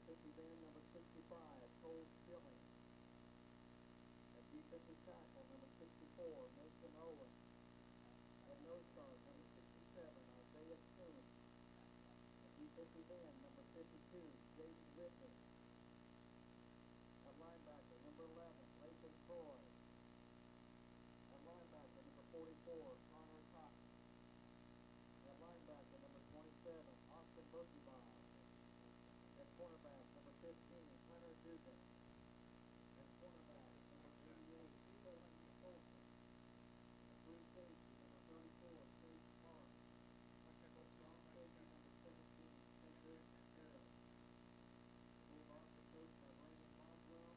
defensive end, number 65, Cole Skilling. At defensive tackle, number 64, Mason Owen. At nose guard, number 67, Isaiah Coon. At defensive end, number 52, Jaden Whitney. At linebacker, number 11, Lathan Troy. At linebacker, number 44, Connor Cotton. At linebacker, number 27, Austin Berkebile. At cornerback, number 15, Hunter Dugan. At cornerback, number 88, Colton Colson. At free safety, number 34, Chase Park. At strong safety, number 17, Kendrick Harris. Bulldogs are coached by Brandon Boswell.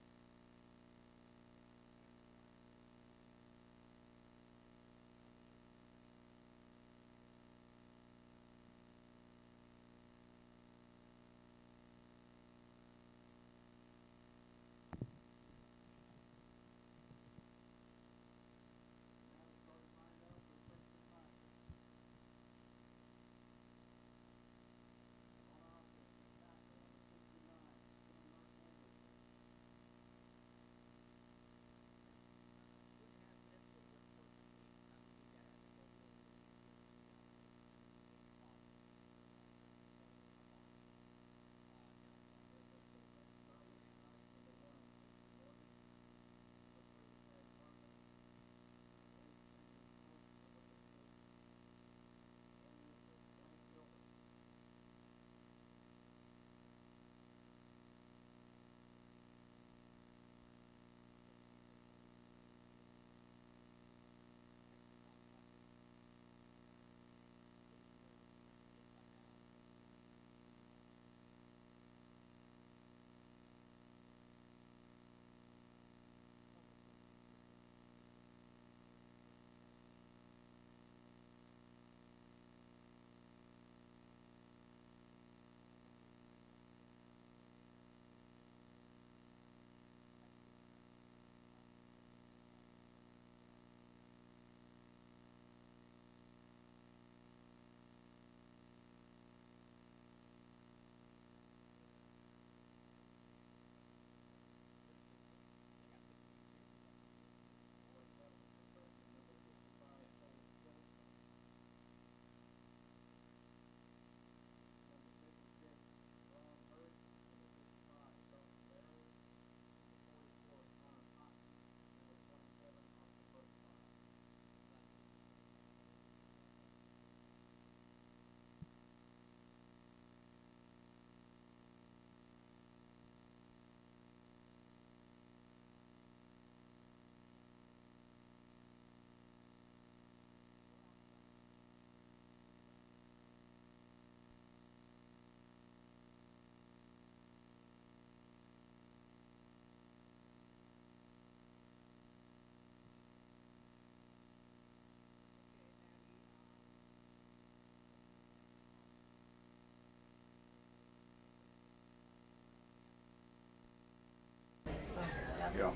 Yeah.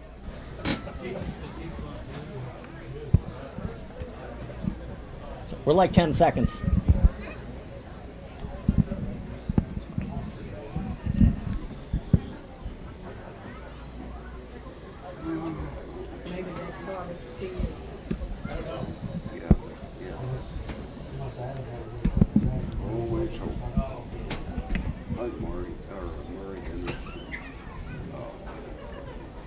We're like 10 seconds. Maybe next time we see you. Always hope. Like Murray and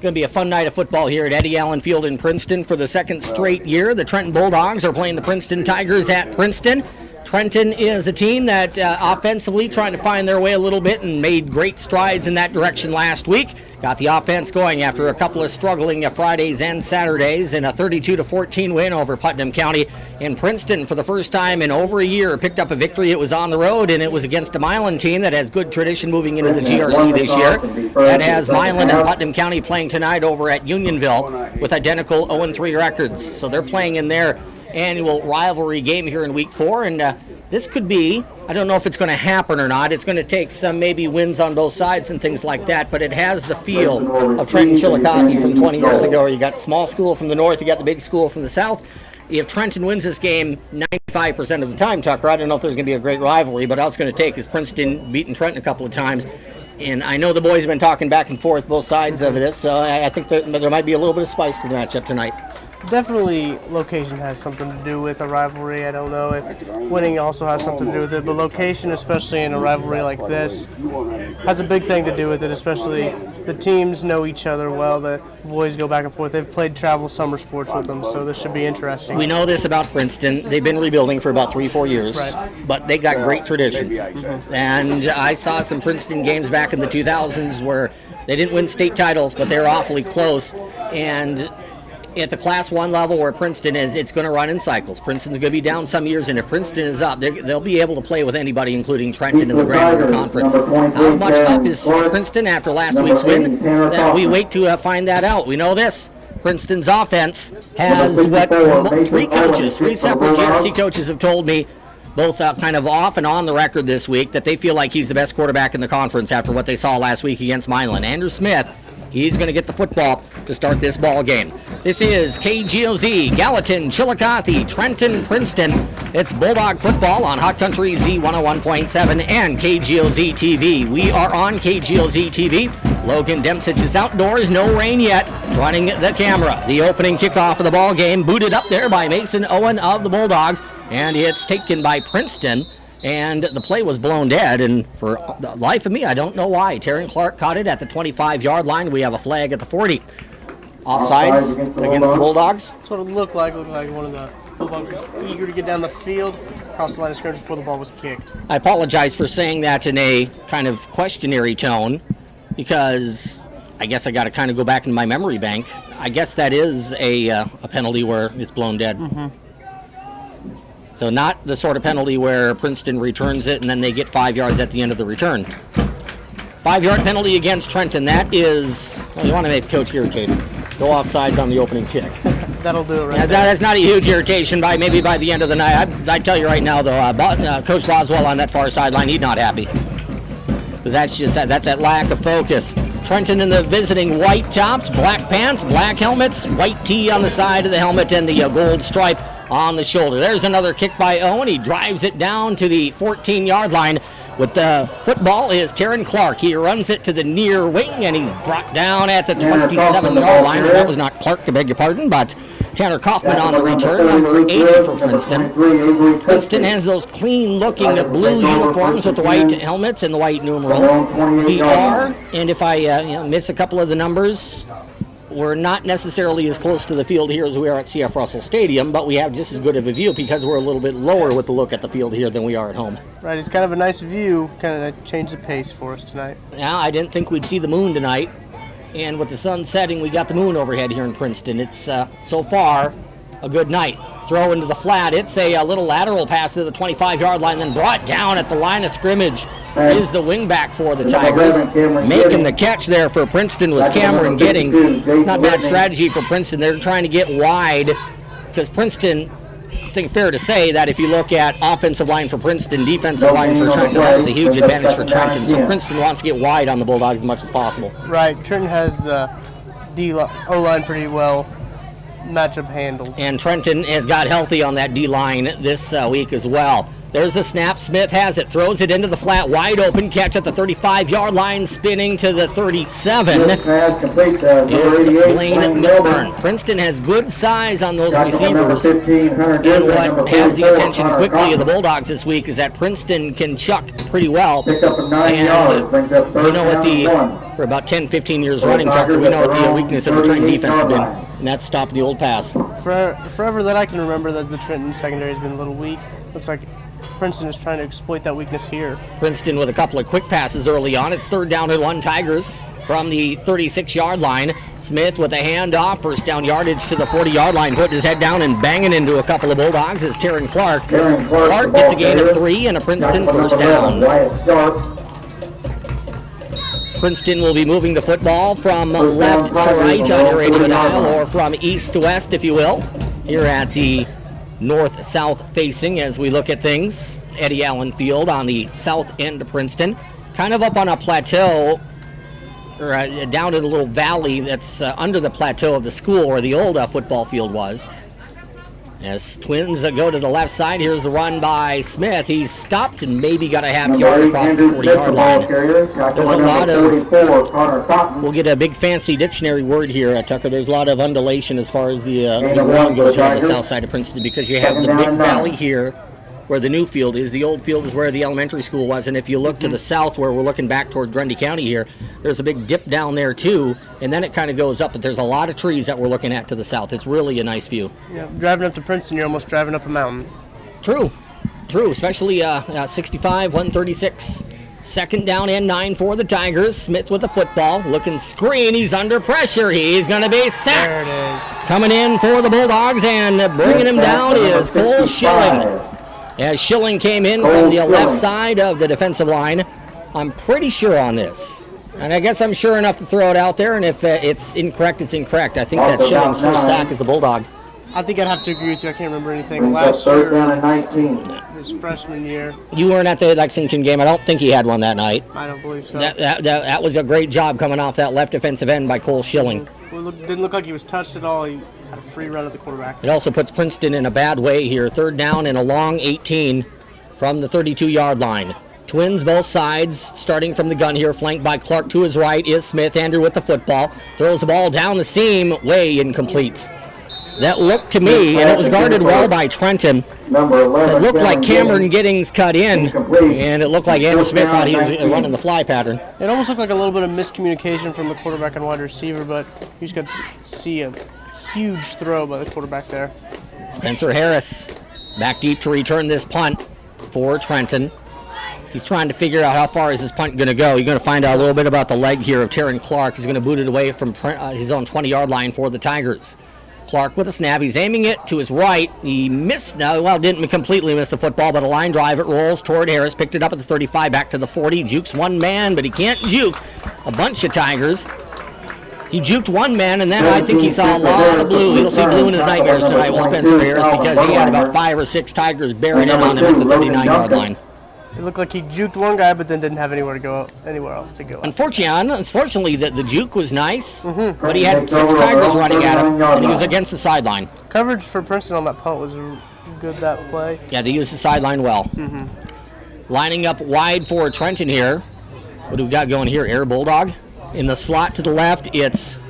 It's going to be a fun night of football here at Eddie Allen Field in Princeton for the second straight year. The Trenton Bulldogs are playing the Princeton Tigers at Princeton. Trenton is a team that offensively trying to find their way a little bit and made great strides in that direction last week. Got the offense going after a couple of struggling Fridays and Saturdays in a 32-14 win over Putnam County. In Princeton, for the first time in over a year, picked up a victory. It was on the road, and it was against a Milan team that has good tradition moving into the GRC this year. That has Milan and Putnam County playing tonight over at Unionville with identical 0-3 records. So they're playing in their annual rivalry game here in week 4, and this could be, I don't know if it's going to happen or not. It's going to take some maybe wins on both sides and things like that, but it has the feel of Trenton Chillicothe from 20 years ago. You got small school from the north, you got the big school from the south. If Trenton wins this game 95% of the time, Tucker, I don't know if there's going to be a great rivalry, but all it's going to take is Princeton beating Trenton a couple of times. And I know the boys have been talking back and forth both sides of this, so I think that there might be a little bit of spice to the matchup tonight. Definitely location has something to do with a rivalry. I don't know if winning also has something to do with it, but location, especially in a rivalry like this, has a big thing to do with it, especially the teams know each other well. The boys go back and forth. They've played travel summer sports with them, so this should be interesting. We know this about Princeton. They've been rebuilding for about 3-4 years, Right. but they got great tradition. And I saw some Princeton games back in the 2000s where they didn't win state titles, but they were awfully close. And at the Class 1 level where Princeton is, it's going to run in cycles. Princeton's going to be down some years, and if Princeton is up, they'll be able to play with anybody, including Trenton in the Grand River Conference. How much up is Princeton after last week's win? We wait to find that out. We know this. Princeton's offense has three separate GRC coaches have told me, both kind of off and on the record this week, that they feel like he's the best quarterback in the conference after what they saw last week against Milan. Andrew Smith, he's going to get the football to start this ball game. This is KGOZ, Gallatin, Chillicothe, Trenton, Princeton. It's Bulldog football on Hot Country Z101.7 and KGOZ TV. We are on KGOZ TV. Logan Demsich is outdoors, no rain yet, running the camera. The opening kickoff of the ball game, booted up there by Mason Owen of the Bulldogs, and it's taken by Princeton. And the play was blown dead, and for the life of me, I don't know why. Taryn Clark caught it at the 25-yard line. We have a flag at the 40. Offsides against the Bulldogs. That's what it looked like. One of the Bulldogs was eager to get down the field, across the line of scrimmage before the ball was kicked. I apologize for saying that in a kind of questionary tone, because I guess I got to kind of go back in my memory bank. I guess that is a penalty where it's blown dead. Mm-hmm. So not the sort of penalty where Princeton returns it and then they get 5 yards at the end of the return. 5-yard penalty against Trenton. That is, well, you want to make the coach irritated. Go offsides on the opening kick. That'll do it right there. That's not a huge irritation. Maybe by the end of the night. I tell you right now, though, Coach Boswell on that far sideline, he's not happy. Because that's that lack of focus. Trenton in the visiting white tops, black pants, black helmets, white tee on the side of the helmet, and the gold stripe on the shoulder. There's another kick by Owen. He drives it down to the 14-yard line. With the football is Taryn Clark. He runs it to the near wing, and he's brought down at the 27-yard line. That was not Clark, I beg your pardon, but Tanner Kaufman on the return, number 80 for Princeton. Princeton has those clean-looking blue uniforms with the white helmets and the white numerals. We are, and if I miss a couple of the numbers, we're not necessarily as close to the field here as we are at CF Russell Stadium, but we have just as good of a view because we're a little bit lower with the look at the field here than we are at home. Right, it's kind of a nice view, kind of changed the pace for us tonight. Yeah, I didn't think we'd see the moon tonight, and with the sun setting, we got the moon overhead here in Princeton. It's, so far, a good night. Throw into the flat. It's a little lateral pass to the 25-yard line, then brought down at the line of scrimmage is the wingback for the Tigers. Making the catch there for Princeton was Cameron Giddings. Not bad strategy for Princeton. They're trying to get wide because Princeton, I think fair to say that if you look at offensive line for Princeton, defensive line for Trenton, that is a huge advantage for Trenton. So Princeton wants to get wide on the Bulldogs as much as possible. Right, Trenton has the O-line pretty well matchup handled. And Trenton has got healthy on that D-line this week as well. There's the snap. Smith has it, throws it into the flat, wide open catch at the 35-yard line, spinning to the 37. Is Blaine Milburn. Princeton has good size on those receivers. And what has the attention quickly of the Bulldogs this week is that Princeton can chuck pretty well. And we know for about 10, 15 years running, Chucker, we know what the weakness of the Trenton defense has been, and that's stopping the old pass. Forever that I can remember that the Trenton secondary has been a little weak. Looks like Princeton is trying to exploit that weakness here. Princeton with a couple of quick passes early on. It's 3rd down and 1 Tigers from the 36-yard line. Smith with a handoff, first down yardage to the 40-yard line, putting his head down and banging into a couple of Bulldogs is Taryn Clark. Clark gets a gain of 3 and a Princeton first down. Princeton will be moving the football from left to right on your radio dial, or from east to west, if you will, here at the north-south facing as we look at things. Eddie Allen Field on the south end of Princeton, kind of up on a plateau, or down in a little valley that's under the plateau of the school where the old football field was. As Twins go to the left side, here's the run by Smith. He's stopped and maybe got a half yard across the 40-yard line. There's a lot of, we'll get a big fancy dictionary word here, Tucker. There's a lot of undulation as far as the ground goes here on the south side of Princeton, because you have the big valley here where the new field is. The old field is where the elementary school was, and if you look to the south where we're looking back toward Grundy County here, there's a big dip down there too, and then it kind of goes up, but there's a lot of trees that we're looking at to the south. It's really a nice view. Yeah, driving up to Princeton, you're almost driving up a mountain. True, especially 65, 136. Second down and 9 for the Tigers. Smith with the football, looking screen. He's under pressure. He's going to be sacked. There it is. Coming in for the Bulldogs and bringing him down is Cole Schilling. As Schilling came in from the left side of the defensive line. I'm pretty sure on this. And I guess I'm sure enough to throw it out there, and if it's incorrect, it's incorrect. I think that's Schilling's first sack as a Bulldog. I think I'd have to agree with you. I can't remember anything. Last year, his freshman year. You weren't at the Lexington game. I don't think he had one that night. I don't believe so. That was a great job coming off that left defensive end by Cole Schilling. Well, didn't look like he was touched at all. He had a free run at the quarterback. It also puts Princeton in a bad way here. Third down and a long 18 from the 32-yard line. Twins both sides, starting from the gun here, flanked by Clark. To his right is Smith. Andrew with the football. Throws the ball down the seam, way incomplete. That looked to me, and it was guarded well by Trenton. It looked like Cameron Giddings cut in, and it looked like Andrew Smith thought he was running the fly pattern. It almost looked like a little bit of miscommunication from the quarterback and wide receiver, but you just got to see a huge throw by the quarterback there. Spencer Harris back deep to return this punt for Trenton. He's trying to figure out how far is his punt going to go. You're going to find out a little bit about the leg here of Taryn Clark. He's going to boot it away from his own 20-yard line for the Tigers. Clark with a snap. He's aiming it to his right. He missed, didn't completely miss the football, but a line drive. It rolls toward Harris. Picked it up at the 35, back to the 40. Jukes one man, but he can't juke a bunch of Tigers. He juked one man, and then I think he saw a lot of blue. He'll see blue in his nightmares tonight with Spencer Harris, because he had about 5 or 6 Tigers bearing in on him at the 39-yard line. It looked like he juked one guy, but then didn't have anywhere else to go. Unfortunately, the juke was nice, but he had 6 Tigers running at him, and he was against the sideline. Coverage for Princeton on that punt was good that play. Yeah, they used the sideline well. Lining up wide for Trenton here. What do we got going here? Air Bulldog. In the slot to the left, it's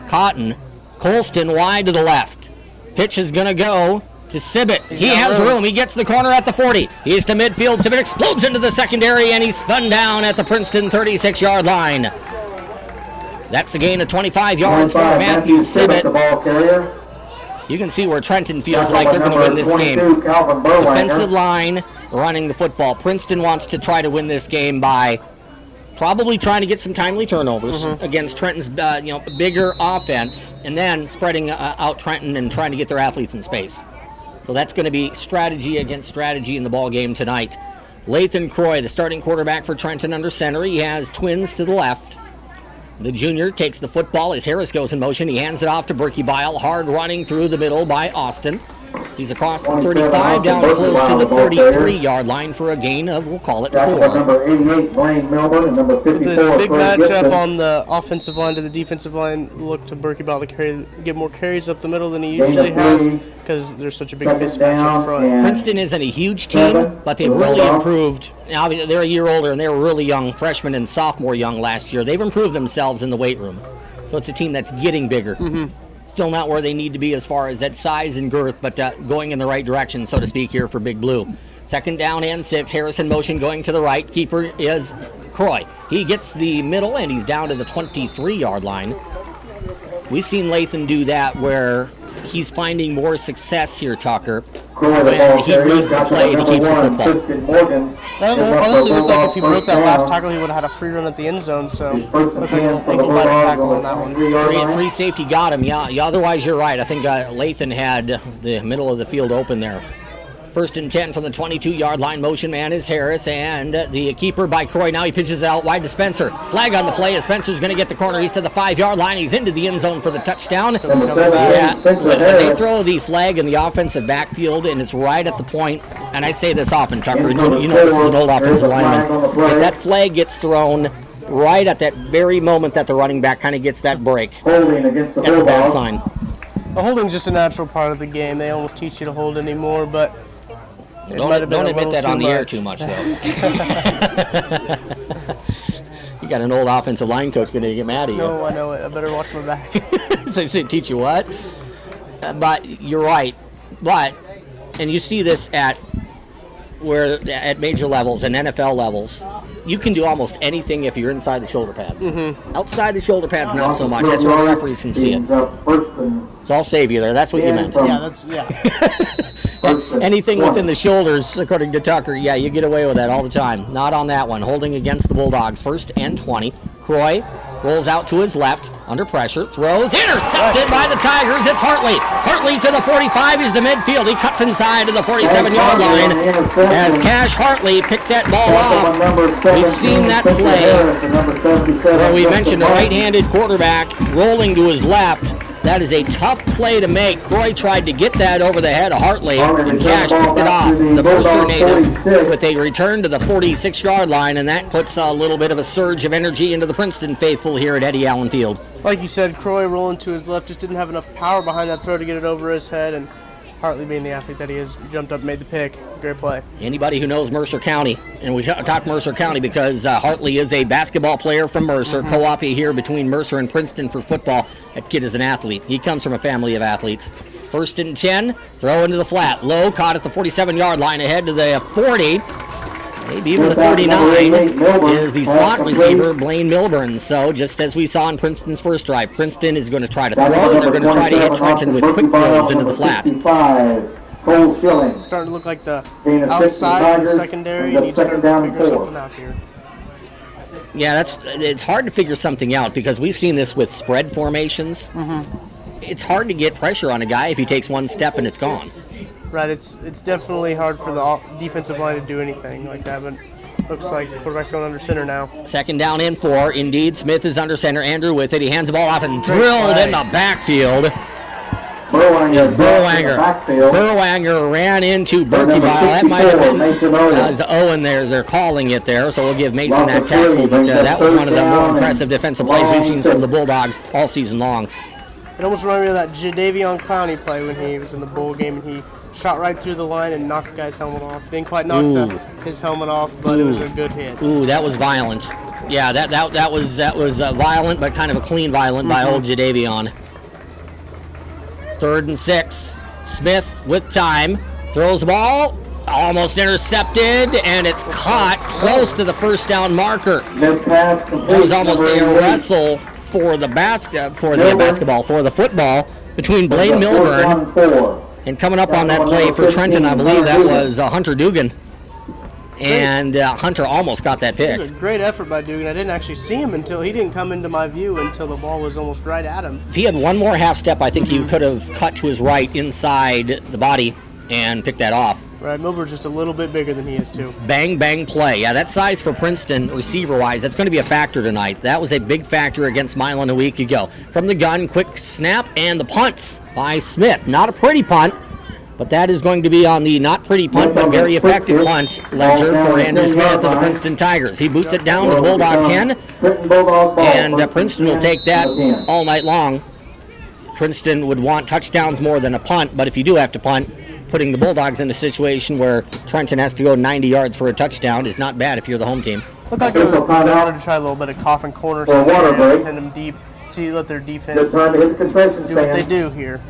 Cotton. Colston wide to the left. Pitch is going to go to Sibbett. He has room. He gets the corner at the 40. He's to midfield. Sibbett explodes into the secondary, and he's spun down at the Princeton 36-yard line. That's a gain of 25 yards for Matthew Sibbett. You can see where Trenton feels like they're going to win this game. Defensive line running the football. Princeton wants to try to win this game by probably trying to get some timely turnovers against Trenton's bigger offense, and then spreading out Trenton and trying to get their athletes in space. So that's going to be strategy against strategy in the ball game tonight. Lathan Croy, the starting quarterback for Trenton, under center. He has Twins to the left. The junior takes the football as Harris goes in motion. He hands it off to Berkey Bile. Hard running through the middle by Austin. He's across the 35, down close to the 33-yard line for a gain of, we'll call it 4. Number 88, Blaine Milburn, and number 54, this big matchup on the offensive line to the defensive line, look to Berkey Bile to get more carries up the middle than he usually has, because there's such a big mismatch up front. Princeton isn't a huge team, but they've really improved. Now, they're a year older, and they were really young, freshman and sophomore young last year. They've improved themselves in the weight room. So it's a team that's getting bigger. Still not where they need to be as far as that size and girth, but going in the right direction, so to speak, here for Big Blue. Second down and 6. Harris in motion going to the right. Keeper is Croy. He gets the middle, and he's down to the 23-yard line. We've seen Lathan do that where he's finding more success here, Tucker, when he reads the play and he keeps the football. That honestly looked like if he broke that last tackle, he would have had a free run at the end zone, so looked like an ankle-biter tackle on that one. Free safety got him, yeah. Otherwise, you're right. I think Lathan had the middle of the field open there. First and 10 from the 22-yard line. Motion man is Harris, and the keeper by Croy. Now he pitches out wide to Spencer. Flag on the play as Spencer's going to get the corner. He's to the 5-yard line. He's into the end zone for the touchdown. When they throw the flag in the offensive backfield, and it's right at the point, and I say this often, Tucker, you know this is an old offensive lineman. If that flag gets thrown right at that very moment that the running back kind of gets that break, that's a bad sign. Holding's just a natural part of the game. They almost teach you to hold anymore, but Don't admit that on the air too much, though. You got an old offensive line coach going to get mad at you. No, I know it. I better watch my back. So teach you what? But you're right. But, and you see this at major levels and NFL levels, you can do almost anything if you're inside the shoulder pads. Mm-hmm. Outside the shoulder pads, not so much. That's where the referees can see it. So I'll save you there. That's what you meant. Anything within the shoulders, according to Tucker, yeah, you get away with that all the time. Not on that one. Holding against the Bulldogs. 1st and 20. Croy rolls out to his left, under pressure, throws, intercepted by the Tigers. It's Hartley. Hartley to the 45 is the midfield. He cuts inside to the 47-yard line as Cash Hartley picked that ball off. We've seen that play where we mentioned the right-handed quarterback rolling to his left. That is a tough play to make. Croy tried to get that over the head of Hartley, and Cash picked it off. The Mercer native with a return to the 46-yard line, and that puts a little bit of a surge of energy into the Princeton faithful here at Eddie Allen Field. Like you said, Croy rolling to his left just didn't have enough power behind that throw to get it over his head, and Hartley, being the athlete that he is, jumped up and made the pick. Great play. Anybody who knows Mercer County, and we talk Mercer County because Hartley is a basketball player from Mercer, co-op here between Mercer and Princeton for football. That kid is an athlete. He comes from a family of athletes. 1st and 10, throw into the flat. Low, caught at the 47-yard line, ahead to the 40. Maybe even the 39 is the slot receiver, Blaine Milburn. So just as we saw in Princeton's first drive, Princeton is going to try to throw, and they're going to try to hit Trenton with quick throws into the flat. Starting to look like the outside of the secondary. You need to figure something out here. Yeah, it's hard to figure something out because we've seen this with spread formations. It's hard to get pressure on a guy if he takes one step and it's gone. Right, it's definitely hard for the defensive line to do anything like that, but looks like quarterback's going under center now. 2nd down and 4. Indeed, Smith is under center. Andrew with it. He hands the ball off and drilled in the backfield. Burwanger ran into Berkey. That might have been Owen there. They're calling it there, so we'll give Mason that tackle. But that was one of the more impressive defensive plays we've seen from the Bulldogs all season long. It almost reminded me of that Jadavion Clowney play when he was in the bowl game and he shot right through the line and knocked the guy's helmet off. Didn't quite knock his helmet off, but it was a good hit. Ooh, that was violent. Yeah, that was violent, but kind of a clean violent by old Jadavion. 3rd and 6. Smith with time. Throws the ball. Almost intercepted, and it's caught close to the 1st down marker. It was almost a wrestle for the football between Blaine Milburn and coming up on that play for Trenton, I believe that was Hunter Dugan. And Hunter almost got that pick. It was a great effort by Dugan. I didn't actually see him until he didn't come into my view until the ball was almost right at him. If he had one more half step, I think he could have cut to his right inside the body and picked that off. Right, Milburn's just a little bit bigger than he is too. Bang, bang play. Yeah, that size for Princeton, receiver-wise, that's going to be a factor tonight. That was a big factor against Milan a week ago. From the gun, quick snap, and the punts by Smith. Not a pretty punt, but that is going to be on the not pretty punt, but very effective punt ledger for Andrew Smith of the Princeton Tigers. He boots it down to the Bulldog 10, and Princeton will take that all night long. Princeton would want touchdowns more than a punt, but if you do have to punt, putting the Bulldogs in a situation where Trenton has to go 90 yards for a touchdown is not bad if you're the home team. Looked like they wanted to try a little bit of coffin corner, so pin them deep, let their defense do what they do here.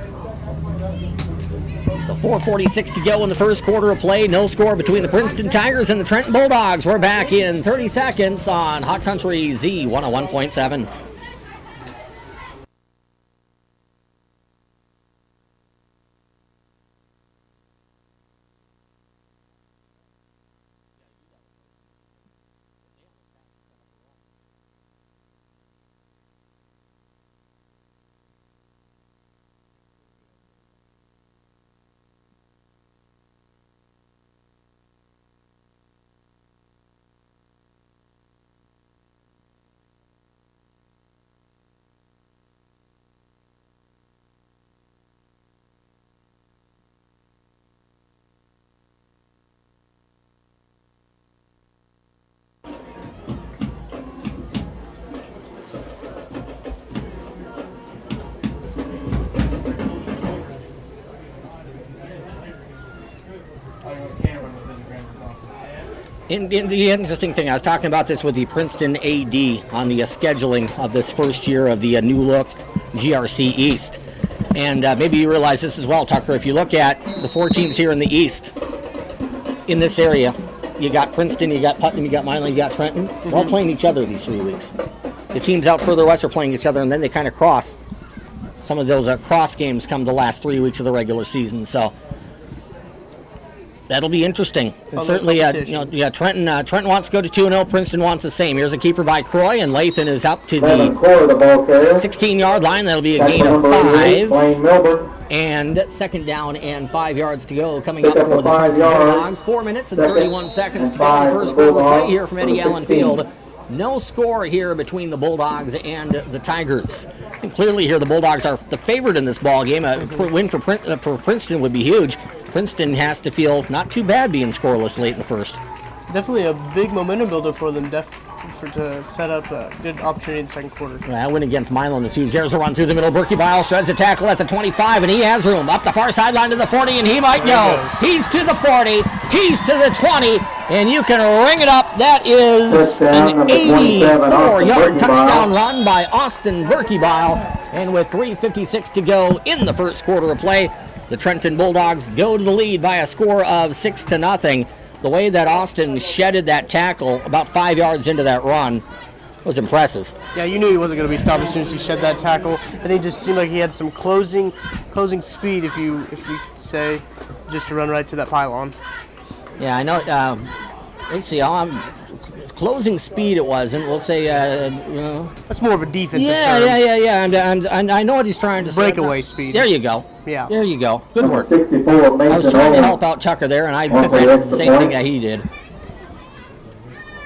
So 4:46 to go in the first quarter of play. No score between the Princeton Tigers and the Trenton Bulldogs. We're back in 30 seconds on Hot Country Z 101.7. And the interesting thing, I was talking about this with the Princeton AD on the scheduling of this first year of the new look GRC East. And maybe you realize this as well, Tucker. If you look at the 4 teams here in the East, in this area, you got Princeton, you got Putnam, you got Milan, you got Trenton. They're all playing each other these 3 weeks. The teams out further west are playing each other, and then they kind of cross. Some of those cross games come the last 3 weeks of the regular season. So that'll be interesting. And certainly, Trenton wants to go to 2-0. Princeton wants the same. Here's a keeper by Croy, and Lathan is up to the 16-yard line. That'll be a gain of 5. And second down and 5 yards to go coming up for the Trenton Bulldogs. 4 minutes and 31 seconds to go in the first quarter play here from Eddie Allen Field. No score here between the Bulldogs and the Tigers. And clearly here the Bulldogs are the favorite in this ball game. A win for Princeton would be huge. Princeton has to feel not too bad being scoreless late in the first. Definitely a big momentum builder for them to set up a good opportunity in the second quarter. That win against Milan is huge. There's a run through the middle. Berkey Bile shreds a tackle at the 25, and he has room. Up the far sideline to the 40, and he might go. He's to the 40. He's to the 20, and you can ring it up. That is an 84-yard touchdown run by Austin Berkey Bile. And with 3:56 to go in the first quarter of play, the Trenton Bulldogs go to the lead by a score of 6-0. The way that Austin shedded that tackle about 5 yards into that run was impressive. Yeah, you knew he wasn't going to be stopped as soon as he shed that tackle, and he just seemed like he had some closing speed, if you could say, just to run right to that pylon. Yeah, I know. Let's see. Closing speed it wasn't. We'll say. That's more of a defensive term. Yeah. I know what he's trying to say. Breakaway speed. There you go. Yeah. There you go. Good work. I was trying to help out Tucker there, and I did the same thing that he did.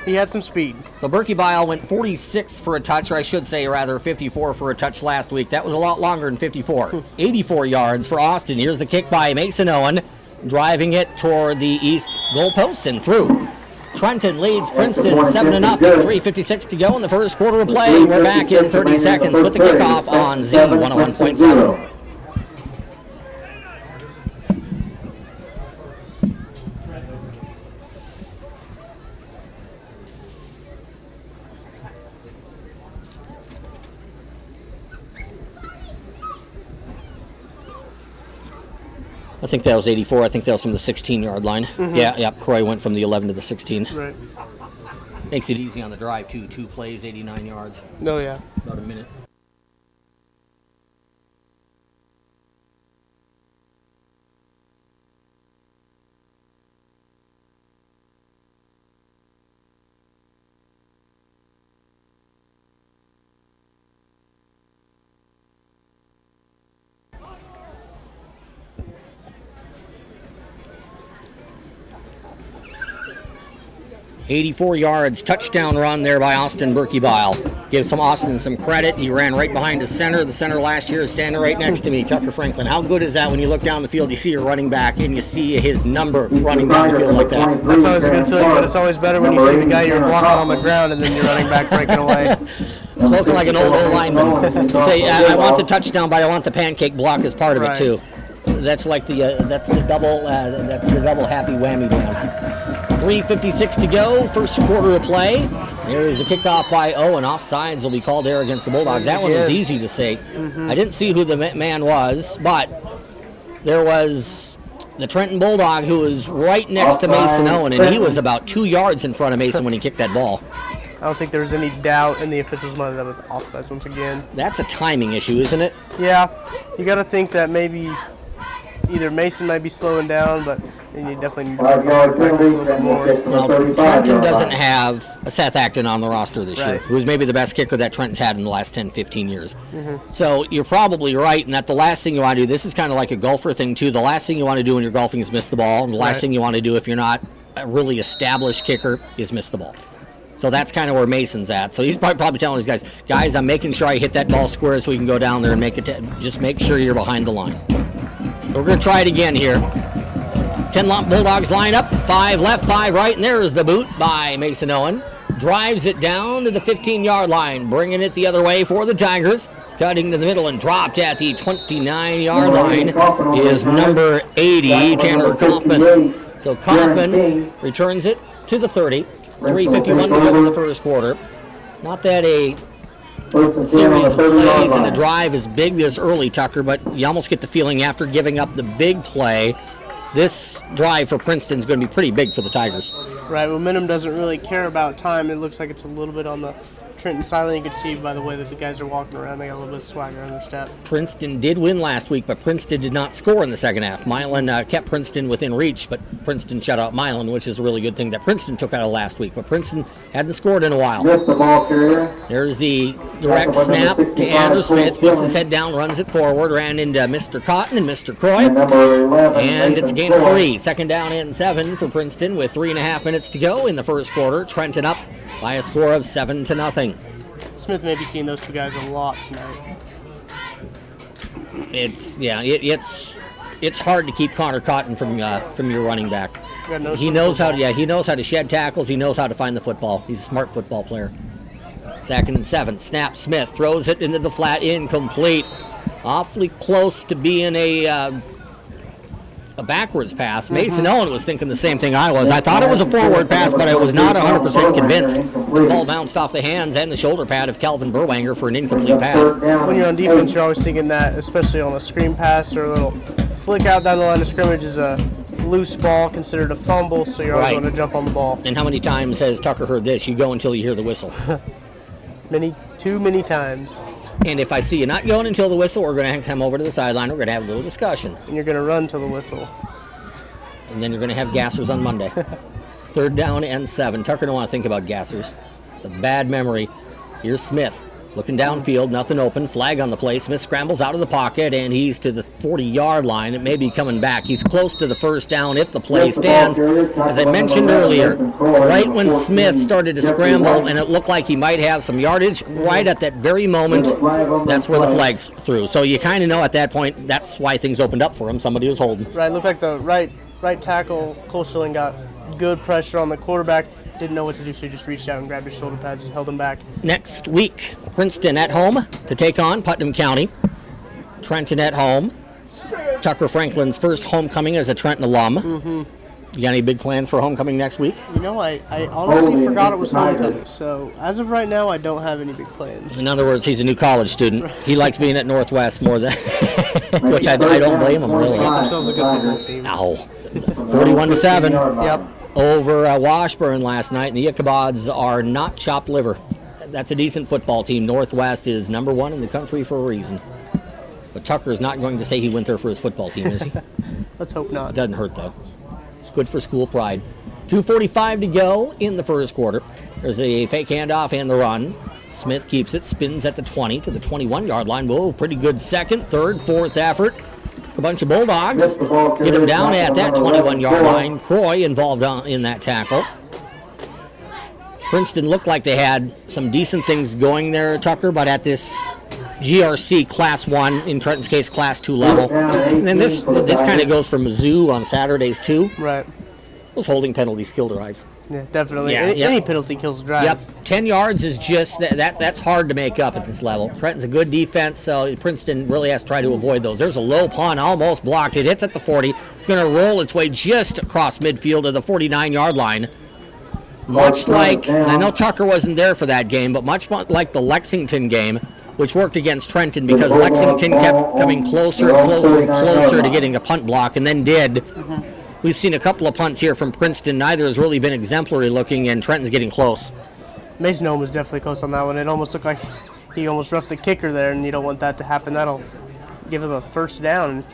He had some speed. So Berkey Bile went 46 for a touch, or I should say rather 54 for a touch last week. That was a lot longer than 54. 84 yards for Austin. Here's the kick by Mason Owen, driving it toward the east goalposts and through. Trenton leads Princeton 7-0. 3:56 to go in the first quarter of play. We're back in 30 seconds with the kickoff on Z101.7. I think that was 84. I think that was from the 16-yard line. Mm-hmm. Yeah. Croy went from the 11 to the 16. Right. Makes it easy on the drive, too. 2 plays, 89 yards. No, yeah. About a minute. .84 yards, touchdown run there by Austin Berkey Bile. Give Austin some credit. He ran right behind the center. The center last year is standing right next to me, Tucker Franklin. How good is that when you look down the field, you see your running back, and you see his number running down the field like that? That's always a good feeling, but it's always better when you see the guy you're blocking on the ground and then your running back breaking away. Spoken like an old lineman. Say, I want the touchdown, but I want the pancake block as part of it too. That's like the double happy whammy dance. 3:56 to go, first quarter of play. Here's the kickoff by Owen. Offsides will be called there against the Bulldogs. That one was easy to say. Mm-hmm. I didn't see who the man was, but there was the Trenton Bulldog who was right next to Mason Owen, and he was about 2 yards in front of Mason when he kicked that ball. I don't think there was any doubt in the officials' mind that was offsides once again. That's a timing issue, isn't it? Yeah. You got to think that maybe either Mason might be slowing down, but you definitely need to practice a little bit more. Well, Trenton doesn't have a Seth Acton on the roster this year, who's maybe the best kicker that Trenton's had in the last 10, 15 years. Mm-hmm. So you're probably right in that the last thing you want to do, this is kind of like a golfer thing too, the last thing you want to do when you're golfing is miss the ball, and the last thing you want to do if you're not a really established kicker is miss the ball. So that's kind of where Mason's at. So he's probably telling his guys, I'm making sure I hit that ball square so we can go down there and make it. Just make sure you're behind the line. So we're going to try it again here. 10 Bulldogs line up, 5 left, 5 right, and there's the boot by Mason Owen. Drives it down to the 15-yard line, bringing it the other way for the Tigers. Cutting to the middle and dropped at the 29-yard line is number 80, Tanner Kaufman. So Kaufman returns it to the 30. 3:51 to go in the first quarter. Not that a series of plays and the drive is big this early, Tucker, but you almost get the feeling after giving up the big play, this drive for Princeton is going to be pretty big for the Tigers. Right, momentum doesn't really care about time. It looks like it's a little bit on the Trenton sideline. You can see by the way that the guys are walking around, they got a little bit of swagger on their step. Princeton did win last week, but Princeton did not score in the second half. Milan kept Princeton within reach, but Princeton shut out Milan, which is a really good thing that Princeton took out of last week. But Princeton hadn't scored in a while. There's the direct snap to Andrew Smith. Puts his head down, runs it forward, ran into Mr. Cotton and Mr. Croy. And it's a gain of 3. Second down and 7 for Princeton with 3.5 minutes to go in the first quarter. Trenton up by a score of 7-0. Smith may be seeing those two guys a lot tonight. It's hard to keep Connor Cotton from your running back. He knows how to shed tackles. He knows how to find the football. He's a smart football player. 2nd and 7. Snap. Smith throws it into the flat, incomplete. Awfully close to being a backwards pass. Mason Owen was thinking the same thing I was. I thought it was a forward pass, but I was not 100% convinced. The ball bounced off the hands and the shoulder pad of Calvin Burwanger for an incomplete pass. When you're on defense, you're always thinking that, especially on a screen pass or a little flick out down the line of scrimmage is a loose ball, considered a fumble, so you're always going to jump on the ball. And how many times has Tucker heard this? You go until you hear the whistle. Too many times. And if I see you not going until the whistle, we're going to come over to the sideline. We're going to have a little discussion. And you're going to run till the whistle. And then you're going to have gassers on Monday. 3rd down and 7. Tucker don't want to think about gassers. It's a bad memory. Here's Smith. Looking downfield, nothing open. Flag on the play. Smith scrambles out of the pocket, and he's to the 40-yard line. It may be coming back. He's close to the first down if the play stands. As I mentioned earlier, right when Smith started to scramble and it looked like he might have some yardage, right at that very moment, that's where the flag threw. So you kind of know at that point that's why things opened up for him. Somebody was holding. Right, looked like the right tackle, Cole Schilling, got good pressure on the quarterback. Didn't know what to do, so he just reached out and grabbed his shoulder pads and held him back. Next week, Princeton at home to take on Putnam County. Trenton at home. Tucker Franklin's first homecoming as a Trenton alum. You got any big plans for homecoming next week? You know, I honestly forgot it was homecoming, so as of right now, I don't have any big plans. In other words, he's a new college student. He likes being at Northwest more than, which I don't blame him, really. They got themselves a good football team. No. 41-7. Yep. Over Washburn last night, and the Ichabods are not chopped liver. That's a decent football team. Northwest is number 1 in the country for a reason. But Tucker is not going to say he went there for his football team, is he? Let's hope not. Doesn't hurt, though. It's good for school pride. 2:45 to go in the first quarter. There's a fake handoff and the run. Smith keeps it, spins at the 20 to the 21-yard line. Whoa, pretty good 2nd, 3rd, 4th effort. A bunch of Bulldogs get him down at that 21-yard line. Croy involved in that tackle. Princeton looked like they had some decent things going there, Tucker, but at this GRC Class 1, in Trenton's case, Class 2 level. And then this kind of goes for Mizzou on Saturdays, too. Right. Those holding penalties kill drives. Yeah, definitely. Any penalty kills a drive. Yep. 10 yards is just, that's hard to make up at this level. Trenton's a good defense, so Princeton really has to try to avoid those. There's a low punt, almost blocked. It hits at the 40. It's going to roll its way just across midfield to the 49-yard line. Much like, I know Tucker wasn't there for that game, but much like the Lexington game, which worked against Trenton because Lexington kept coming closer and closer and closer to getting a punt block, and then did. We've seen a couple of punts here from Princeton. Neither has really been exemplary looking, and Trenton's getting close. Mason Owen was definitely close on that one. It almost looked like he almost roughed the kicker there, and you don't want that to happen. That'll give him a first down.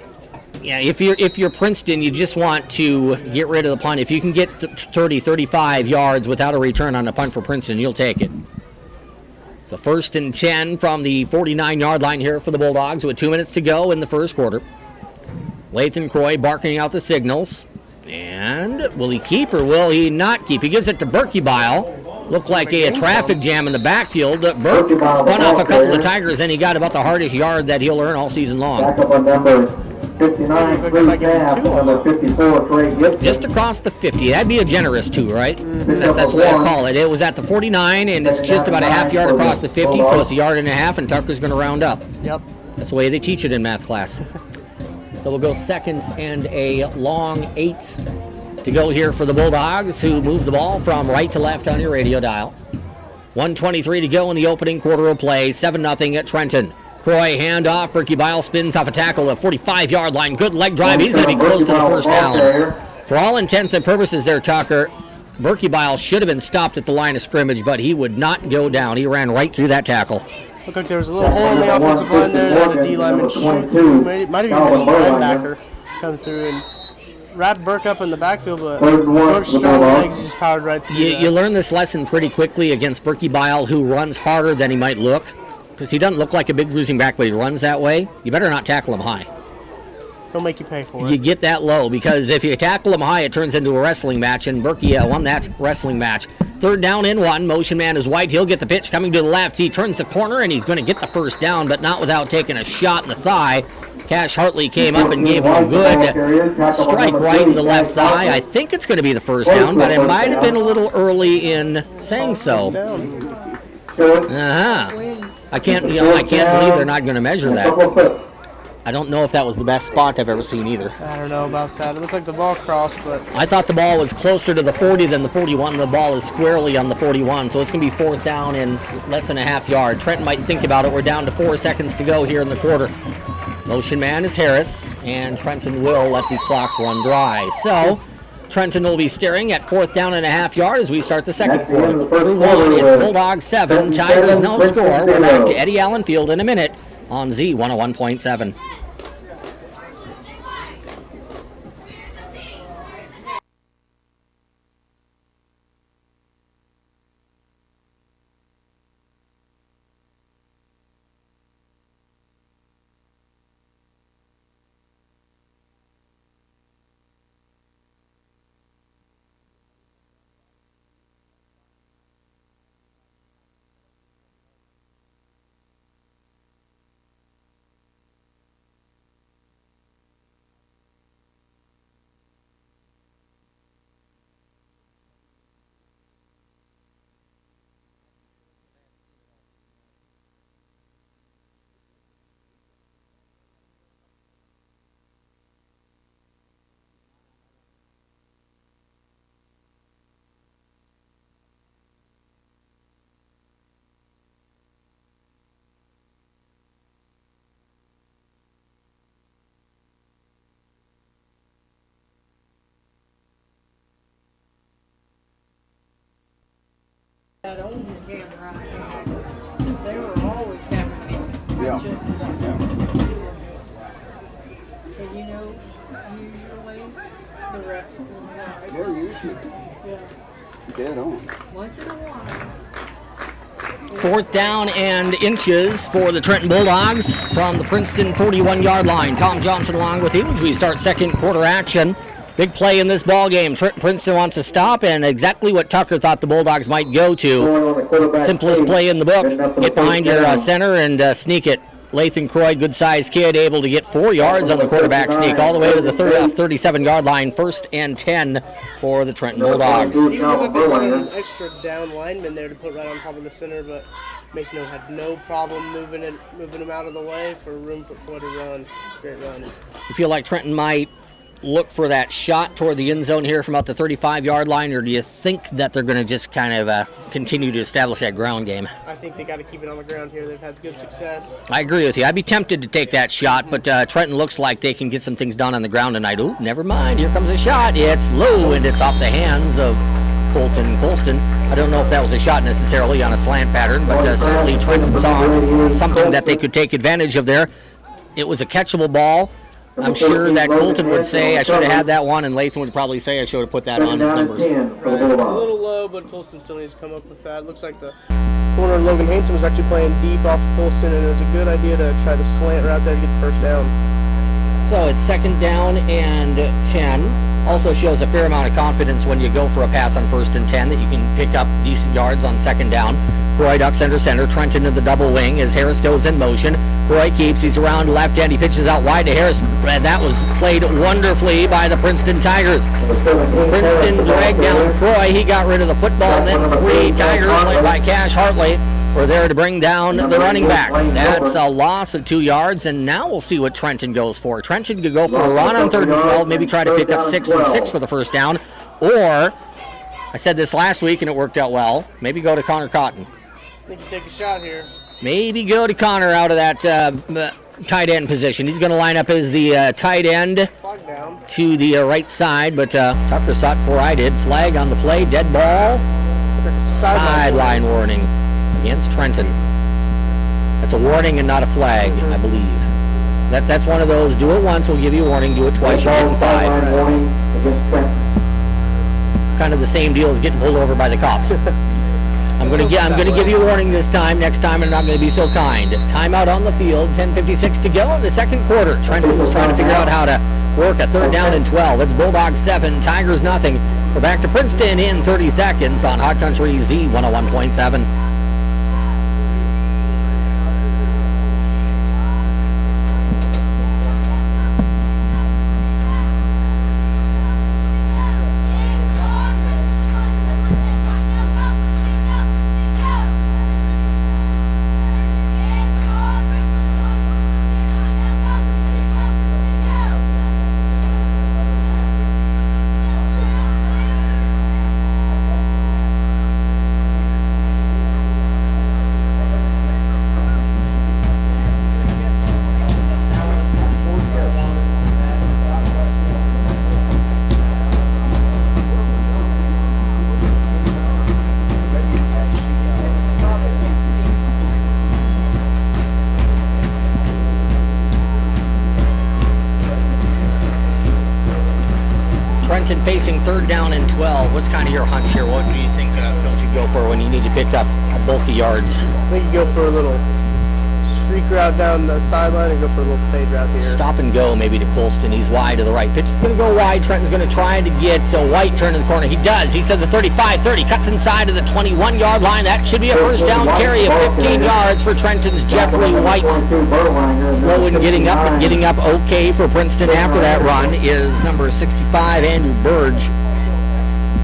Yeah, if you're Princeton, you just want to get rid of the punt. If you can get 30, 35 yards without a return on a punt for Princeton, you'll take it. So 1st and 10 from the 49-yard line here for the Bulldogs with 2 minutes to go in the first quarter. Lathan Croy barking out the signals. And will he keep or will he not keep? He gives it to Berkebile. Looked like a traffic jam in the backfield. Burke spun off a couple of Tigers, and he got about the hardest yard that he'll earn all season long. Just across the 50. That'd be a generous 2, right? That's what I'll call it. It was at the 49, and it's just about a half yard across the 50, so it's a yard and a half, and Tucker's going to round up. Yep. That's the way they teach it in math class. So we'll go 2nd and a long 8 to go here for the Bulldogs, who move the ball from right to left on your radio dial. 1:23 to go in the opening quarter of play. 7-0 at Trenton. Croy handoff. Berkey Bile spins off a tackle at 45-yard line. Good leg drive. He's going to be close to the first down. For all intents and purposes there, Tucker, Berkey Bile should have been stopped at the line of scrimmage, but he would not go down. He ran right through that tackle. Looked like there was a little hole in the offensive line there that a D lineman might have even been a linebacker come through and wrapped Burke up in the backfield, but Burke's strong legs just powered right through. You learn this lesson pretty quickly against Berkey Bile, who runs harder than he might look, because he doesn't look like a big bruising back, but he runs that way. You better not tackle him high. He'll make you pay for it. You get that low, because if you tackle him high, it turns into a wrestling match, and Berkey won that wrestling match. 3rd down and 1. Motion man is White. He'll get the pitch coming to the left. He turns the corner, and he's going to get the first down, but not without taking a shot in the thigh. Cash Hartley came up and gave him a good strike right in the left thigh. I think it's going to be the first down, but it might have been a little early in saying so. I can't believe they're not going to measure that. I don't know if that was the best spot I've ever seen either. I don't know about that. It looked like the ball crossed, but I thought the ball was closer to the 40 than the 41. The ball is squarely on the 41, so it's going to be 4th down and less than a half yard. Trenton might think about it. We're down to 4 seconds to go here in the quarter. Motion man is Harris, and Trenton will let the clock run dry. So Trenton will be staring at 4th down and a half yard as we start the second quarter. Quarter 1, it's Bulldogs 7, Tigers no score. We're back to Eddie Allen Field in a minute on Z101.7. That old camera I had, they were always having me watch it. But you know, usually the ref will ride. They're usually dead on. Once in a while. 4th down and inches for the Trenton Bulldogs from the Princeton 41-yard line. Tom Johnson along with him as we start second quarter action. Big play in this ball game. Princeton wants to stop, and exactly what Tucker thought the Bulldogs might go to. Simplest play in the book. Get behind your center and sneak it. Lathan Croy, good-sized kid, able to get 4 yards on the quarterback sneak all the way to the 37-yard line. 1st and 10 for the Trenton Bulldogs. He looked like an extra down lineman there to put right on top of the center, but Mason had no problem moving him out of the way for room for Croy to run. Great run. You feel like Trenton might look for that shot toward the end zone here from about the 35-yard line, or do you think that they're going to just kind of continue to establish that ground game? I think they got to keep it on the ground here. They've had good success. I agree with you. I'd be tempted to take that shot, but Trenton looks like they can get some things done on the ground tonight. Ooh, never mind. Here comes a shot. It's low, and it's off the hands of Colston. I don't know if that was a shot necessarily on a slant pattern, but certainly Trenton saw something that they could take advantage of there. It was a catchable ball. I'm sure that Colton would say, I should have had that one, and Lathan would probably say, I should have put that on his numbers. Right. It's a little low, but Colston still needs to come up with that. It looks like the corner Logan Hanson was actually playing deep off Colston, and it was a good idea to try the slant route there to get the first down. So it's 2nd down and 10. Also shows a fair amount of confidence when you go for a pass on 1st and 10 that you can pick up decent yards on 2nd down. Croy ducks under center. Trenton in the double wing as Harris goes in motion. Croy keeps. He's around left end. He pitches out wide to Harris. And that was played wonderfully by the Princeton Tigers. Princeton dragged down Croy. He got rid of the football. And then 3 Tigers played by Cash Hartley were there to bring down the running back. That's a loss of 2 yards, and now we'll see what Trenton goes for. Trenton could go for a run on 3rd and 12, maybe try to pick up 6 and 6 for the first down, or, I said this last week and it worked out well, maybe go to Connor Cotton. I think you take a shot here. Maybe go to Connor out of that tight end position. He's going to line up as the tight end to the right side, but Tucker saw it before I did. Flag on the play, dead ball, sideline warning against Trenton. That's a warning and not a flag, I believe. That's one of those, do it once, we'll give you a warning, do it twice, you're getting 5. Warning against Trenton. Kind of the same deal as getting pulled over by the cops. I'm going to give you a warning this time. Next time I'm not going to be so kind. Timeout on the field, 10:56 to go in the second quarter. Trenton's trying to figure out how to work a 3rd down and 12. It's Bulldogs 7, Tigers nothing. We're back to Princeton in 30 seconds on Hot Country Z 101.7. Trenton facing 3rd down and 12. What's kind of your hunch here? What do you think Coach would go for when you need to pick up a bulky yards? I think you go for a little streak route down the sideline and go for a little fade route here. Stop and go maybe to Colston. He's wide to the right. Pitch is going to go wide. Trenton's going to try to get White turn in the corner. He does. He said the 35-30. Cuts inside to the 21-yard line. That should be a first down carry of 15 yards for Trenton's Jeffrey White. Slow in getting up, but getting up okay for Princeton after that run is number 65, Andrew Burge.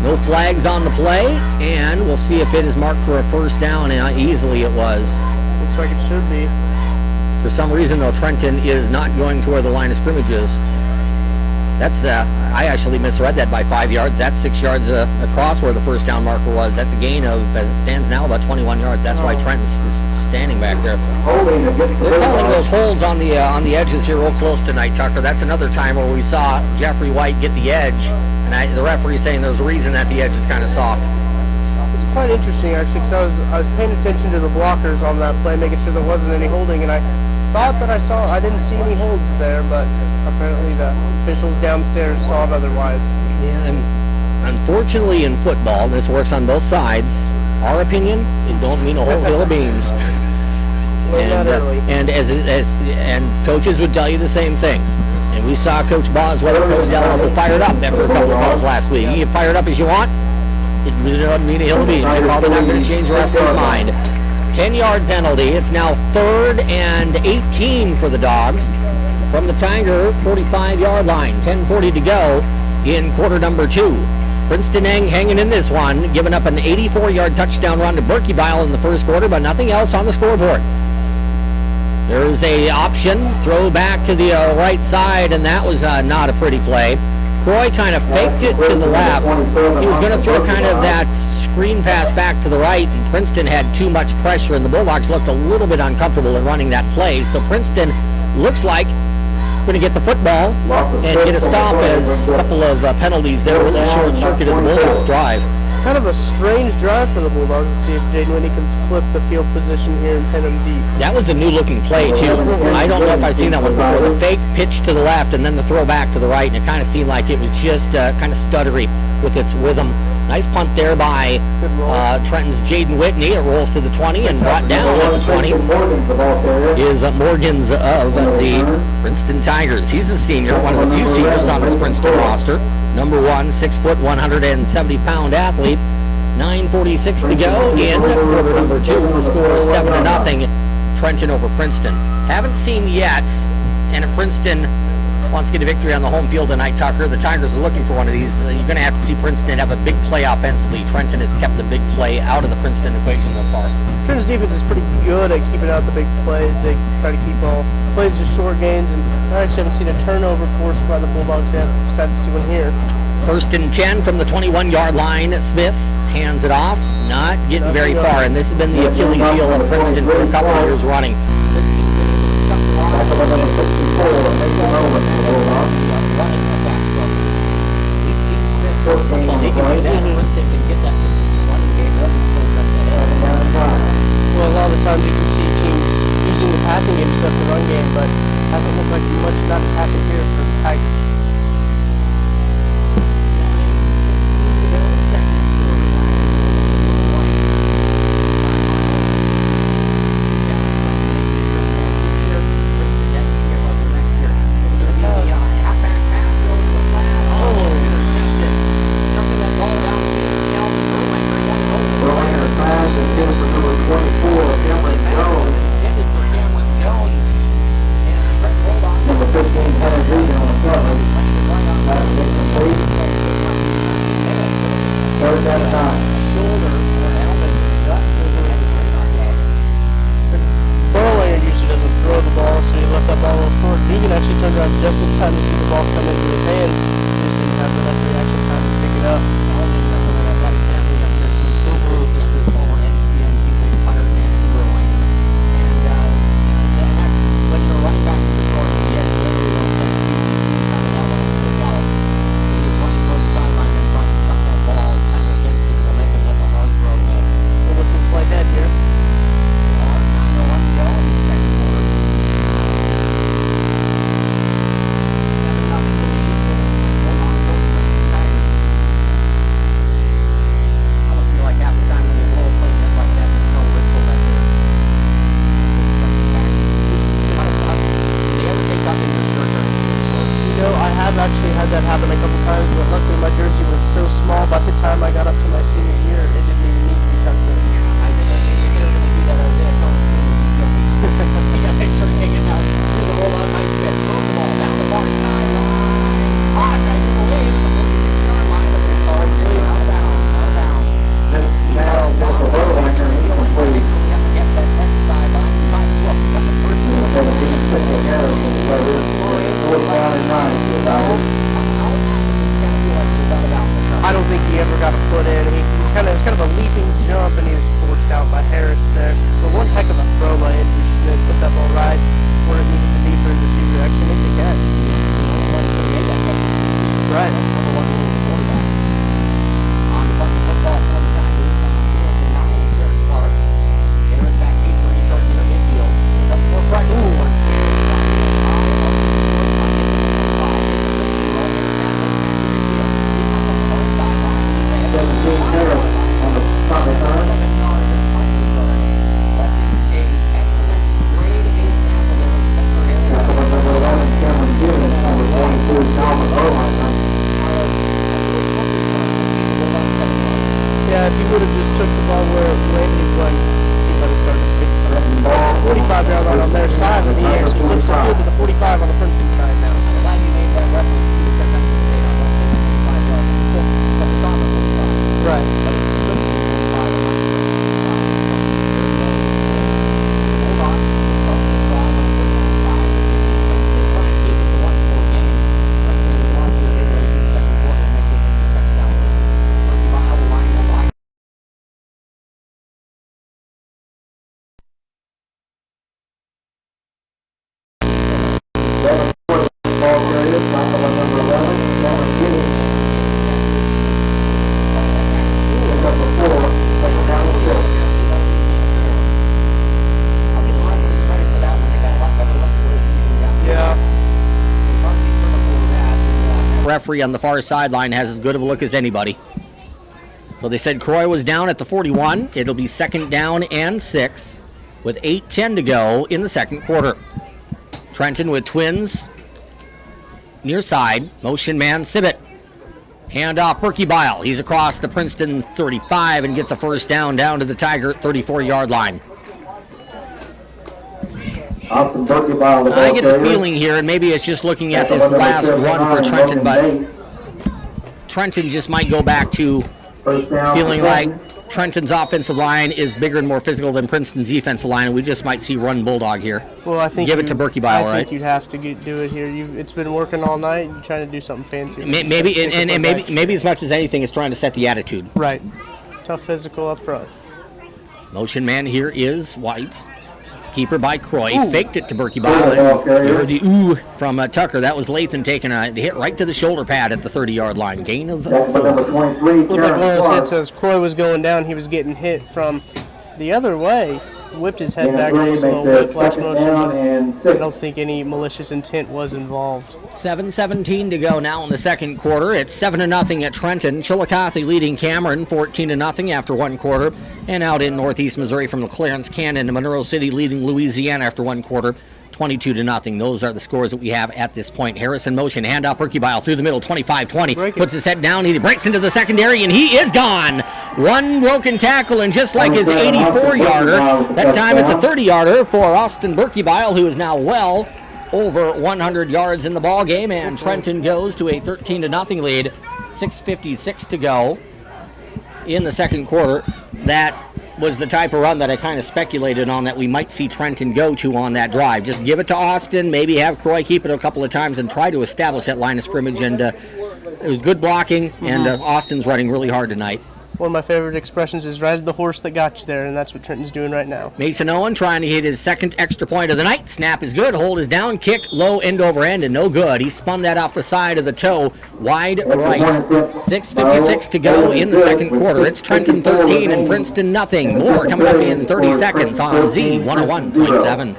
No flags on the play, and we'll see if it is marked for a first down, and how easily it was. Looks like it should be. For some reason, though, Trenton is not going to where the line of scrimmage is. That's, I actually misread that by 5 yards. That's 6 yards across where the first down marker was. That's a gain of, as it stands now, about 21 yards. That's why Trenton's standing back there. They're calling those holds on the edges here real close tonight, Tucker. That's another time where we saw Jeffrey White get the edge, and the referee saying there's a reason that the edge is kind of soft. It's quite interesting, actually, because I was paying attention to the blockers on that play, making sure there wasn't any holding, and I thought that I didn't see any holds there, but apparently the officials downstairs saw it otherwise. Yeah, and unfortunately in football, this works on both sides. Our opinion, it don't mean a whole hill of beans. And coaches would tell you the same thing. And we saw Coach Boswell and Coach Delano fired up after a couple of calls last week. You get fired up as you want, it really doesn't mean a hill of beans. You're probably not going to change your referee's mind. 10-yard penalty. It's now 3rd and 18 for the Dogs from the Tiger 45-yard line. 10:40 to go in quarter number 2. Princeton hanging in this one, giving up an 84-yard touchdown run to Berkebile in the first quarter, but nothing else on the scoreboard. There's a option, throw back to the right side, and that was not a pretty play. Croy kind of faked it to the left. He was going to throw kind of that screen pass back to the right, and Princeton had too much pressure, and the Bulldogs looked a little bit uncomfortable in running that play. So Princeton looks like going to get the football and get a stop as a couple of penalties there really short-circuited the Bulldogs' drive. It's kind of a strange drive for the Bulldogs to see if Jaden Whitney can flip the field position here and pin him deep. That was a new-looking play, too. I don't know if I've seen that one before. The fake pitch to the left and then the throw back to the right, and it kind of seemed like it was just kind of stuttery with its rhythm. Nice punt there by Trenton's Jaden Whitney. It rolls to the 20 and brought down at the 20 is Morgan's of the Princeton Tigers. He's a senior, one of the few seniors on this Princeton roster. Number 1, 6 foot, 170-pound athlete. 9:46 to go in quarter number 2. The score is 7-0. Trenton over Princeton. Haven't seen yet, and a Princeton wants to get a victory on the home field tonight, Tucker. The Tigers are looking for one of these. You're going to have to see Princeton have a big play offensively. Trenton has kept the big play out of the Princeton equation thus far. Trenton's defense is pretty good at keeping out the big plays. They try to keep all plays to short gains, and I actually haven't seen a turnover forced by the Bulldogs yet. Sad to see one here. 1st and 10 from the 21-yard line. Smith hands it off, not getting very far, and this has been the Achilles heel of Princeton for a couple of years running. Well, a lot of the times you can see teams using the passing game to set the run game, but hasn't looked like much of that has happened here for the Tigers. Referee on the far sideline has as good of a look as anybody. So they said Croy was down at the 41. It'll be 2nd down and 6 with 8:10 to go in the second quarter. Trenton with twins near side. Motion man Sibbett. Hand off Berkey Bile. He's across the Princeton 35 and gets a first down to the Tiger 34-yard line. I get the feeling here, and maybe it's just looking at this last run for Trenton, but Trenton just might go back to feeling like Trenton's offensive line is bigger and more physical than Princeton's defensive line, and we just might see run Bulldog here. Well, I think give it to Berkey Bile, right? I think you'd have to do it here. It's been working all night. You're trying to do something fancy. Maybe as much as anything is trying to set the attitude. Right. Tough physical up front. Motion man here is White. Keeper by Croy. Ooh. Faked it to Berkey Bile. You heard the ooh from Tucker. That was Lathan taking a hit right to the shoulder pad at the 30-yard line. Gain of 4. Looked like one of those hits as Croy was going down. He was getting hit from the other way. Whipped his head back. There was a little whiplash motion, but I don't think any malicious intent was involved. 7:17 to go now in the second quarter. It's 7-0 at Trenton. Chillicothe leading Cameron 14-0 after one quarter. And out in northeast Missouri from Clarence Cannon, Monroe City leading Louisiana after one quarter. 22-0. Those are the scores that we have at this point. Harris in motion, handoff, Berkey Bile through the middle, 25-20. Puts his head down, he breaks into the secondary, and he is gone. One broken tackle, and just like his 84-yarder, that time it's a 30-yarder for Austin Berkey Bile, who is now well over 100 yards in the ball game, and Trenton goes to a 13-0 lead. 6:56 to go in the second quarter. That was the type of run that I kind of speculated on that we might see Trenton go to on that drive. Just give it to Austin, maybe have Croy keep it a couple of times and try to establish that line of scrimmage. And it was good blocking, and Austin's running really hard tonight. One of my favorite expressions is ride the horse that got you there, and that's what Trenton's doing right now. Mason Owen trying to hit his second extra point of the night. Snap is good. Hold is down. Kick low end over end and no good. He spun that off the side of the toe. Wide right. 6:56 to go in the second quarter. It's Trenton 13 and Princeton nothing. More coming up in 30 seconds on Z101.7.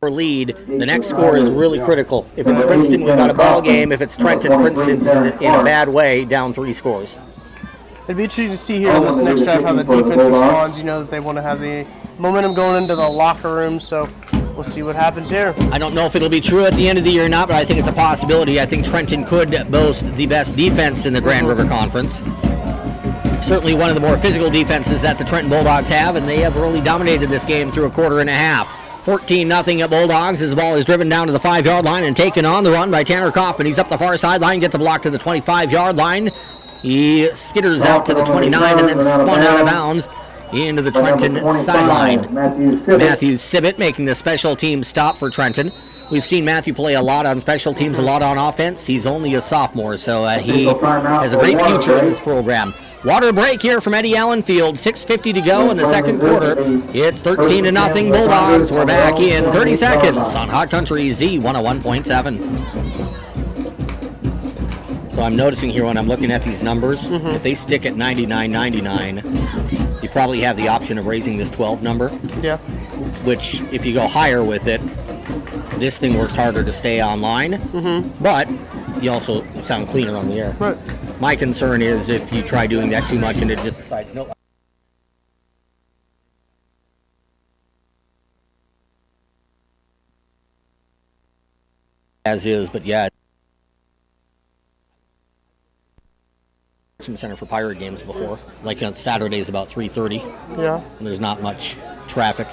Lead. The next score is really critical. If it's Princeton, we've got a ball game. If it's Trenton, Princeton's in a bad way, down 3 scores. It'd be interesting to see here in this next drive how the defense responds. You know that they want to have the momentum going into the locker room, so we'll see what happens here. I don't know if it'll be true at the end of the year or not, but I think it's a possibility. I think Trenton could boast the best defense in the Grand River Conference. Certainly one of the more physical defenses that the Trenton Bulldogs have, and they have really dominated this game through a quarter and a half. 14-0 at Bulldogs as the ball is driven down to the 5-yard line and taken on the run by Tanner Kaufman. He's up the far sideline, gets a block to the 25-yard line. He skitters out to the 29 and then spun out of bounds into the Trenton sideline. Matthew Sibbett making the special team stop for Trenton. We've seen Matthew play a lot on special teams, a lot on offense. He's only a sophomore, so he has a great future in this program. Water break here from Eddie Allen Field. 6:50 to go in the second quarter. It's 13-0 Bulldogs. We're back in 30 seconds on Hot Country Z101.7. So I'm noticing here when I'm looking at these numbers, if they stick at 99.99, you probably have the option of raising this 12 number. Yeah. Which, if you go higher with it, this thing works harder to stay online. But you also sound cleaner on the air. Right. My concern is if you try doing that too much and it just decides no. As is, but yeah. Center for Pirate games before, like on Saturdays about 3:30. Yeah. And there's not much traffic.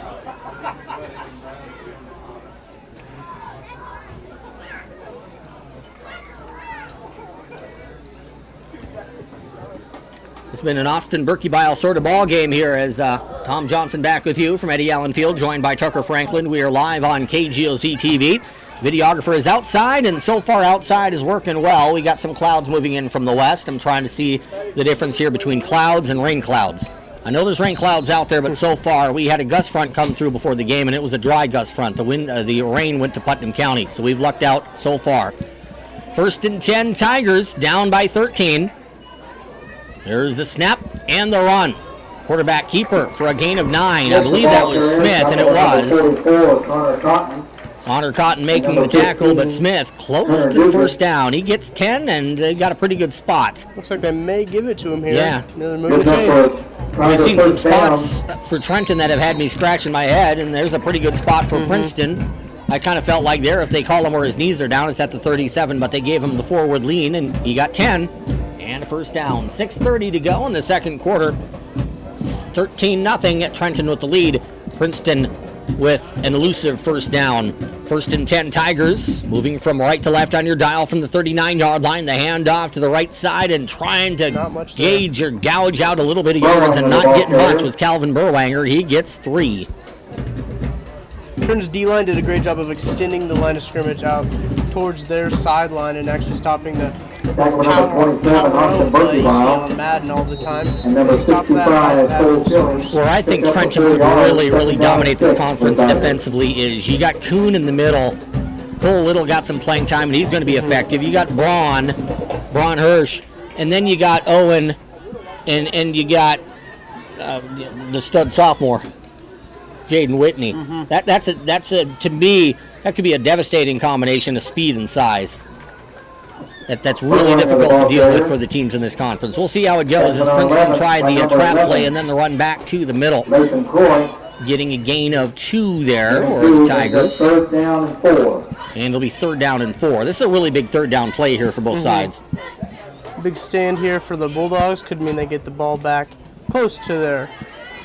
It's been an Austin Berkey Bile sort of ball game here as Tom Johnson back with you from Eddie Allen Field, joined by Tucker Franklin. We are live on KGOZ TV. Videographer is outside, and so far outside is working well. We got some clouds moving in from the west. I'm trying to see the difference here between clouds and rain clouds. I know there's rain clouds out there, but so far we had a gust front come through before the game, and it was a dry gust front. The rain went to Putnam County, so we've lucked out so far. 1st and 10, Tigers down by 13. There's the snap and the run. Quarterback keeper for a gain of 9. I believe that was Smith, and it was. Connor Cotton making the tackle, but Smith close to the first down. He gets 10 and got a pretty good spot. Looks like they may give it to him here. Yeah. We've We've seen some spots for Trenton that have had me scratching my head, and there's a pretty good spot for Princeton. I kind of felt like there, if they call him where his knees are down, it's at the 37, but they gave him the forward lean, and he got 10 and a first down. 6:30 to go in the second quarter. 13-0 at Trenton with the lead. Princeton with an elusive first down. 1st and 10, Tigers moving from right to left on your dial from the 39-yard line. The handoff to the right side and trying to gauge or gouge out a little bit of yards and not getting much was Calvin Burwanger. He gets 3. Trenton's D-line did a great job of extending the line of scrimmage out towards their sideline and actually stopping the power play you see on Madden all the time. They stopped that. Where I think Trenton would really dominate this conference defensively is you got Kuhn in the middle. Cole Little got some playing time, and he's going to be effective. You got Braun Hirsch, and then you got Owen, and you got the stud sophomore, Jaden Whitney. That's to me, that could be a devastating combination of speed and size. That's really difficult to deal with for the teams in this conference. We'll see how it goes as Princeton tried the trap play and then the run back to the middle. Getting a gain of 2 there for the Tigers. And it'll be 3rd down and 4. This is a really big 3rd down play here for both sides. Big stand here for the Bulldogs. Could mean they get the ball back close to their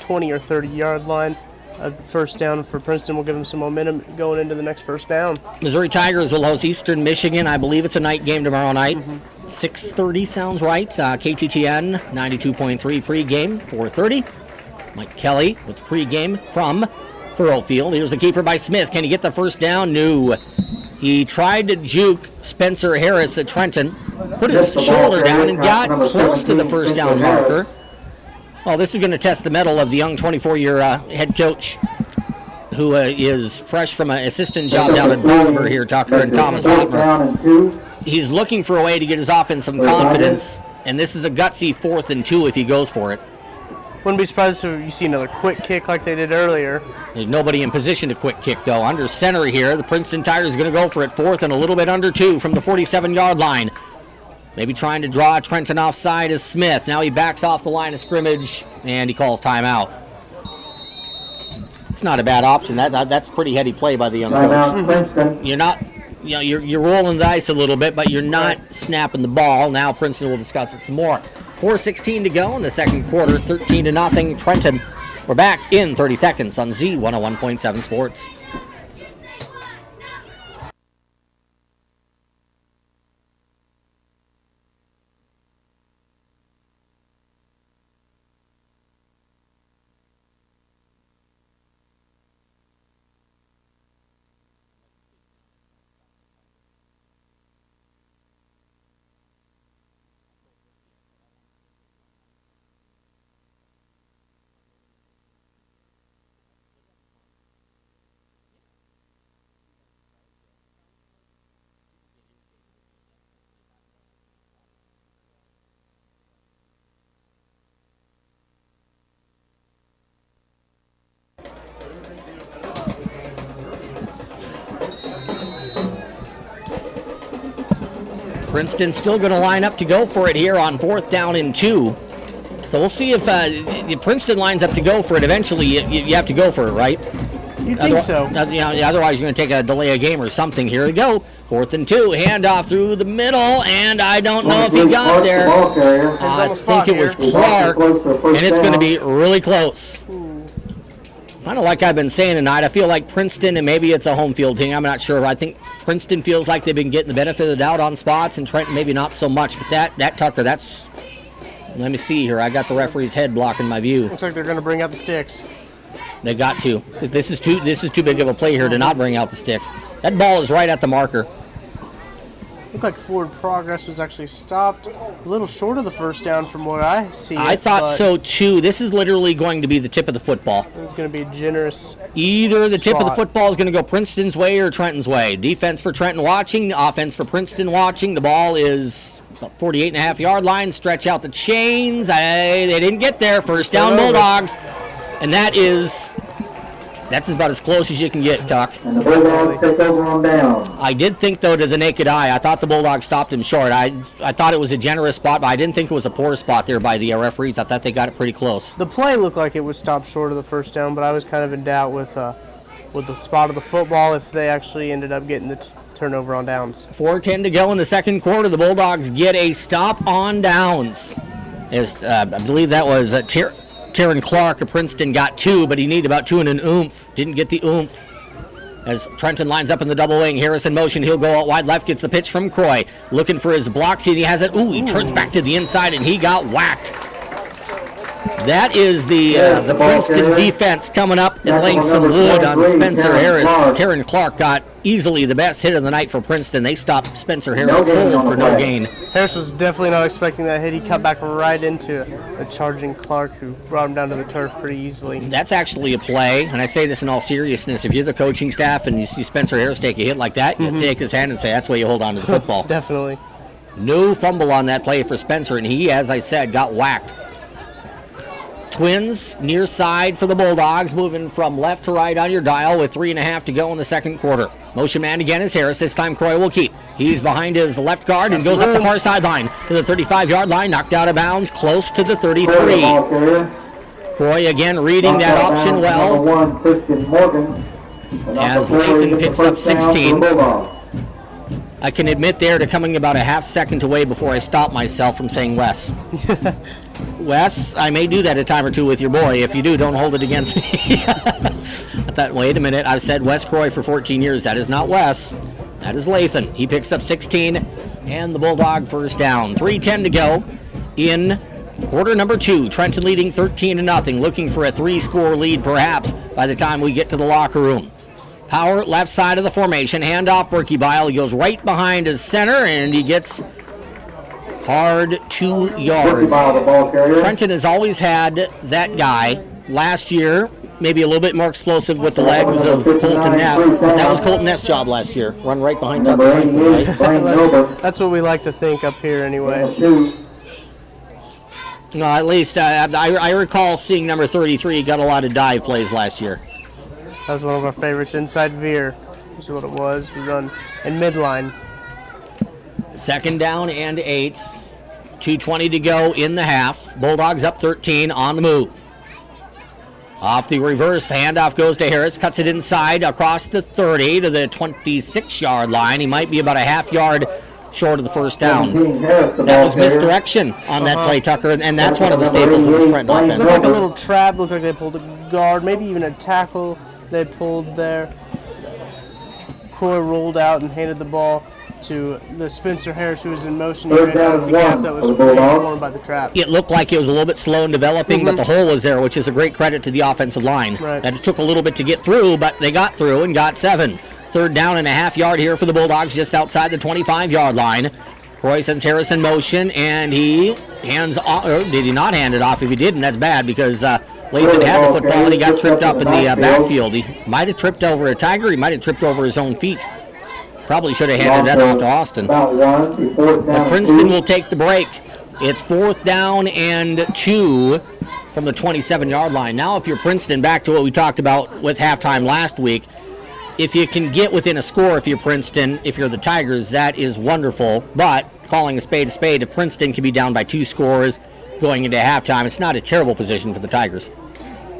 20 or 30-yard line. A first down for Princeton will give them some momentum going into the next first down. Missouri Tigers will host Eastern Michigan. I believe it's a night game tomorrow night. 6:30 sounds right. KTTN 92.3 pregame, 4:30. Mike Kelly with the pregame from Furrowfield. Here's the keeper by Smith. Can he get the first down? No. He tried to juke Spencer Harris at Trenton, put his shoulder down and got close to the first down marker. Well, this is going to test the mettle of the young 24-year head coach who is fresh from an assistant job down at Bolivar here, Tucker, and Thomas Hopper. He's looking for a way to get his offense some confidence, and this is a gutsy 4th and 2 if he goes for it. Wouldn't be surprised if you see another quick kick like they did earlier. There's nobody in position to quick kick, though. Under center here, the Princeton Tigers are going to go for it. 4th and a little bit under 2 from the 47-yard line. Maybe trying to draw Trenton offside is Smith. Now he backs off the line of scrimmage, and he calls timeout. It's not a bad option. That's a pretty heady play by the young coach. You're not, you're rolling the dice a little bit, but you're not snapping the ball. Now Princeton will discuss it some more. 4:16 to go in the second quarter. 13-0 Trenton. We're back in 30 seconds on Z101.7 Sports. Princeton still going to line up to go for it here on 4th down and 2. So we'll see if Princeton lines up to go for it. Eventually, you have to go for it, right? You'd think so. Otherwise, you're going to take a delay a game or something. Here we go. 4th and 2. Handoff through the middle, and I don't know if he got there. I think it was Clark, and it's going to be really close. Kind of like I've been saying tonight, I feel like Princeton, and maybe it's a home field thing, I'm not sure. I think Princeton feels like they've been getting the benefit of the doubt on spots, and Trenton maybe not so much. But that Tucker, that's... Let me see here. I got the referee's head blocking my view. Looks like they're going to bring out the sticks. They got to. This is too big of a play here to not bring out the sticks. That ball is right at the marker. Looked like forward progress was actually stopped a little short of the first down from where I see it. I thought so too. This is literally going to be the tip of the football. It's going to be a generous Either the tip of the spot. football is going to go Princeton's way or Trenton's way. Defense for Trenton watching, offense for Princeton watching. The ball is about 48.5-yard line. Stretch out the chains. They didn't get there. First down, Bulldogs. And that's about as close as you can get, Tuck. And the Bulldogs take over on down. I did think, though, to the naked eye, I thought the Bulldogs stopped him short. I thought it was a generous spot, but I didn't think it was a poor spot there by the referees. I thought they got it pretty close. The play looked like it was stopped short of the first down, but I was kind of in doubt with the spot of the football if they actually ended up getting the turnover on downs. 4:10 to go in the second quarter. The Bulldogs get a stop on downs. I believe that was Taryn Clark of Princeton got 2, but he needed about 2 and an oomph. Didn't get the oomph. As Trenton lines up in the double wing, Harris in motion. He'll go out wide left, gets the pitch from Croy. Looking for his blocks, and he has it. He turns back to the inside, and he got whacked. That is the Princeton defense coming up and laying some wood on Spencer Harris. Taryn Clark got easily the best hit of the night for Princeton. They stopped Spencer Harris cold for no gain. Harris was definitely not expecting that hit. He cut back right into a charging Clark, who brought him down to the turf pretty easily. That's actually a play, and I say this in all seriousness. If you're the coaching staff and you see Spencer Harris take a hit like that, you have to take his hand and say, that's why you hold on to the football. Definitely. No fumble on that play for Spencer, and he, as I said, got whacked. Twins near side for the Bulldogs, moving from left to right on your dial with 3.5 to go in the second quarter. Motion man again is Harris. This time Croy will keep. He's behind his left guard and goes up the far sideline to the 35-yard line, knocked out of bounds, close to the 33. Croy again reading that option well. As Lathan picks up 16. I can admit there to coming about a half second away before I stop myself from saying Wes. Wes, I may do that a time or two with your boy. If you do, don't hold it against me. I thought, wait a minute, I've said Wes Croy for 14 years. That is not Wes. That is Lathan. He picks up 16, and the Bulldog first down. 3:10 to go in quarter number 2. Trenton leading 13-0, looking for a 3-score lead perhaps by the time we get to the locker room. Power left side of the formation, handoff Berkey Bile. He goes right behind his center, and he gets hard 2 yards. Trenton has always had that guy. Last year, maybe a little bit more explosive with the legs of Colton Neff. That was Colton Neff's job last year. Run right behind Tucker Franklin, right? That's what we like to think up here anyway. No, at least I recall seeing number 33 got a lot of dive plays last year. That was one of our favorites. Inside veer is what it was. We run in midline. Second down and 8. 2:20 to go in the half. Bulldogs up 13 on the move. Off the reverse, the handoff goes to Harris. Cuts it inside across the 30 to the 26-yard line. He might be about a half yard short of the first down. That was misdirection on that play, Tucker, and that's one of the staples of this Trenton offense. Looked like a little trap. Looked like they pulled a guard, maybe even a tackle they pulled there. Croy rolled out and handed the ball to the Spencer Harris, who was in motion. He ran out of the gap that was formed by the trap. It looked like it was a little bit slow in developing, but the hole was there, which is a great credit to the offensive line. Right. And it took a little bit to get through, but they got through and got 7. Third down and a half yard here for the Bulldogs, just outside the 25-yard line. Croy sends Harris in motion, and he hands off. Or did he not hand it off? If he didn't, that's bad, because Lathan had the football and he got tripped up in the backfield. He might have tripped over a Tiger. He might have tripped over his own feet. Probably should have handed that off to Austin. But Princeton will take the break. It's 4th down and 2 from the 27-yard line. Now, if you're Princeton, back to what we talked about with halftime last week, if you can get within a score, if you're Princeton, if you're the Tigers, that is wonderful. But calling a spade, if Princeton can be down by 2 scores going into halftime, it's not a terrible position for the Tigers.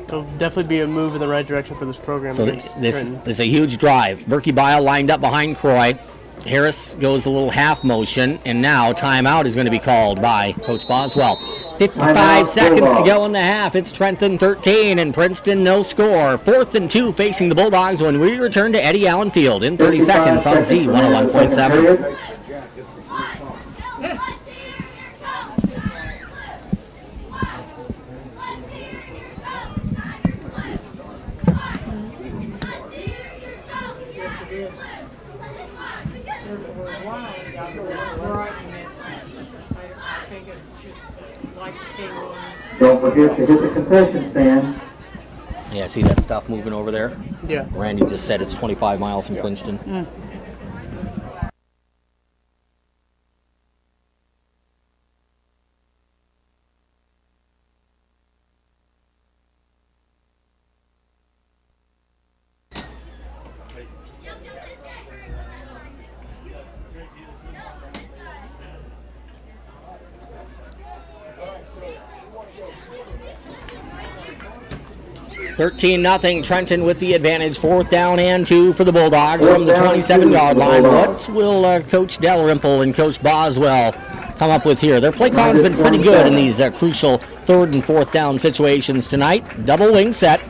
It'll definitely be a move in the right direction for this program. So this is a huge drive. Berkey Bile lined up behind Croy. Harris goes a little half motion, and now timeout is going to be called by Coach Boswell. 55 seconds to go in the half. It's Trenton 13 and Princeton no score. 4th and 2 facing the Bulldogs when we return to Eddie Allen Field in 30 seconds on Z101.7. Right, and I think it's just lights came on. Don't forget to hit the concession stand. Yeah, see that stuff moving over there? Yeah. Randy just said it's 25 miles from Princeton. 13-0, Trenton with the advantage. 4th down and 2 for the Bulldogs from the 27-yard line. What will Coach Dalrymple and Coach Boswell come up with here? Their play calling has been pretty good in these crucial 3rd and 4th down situations tonight. Double wing set.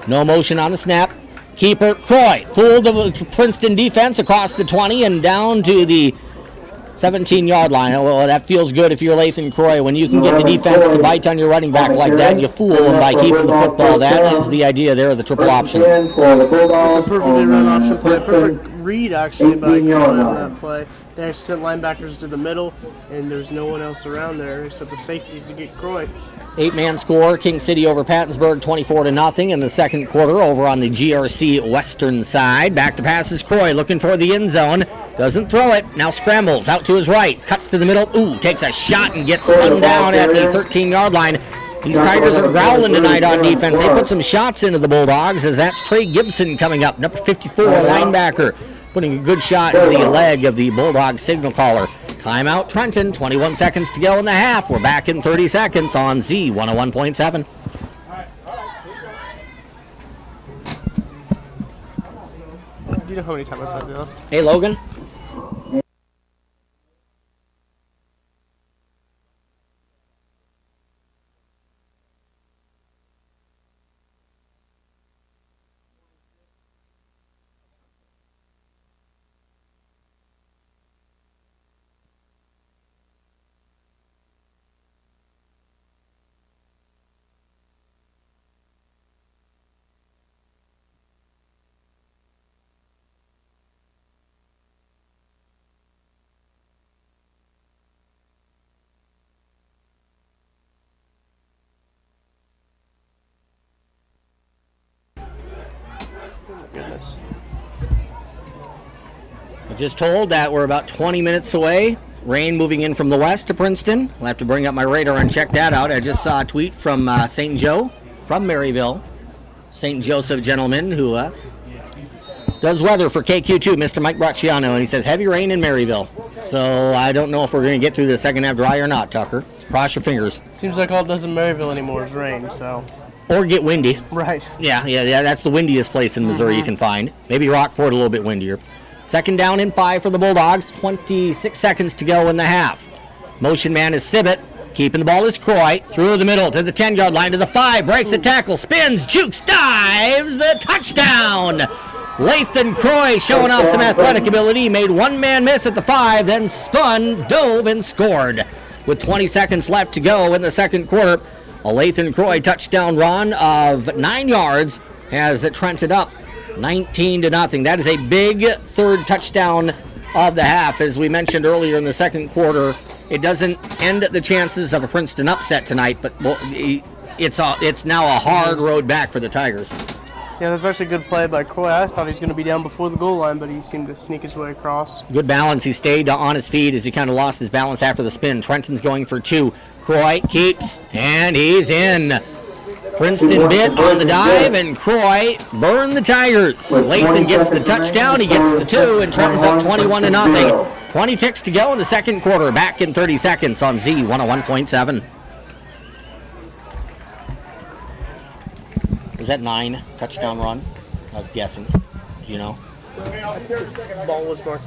No motion on the snap. Keeper Croy fooled the Princeton defense across the 20 and down to the 17-yard line. Well, that feels good if you're Lathan Croy. When you can get the defense to bite on your running back like that, and you fool them by keeping the football. That is the idea there of the triple option. It's a perfectly run option play. Perfect read, actually, by Croy on that play. They actually sent linebackers to the middle, and there's no one else around there except the safeties to get Croy. 8-man score, King City over Pattonsburg, 24-0 in the second quarter over on the GRC Western side. Back to passes, Croy looking for the end zone. Doesn't throw it. Now scrambles out to his right. Cuts to the middle. Ooh, takes a shot and gets spun down at the 13-yard line. These Tigers are growling tonight on defense. They put some shots into the Bulldogs as that's Trey Gibson coming up, number 54 linebacker, putting a good shot in the leg of the Bulldog signal caller. Timeout Trenton, 21 seconds to go in the half. We're back in 30 seconds on Z101.7. Do you know how many times I've left? Hey, Logan. Goodness. I'm just told that we're about 20 minutes away. Rain moving in from the west to Princeton. I'll have to bring up my radar and check that out. I just saw a tweet from St. Joe, from Maryville. St. Joseph gentleman who does weather for KQ2, Mr. Mike Bracciano, and he says heavy rain in Maryville. So I don't know if we're going to get through the second half dry or not, Tucker. Cross your fingers. Seems like all it does in Maryville anymore is rain, so. Or get windy. Right. Yeah, that's the windiest place in Missouri you can find. Maybe Rockport a little bit windier. Second down and 5 for the Bulldogs. 26 seconds to go in the half. Motion man is Sibbett. Keeping the ball is Croy. Through the middle to the 10-yard line to the 5. Breaks a tackle. Spins. Jukes. Dives. A touchdown. Lathan Croy showing off some athletic ability. Made one man miss at the 5. Then spun, dove, and scored. With 20 seconds left to go in the second quarter. A Lathan Croy touchdown run of 9 yards has Trenton up 19-0. That is a big third touchdown of the half. As we mentioned earlier in the second quarter, it doesn't end the chances of a Princeton upset tonight, but it's now a hard road back for the Tigers. Yeah, there's actually a good play by Croy. I thought he was going to be down before the goal line, but he seemed to sneak his way across. Good balance. He stayed on his feet as he kind of lost his balance after the spin. Trenton's going for 2. Croy keeps, and he's in. Princeton bit on the dive, and Croy burned the Tigers. Lathan gets the touchdown. He gets the 2, and Trenton's up 21-0. 20 ticks to go in the second quarter. Back in 30 seconds on Z101.7. Was that 9 touchdown run? I was guessing. Do you know? The ball was marked.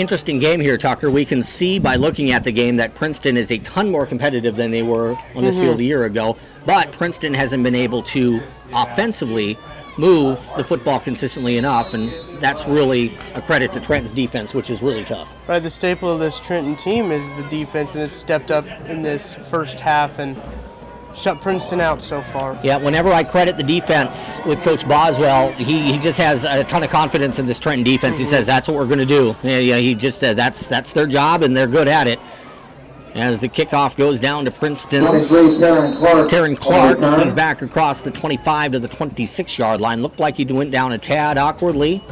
interesting game here, Tucker. We can see by looking at the game that Princeton is a ton more competitive than they were on this field a year ago, but Princeton hasn't been able to offensively move the football consistently enough, and that's really a credit to Trenton's defense, which is really tough. Right, the staple of this Trenton team is the defense, and it's stepped up in this first half and shut Princeton out so far. Yeah, whenever I credit the defense with Coach Boswell, he just has a ton of confidence in this Trenton defense. He says that's what we're going to do. Yeah, he just that's their job, and they're good at it. As the kickoff goes down to Princeton's Taryn Clark, he's back across the 25 to the 26-yard line. Looked like he went down a tad awkwardly,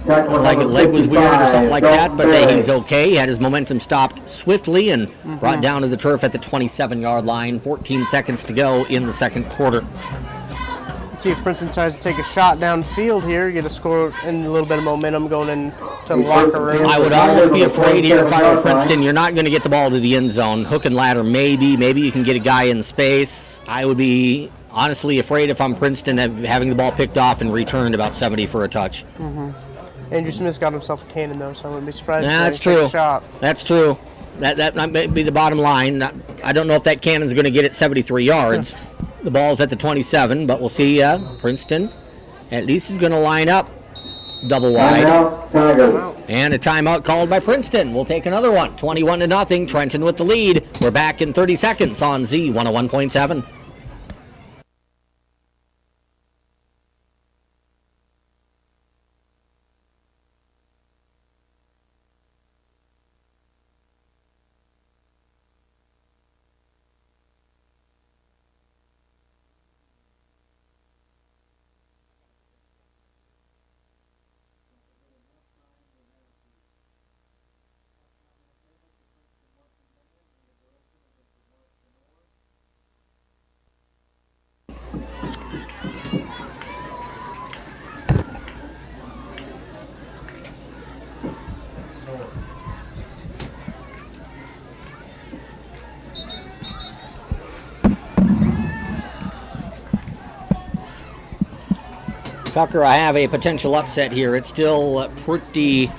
like his leg was weird or something like that, but he's okay. He had his momentum stopped swiftly and brought down to the turf at the 27-yard line. 14 seconds to go in the second quarter. Let's see if Princeton tries to take a shot downfield here, get a score and a little bit of momentum going into the locker room. I would almost be afraid here if I were Princeton. You're not going to get the ball to the end zone. Hook and ladder, maybe you can get a guy in space. I would be honestly afraid if I'm Princeton of having the ball picked off and returned about 70 for a touch. Andrew Smith's got himself a cannon, though, so I wouldn't be surprised if that's he takes true. a shot. That's true. That might be the bottom line. I don't know if that cannon's going to get it 73 yards. The ball's at the 27, but we'll see. Princeton at least is going to line up double wide. And a timeout called by Princeton. We'll take another one. 21-0. Trenton with the lead. We're back in 30 seconds on Z101.7. Tucker, I have a potential upset here. It's still pretty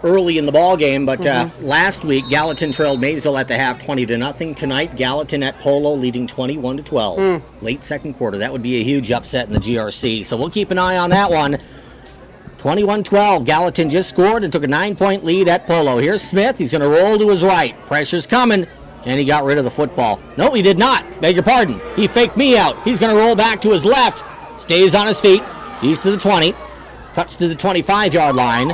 early in the ball game, but last week Gallatin trailed Maysville at the half 20-0. Tonight, Gallatin at Polo leading 21-12. Late second quarter. That would be a huge upset in the GRC. So we'll keep an eye on that one. 21-12. Gallatin just scored and took a 9-point lead at Polo. Here's Smith. He's going to roll to his right. Pressure's coming, and he got rid of the football. No, he did not. Beg your pardon. He faked me out. He's going to roll back to his left. Stays on his feet. He's to the 20. Cuts to the 25-yard line.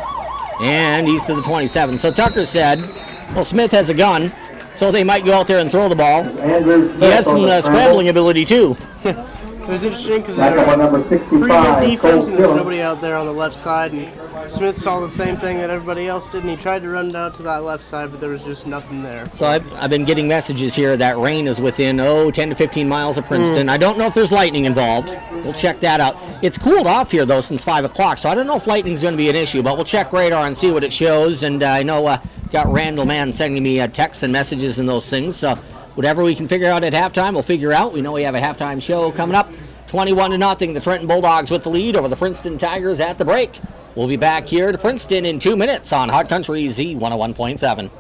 And he's to the 27. So Tucker said, well, Smith has a gun, so they might go out there and throw the ball. He has some scrambling ability, too. It was interesting because they were pretty good defense and there was nobody out there on the left side. And Smith saw the same thing that everybody else did, and he tried to run down to that left side, but there was just nothing there. So I've been getting messages here that rain is within, 10 to 15 miles of Princeton. I don't know if there's lightning involved. We'll check that out. It's cooled off here, though, since 5 o'clock, so I don't know if lightning's going to be an issue, but we'll check radar and see what it shows. And I know got Randall Mann sending me texts and messages and those things, so whatever we can figure out at halftime, we'll figure out. We know we have a halftime show coming up. 21-0, the Trenton Bulldogs with the lead over the Princeton Tigers at the break. We'll be back here to Princeton in 2 minutes on Hot Country Z101.7.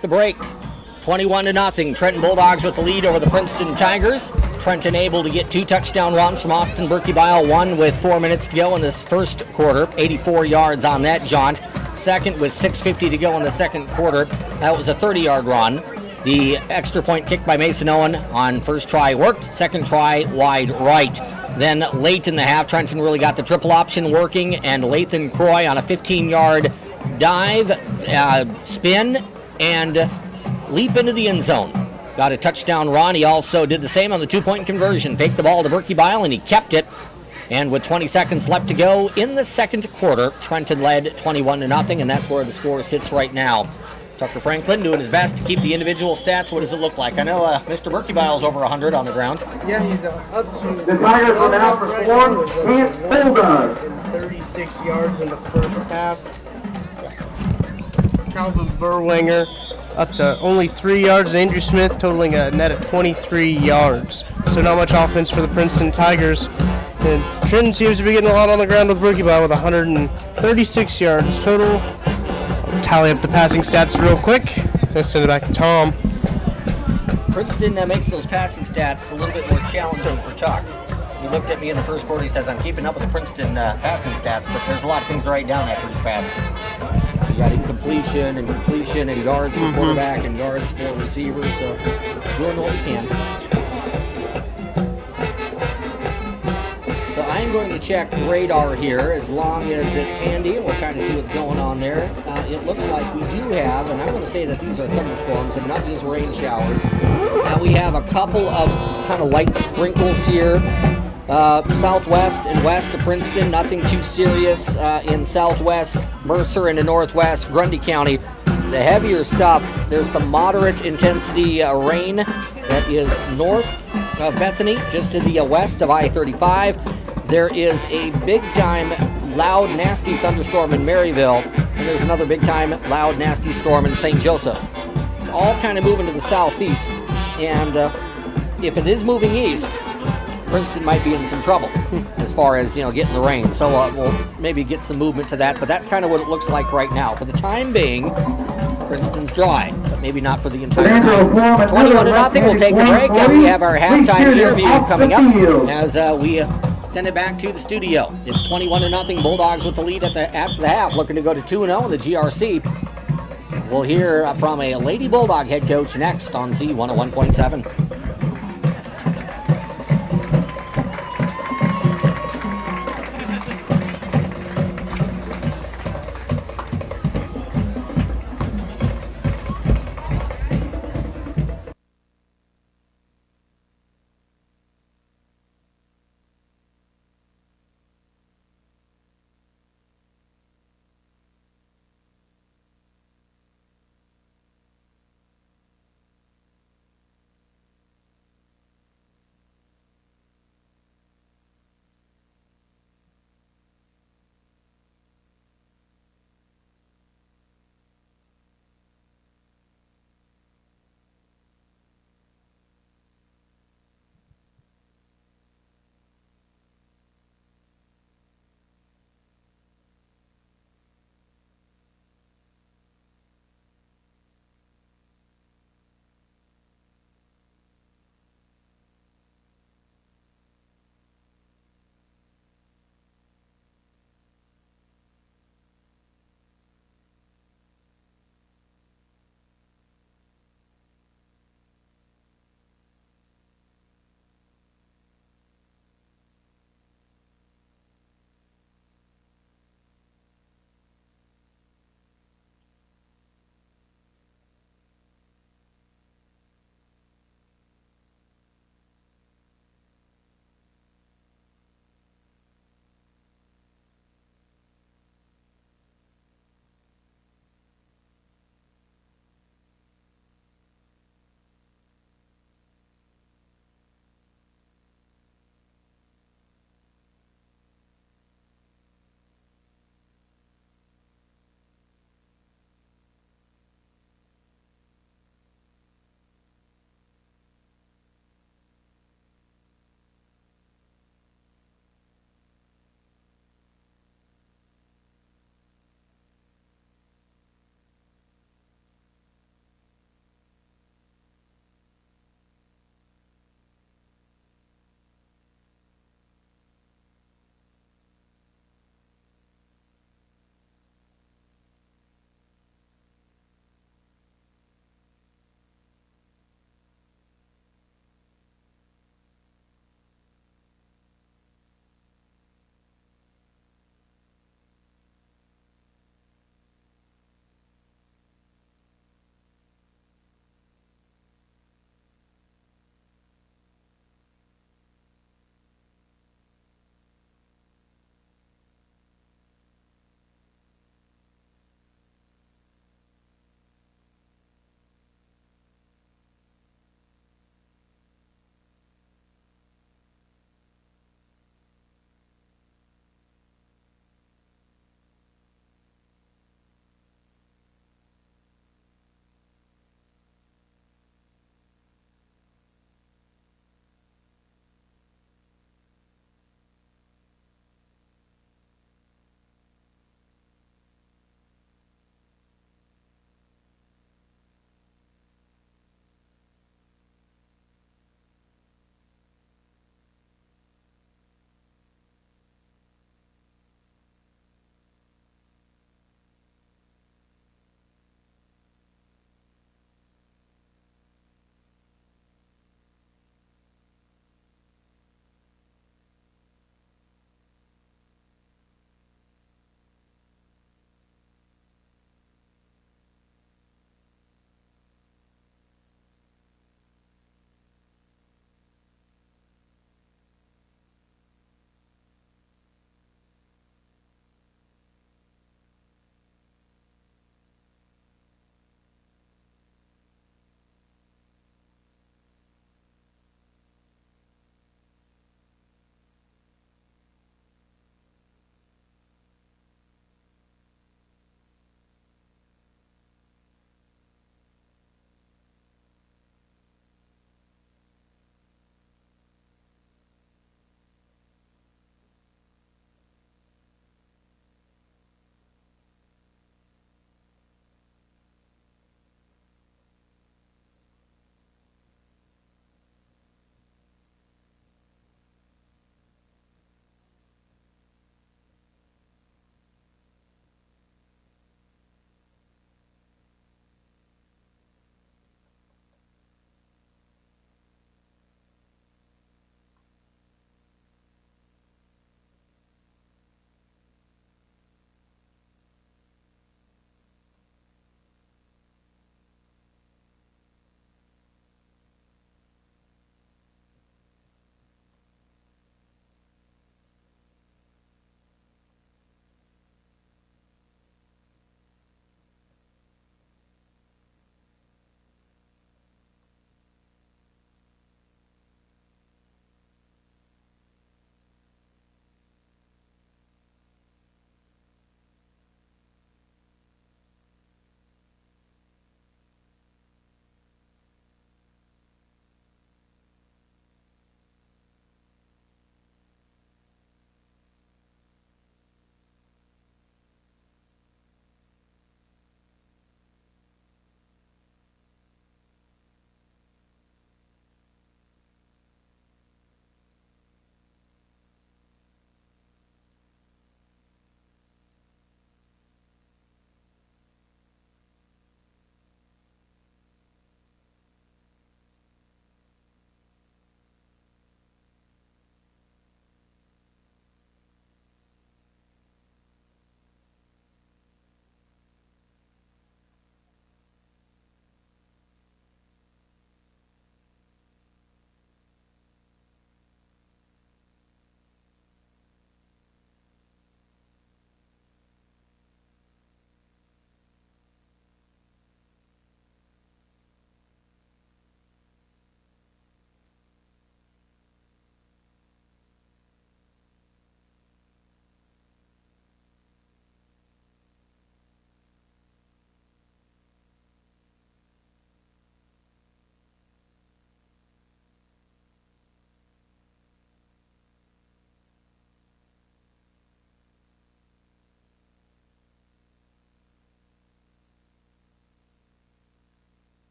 The break, 21-0. Trenton Bulldogs with the lead over the Princeton Tigers. Trenton able to get 2 touchdown runs from Austin Berkebile, one with 4 minutes to go in this first quarter, 84 yards on that jaunt. Second with 6:50 to go in the second quarter. That was a 30-yard run. The extra point kick by Mason Owen on first try worked. Second try wide right. Then late in the half, Trenton really got the triple option working, and Lathan Croy on a 15-yard dive, spin, and leap into the end zone. Got a touchdown run. He also did the same on the 2-point conversion. Faked the ball to Berkebile, and he kept it. And with 20 seconds left to go in the second quarter, Trenton led 21-0, and that's where the score sits right now. Tucker Franklin doing his best to keep the individual stats. What does it look like? I know Mr. Berkebile's over 100 on the ground. Yeah, he's up to... The Tigers are now for 4 Trenton Bulldogs. 36 yards in the first half. Calvin Burwanger up to only 3 yards. Andrew Smith totaling a net of 23 yards. So not much offense for the Princeton Tigers. And Trenton seems to be getting a lot on the ground with Berkebile with 136 yards total. I'll tally up the passing stats real quick. Let's send it back to Tom. Princeton makes those passing stats a little bit more challenging for Tuck. He looked at me in the first quarter. He says, I'm keeping up with the Princeton passing stats, but there's a lot of things to write down after each pass. You got incompletion and completion and yards for quarterback and yards for receivers. So doing what we can. So I'm going to check radar here as long as it's handy, and we'll kind of see what's going on there. It looks like we do have, and I'm going to say that these are thunderstorms and not just rain showers. We have a couple of kind of light sprinkles here. Southwest and west of Princeton, nothing too serious. In southwest, Mercer, and the northwest, Grundy County. The heavier stuff, there's some moderate intensity rain that is north of Bethany, just to the west of I-35. There is a big-time, loud, nasty thunderstorm in Maryville, and there's another big-time, loud, nasty storm in St. Joseph. It's all kind of moving to the southeast, and if it is moving east, Princeton might be in some trouble as far as, getting the rain. So we'll maybe get some movement to that, but that's kind of what it looks like right now. For the time being, Princeton's dry, but maybe not for the entire night. 21-0, we'll take a break, and we have our halftime interview coming up as we send it back to the studio. It's 21-0, Bulldogs with the lead after the half, looking to go to 2-0 in the GRC. We'll hear from a Lady Bulldog head coach next on Z101.7.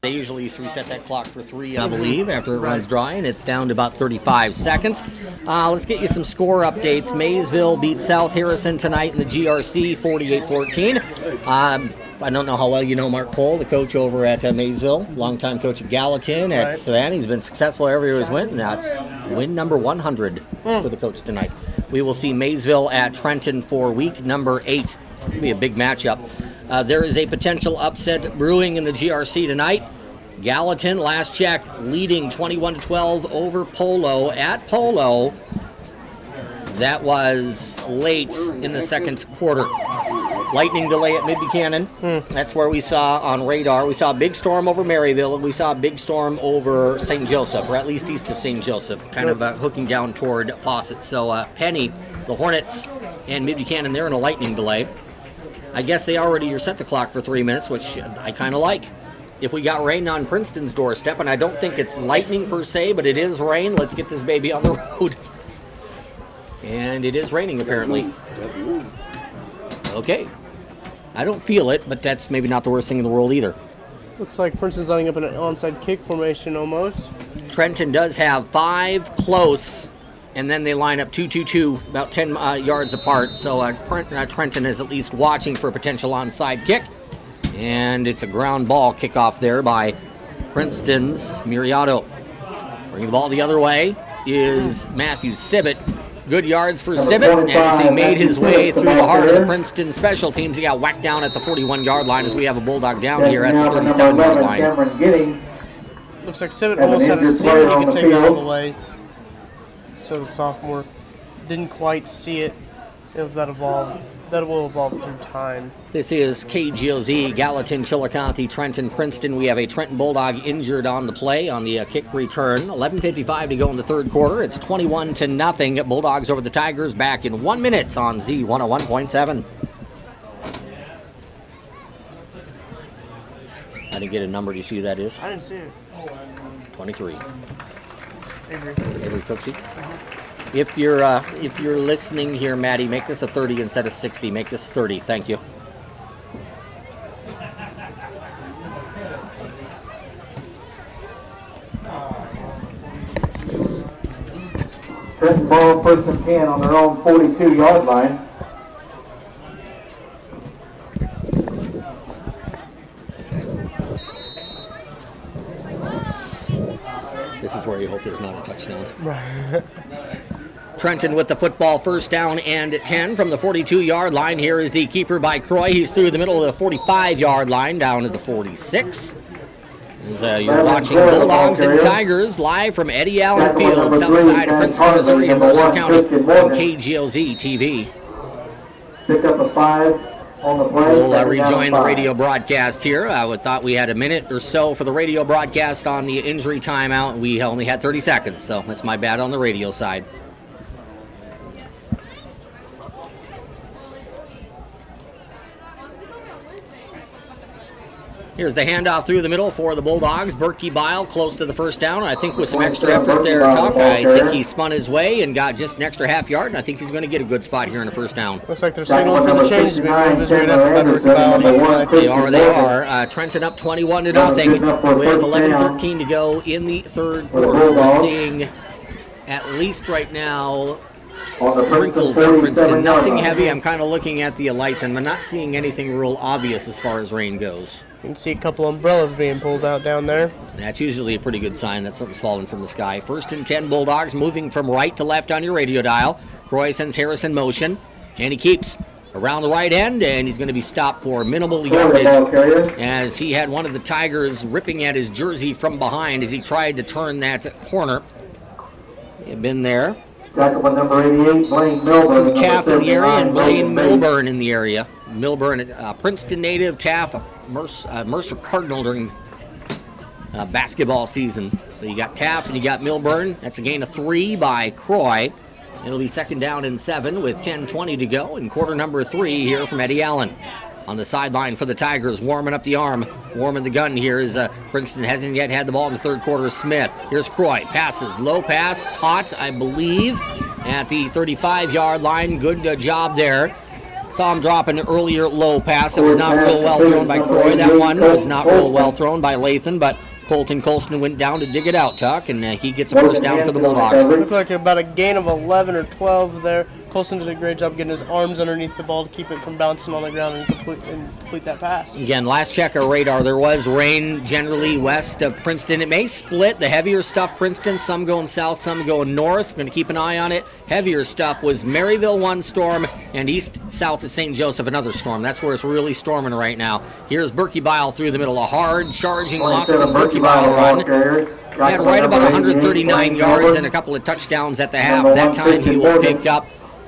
They usually reset that clock for 3, I believe, after it runs dry, and it's down to about 35 seconds. Let's get you some score updates. Maysville beat South Harrison tonight in the GRC 48-14. I don't know how well you know Mark Cole, the coach over at Maysville, longtime coach of Gallatin at Savannah. He's been successful everywhere he's went, and that's win number 100 for the coach tonight. We will see Maysville at Trenton for week number 8. It'll be a big matchup. There is a potential upset brewing in the GRC tonight. Gallatin, last check, leading 21-12 over Polo at Polo. That was late in the second quarter. Lightning delay at Mid-Buchanan. That's where we saw on radar. We saw a big storm over Maryville, and we saw a big storm over St. Joseph, or at least east of St. Joseph, kind of hooking down toward Fawcett. So Penny, the Hornets, and Mid-Buchanan, they're in a lightning delay. I guess they already reset the clock for 3 minutes, which I kind of like. If we got rain on Princeton's doorstep, and I don't think it's lightning per se, but it is rain, let's get this baby on the road. And it is raining, apparently. Okay. I don't feel it, but that's maybe not the worst thing in the world either. Looks like Princeton's lining up in an onside kick formation almost. Trenton does have 5 close, and then they line up 2-2-2, about 10 yards apart. So Trenton is at least watching for a potential onside kick. And it's a ground ball kickoff there by Princeton's Miriato. Bringing the ball the other way is Matthew Sibbett. Good yards for Sibbett, and as he made his way through the heart of the Princeton special teams, he got whacked down at the 41-yard line as we have a Bulldog down here at the 37-yard line. Looks like Sibbett almost had a seam he could take it all the way. So the sophomore didn't quite see it. If that will evolve through time. This is KGOZ, Gallatin, Chillicothe, Trenton, Princeton. We have a Trenton Bulldog injured on the play on the kick return. 11:55 to go in the third quarter. It's 21-0. Bulldogs over the Tigers back in 1 minute on Z101.7. I didn't get a number. Do you see who that is? I didn't see it. 23. Avery Cooksey. If you're listening here, Maddie, make this a 30 instead of 60. Make this 30. Thank you. Trenton ball first and 10 on their own 42-yard line. This is where you hope there's not a touchdown. Right. Trenton with the football, first down and 10 from the 42-yard line. Here is the keeper by Croy. He's through the middle of the 45-yard line down to the 46. You're watching Bulldogs and Tigers live from Eddie Allen Field, south side of Princeton, Missouri, in Mercer County, on KGOZ TV. Pick up a 5 on the play. We'll rejoin the radio broadcast here. I thought we had a minute or so for the radio broadcast on the injury timeout. We only had 30 seconds, so that's my bad on the radio side. Here's the handoff through the middle for the Bulldogs. Berkey Bile close to the first down. I think with some extra effort there, Tuck, I think he spun his way and got just an extra half yard, and I think he's going to get a good spot here in the first down. Looks like they're signaling for the change to be moved. Great effort by Berkey Bile. They are. Trenton up 21-0 with 11:13 to go in the third quarter. We're seeing, at least right now, sprinkles at Princeton. Nothing heavy. I'm kind of looking at the lights, and I'm not seeing anything real obvious as far as rain goes. You can see a couple umbrellas being pulled out down there. That's usually a pretty good sign that something's falling from the sky. First and 10 Bulldogs moving from right to left on your radio dial. Croy sends Harris in motion, and he keeps around the right end, and he's going to be stopped for minimal yardage as he had one of the Tigers ripping at his jersey from behind as he tried to turn that corner. He had been there. Tackle number 88, Blaine Milburn. Taff in the area and Blaine Milburn in the area. Milburn, Princeton native, Taff, Mercer Cardinal during basketball season. So you got Taff and you got Milburn. That's a gain of 3 by Croy. It'll be second down and 7 with 10:20 to go in quarter number 3 here from Eddie Allen. On the sideline for the Tigers, warming up the arm. Warming the gun here is Princeton hasn't yet had the ball in the third quarter. Smith. Here's Croy. Passes. Low pass. Caught, I believe, at the 35-yard line. Good job there Saw him drop an earlier low pass that was not real well thrown by Croy. That one was not real well thrown by Lathan, but Colton Colston went down to dig it out, Tuck, and he gets a first down for the Bulldogs. Looked like about a gain of 11 or 12 there. Colston did a great job getting his arms underneath the ball to keep it from bouncing on the ground and complete that pass. Again, last check our radar, there was rain generally west of Princeton. It may split. The heavier stuff, Princeton, some going south, some going north. Going to keep an eye on it. Heavier stuff was Maryville, one storm, and east-south of St. Joseph, another storm. That's where it's really storming right now. Here's Berkey Bile through the middle. A hard, charging Austin Berkey Bile run. He had right about 139 yards and a couple of touchdowns at the half. That time he will pick up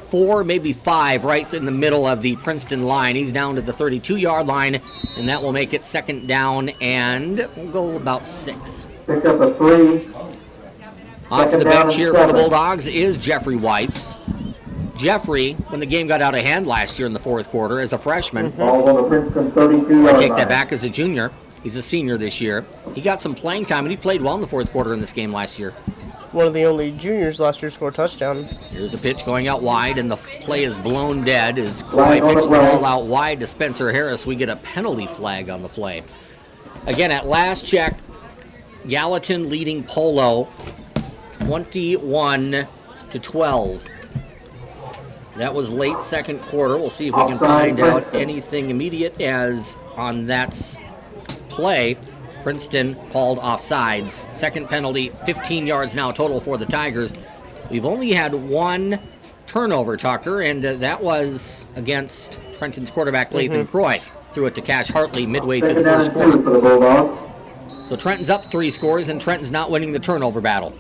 4, maybe 5 right in the middle of the Princeton line. He's down to the 32-yard line, and that will make it second down, and we'll go about 6. Pick up a 3. Off the bench here for the Bulldogs is Jeffrey Whites. Jeffrey, when the game got out of hand last year in the fourth quarter as a freshman, Ball on the Princeton 32-yard I take that line. back, as a junior. He's a senior this year. He got some playing time, and he played well in the fourth quarter in this game last year. One of the only juniors last year to score a touchdown. Here's a pitch going out wide, and the play is blown dead as Croy picks the ball out wide to Spencer Harris. We get a penalty flag on the play. Again, at last check, Gallatin leading Polo 21-12. That was late second quarter. We'll see if we can find out anything immediate, as on that play, Princeton called offsides. Second penalty, 15 yards now total for the Tigers. We've only had one turnover, Tucker, and that was against Trenton's quarterback, Lathan Croy. Threw it to Cash Hartley midway through the first quarter. So Trenton's up 3 scores, and Trenton's not winning the turnover battle.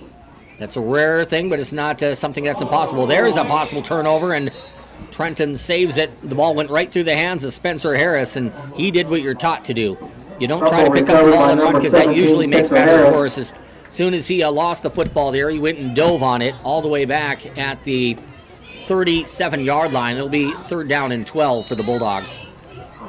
That's a rare thing, but it's not something that's impossible. There's a possible turnover, and Trenton saves it. The ball went right through the hands of Spencer Harris, and he did what you're taught to do. You don't try to pick up the ball and run, because that usually makes matters worse. As soon as he lost the football there, he went and dove on it all the way back at the 37-yard line. It'll be third down and 12 for the Bulldogs.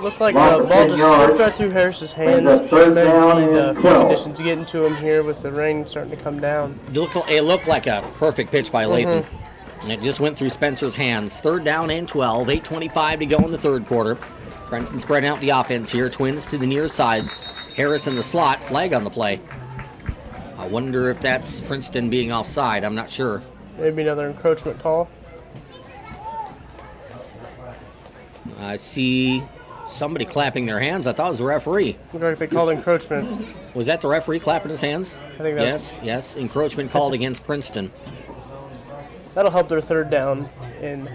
Looked like the ball just slipped right through Harris's hands. Maybe the field conditions getting to him here with the rain starting to come down. It looked like a perfect pitch by Lathan. And it just went through Spencer's hands. Third down and 12, 8:25 to go in the third quarter. Trenton spreading out the offense here. Twins to the near side. Harris in the slot. Flag on the play. I wonder if that's Princeton being offside. I'm not sure. Maybe another encroachment call. I see somebody clapping their hands. I thought it was the referee. Looked like they called encroachment. Was that the referee clapping his hands? I think that's... Yes. Encroachment called against Princeton. That'll help their third down in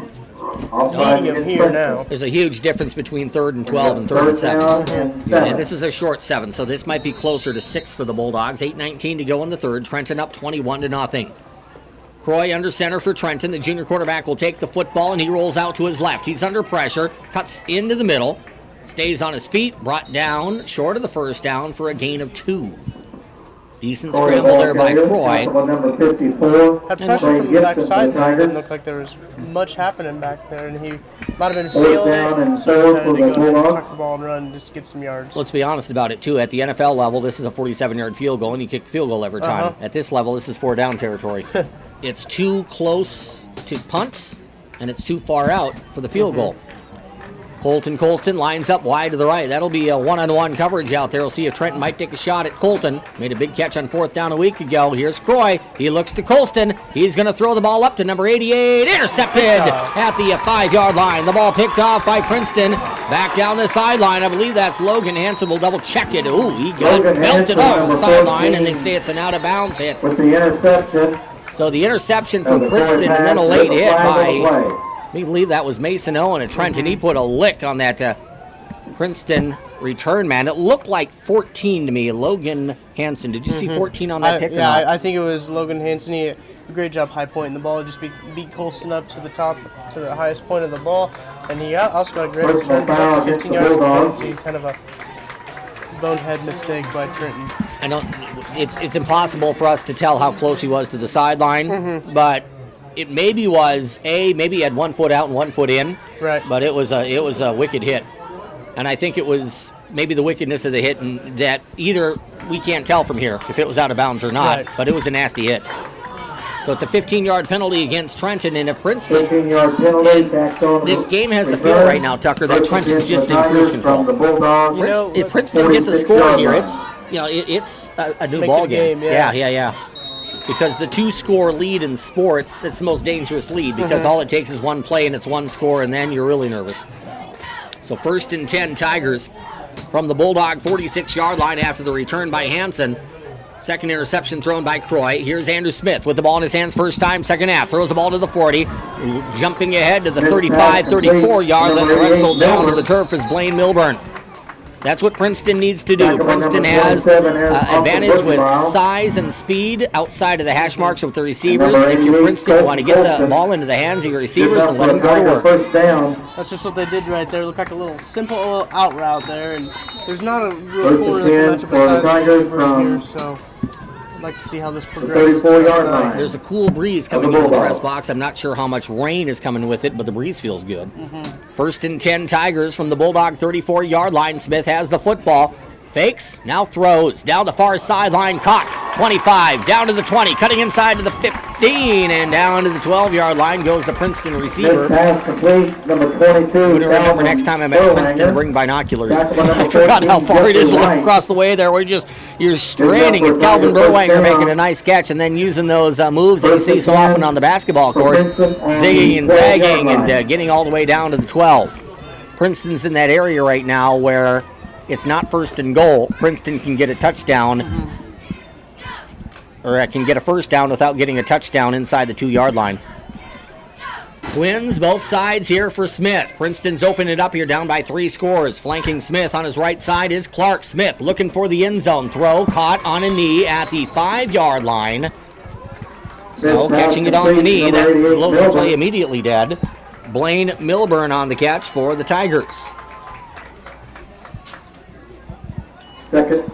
medium here now. There's a huge difference between third and 12 and third and 7. And this is a short 7, so this might be closer to 6 for the Bulldogs. 8:19 to go in the third. Trenton up 21-0. Croy under center for Trenton. The junior quarterback will take the football, and he rolls out to his left. He's under pressure, cuts into the middle, stays on his feet, brought down short of the first down for a gain of 2. Decent scramble there by Croy. Had pressure from the backside. It didn't look like there was much happening back there, and he might have been feeling it, so he decided to go ahead and tuck the ball and run just to get some yards. Let's be honest about it, too. At the NFL level, this is a 47-yard field goal, and you kick the field goal every time. At this level, this is 4-down territory. It's too close to punts, and it's too far out for the field goal. Colton Colston lines up wide to the right. That'll be a one-on-one coverage out there. We'll see if Trenton might take a shot at Colton. Made a big catch on fourth down a week ago. Here's Croy. He looks to Colston. He's going to throw the ball up to number 88. Intercepted at the 5-yard line. The ball picked off by Princeton. Back down the sideline. I believe that's Logan Hansen. We'll double check it. Ooh, he got melted off the sideline, and they say it's an out-of-bounds hit. With the interception. So the interception for Princeton, and then a late hit by... I believe that was Mason Owen at Trenton. He put a lick on that Princeton return man. It looked like 14 to me. Logan Hansen. Did you see 14 on that pick? Yeah, I think it was Logan Hansen. He did a great job high pointing the ball. Just beat Colston up to the top, to the highest point of the ball. And he also got a great return. Plus 15 yards penalty. Kind of a bonehead mistake by Trenton. I don't. It's impossible for us to tell how close he was to the sideline, but it maybe was maybe he had 1 foot out and 1 foot in. Right. But it was a wicked hit, and I think it was maybe the wickedness of the hit, and that either we can't tell from here if it was out of bounds or not. Right. But it was a nasty hit. So So it's a 15-yard penalty against Trenton, and if Princeton... 15-yard penalty, tacked on This game has the feel right now, Tucker, that Trenton's just in cruise control. If Princeton gets a score here, it's a new ball game. Yeah. Because the 2-score lead in sports, it's the most dangerous lead because all it takes is one play and it's one score, and then you're really nervous. So 1st and 10 Tigers from the Bulldog 46-yard line after the return by Hansen. Second interception thrown by Croy. Here's Andrew Smith with the ball in his hands first time, second half. Throws the ball to the 40. Jumping ahead to the 35, 34-yard line. Wrestled down to the turf is Blaine Milburn. That's what Princeton needs to do. Princeton has advantage with size and speed outside of the hash marks with the receivers. If you're Princeton, you want to get the ball into the hands of your receivers and let them go to work. That's just what they did right there. Looked like a little simple out route there, and there's not a real corner that can match up besides here, so I'd like to see how this progresses. There's a cool breeze coming into the press box. I'm not sure how much rain is coming with it, but the breeze feels good. 1st and 10 Tigers from the Bulldog 34-yard line. Smith has the football. Fakes, now throws. Down the far sideline, caught. 25, down to the 20, cutting inside to the 15, and down to the 12-yard line goes the Princeton receiver. Number 22. I'm going to remember next time I'm at Princeton to bring binoculars. I forgot how far it is to look across the way there. You're straining. It's Calvin Burwanger making a nice catch and then using those moves that you see so often on the basketball court, zigging and zagging and getting all the way down to the 12. Princeton's in that area right now where it's not 1st and goal. Princeton can get a touchdown, or can get a first down without getting a touchdown inside the 2-yard line. Twins, both sides here for Smith. Princeton's opened it up here, down by 3 scores. Flanking Smith on his right side is Clark. Smith looking for the end zone throw, caught on a knee at the 5-yard line. So catching it on the knee, that blows the play immediately dead. Blaine Milburn on the catch for the Tigers. Second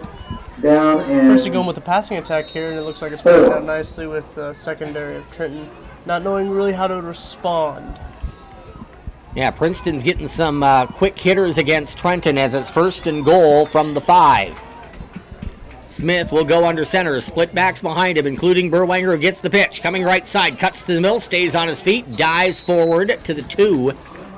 down and... Princeton going with the passing attack here, and it looks like it's working out nicely with the secondary of Trenton not knowing really how to respond. Yeah, Princeton's getting some quick hitters against Trenton as it's 1st and goal from the 5. Smith will go under center. Split backs behind him, including Burwanger, who gets the pitch. Coming right side, cuts to the middle, stays on his feet, dives forward to the 2.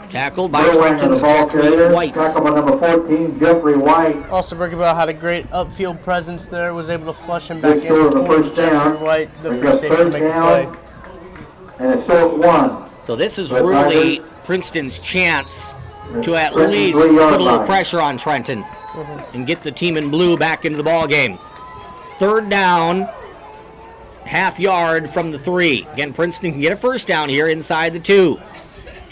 Tackled by Trenton's Jeffrey White. Tackled by number 14, Jeffrey White. Also, Burkebell had a great upfield presence there, was able to flush him back in towards Jeffrey White, the free safety, to make the play. And a short 1. So this is really Princeton's chance to at least put a little pressure on Trenton and get the team in blue back into the ball game. 3rd down, half yard from the 3. Again, Princeton can get a first down here inside the 2.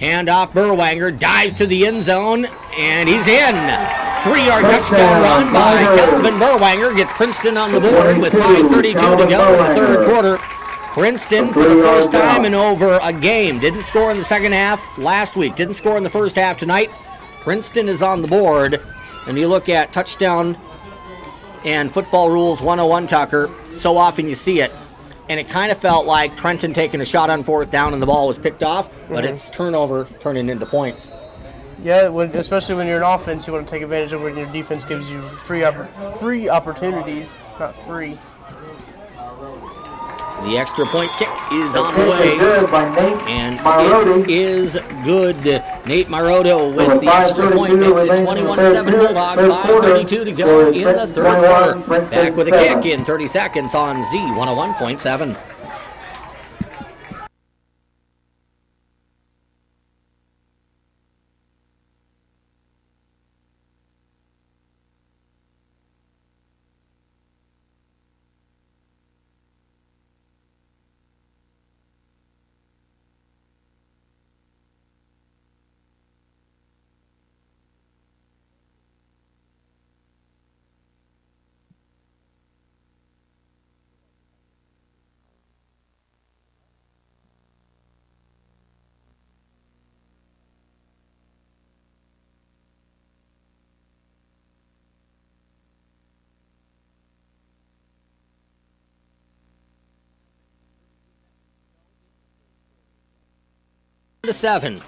Handoff, Burwanger dives to the end zone, and he's in. 3-yard touchdown run by Calvin Burwanger gets Princeton on the board with 5:32 to go in the 3rd quarter. Princeton, for the first time in over a game, didn't score in the second half last week, didn't score in the first half tonight. Princeton is on the board, and you look at touchdown and football rules 101, Tucker, so often you see it. And it kind of felt like Trenton taking a shot on 4th down and the ball was picked off, but it's turnover turning into points. Yeah, especially when you're an offense, you want to take advantage of when your defense gives you free opportunities, not 3. The extra point kick is on the way, and it is good. Nate Maroto with the extra point makes it 21-7 Bulldogs, 5:32 to go in the 3rd quarter. Back with a kick in 30 seconds on Z101.7. To 7.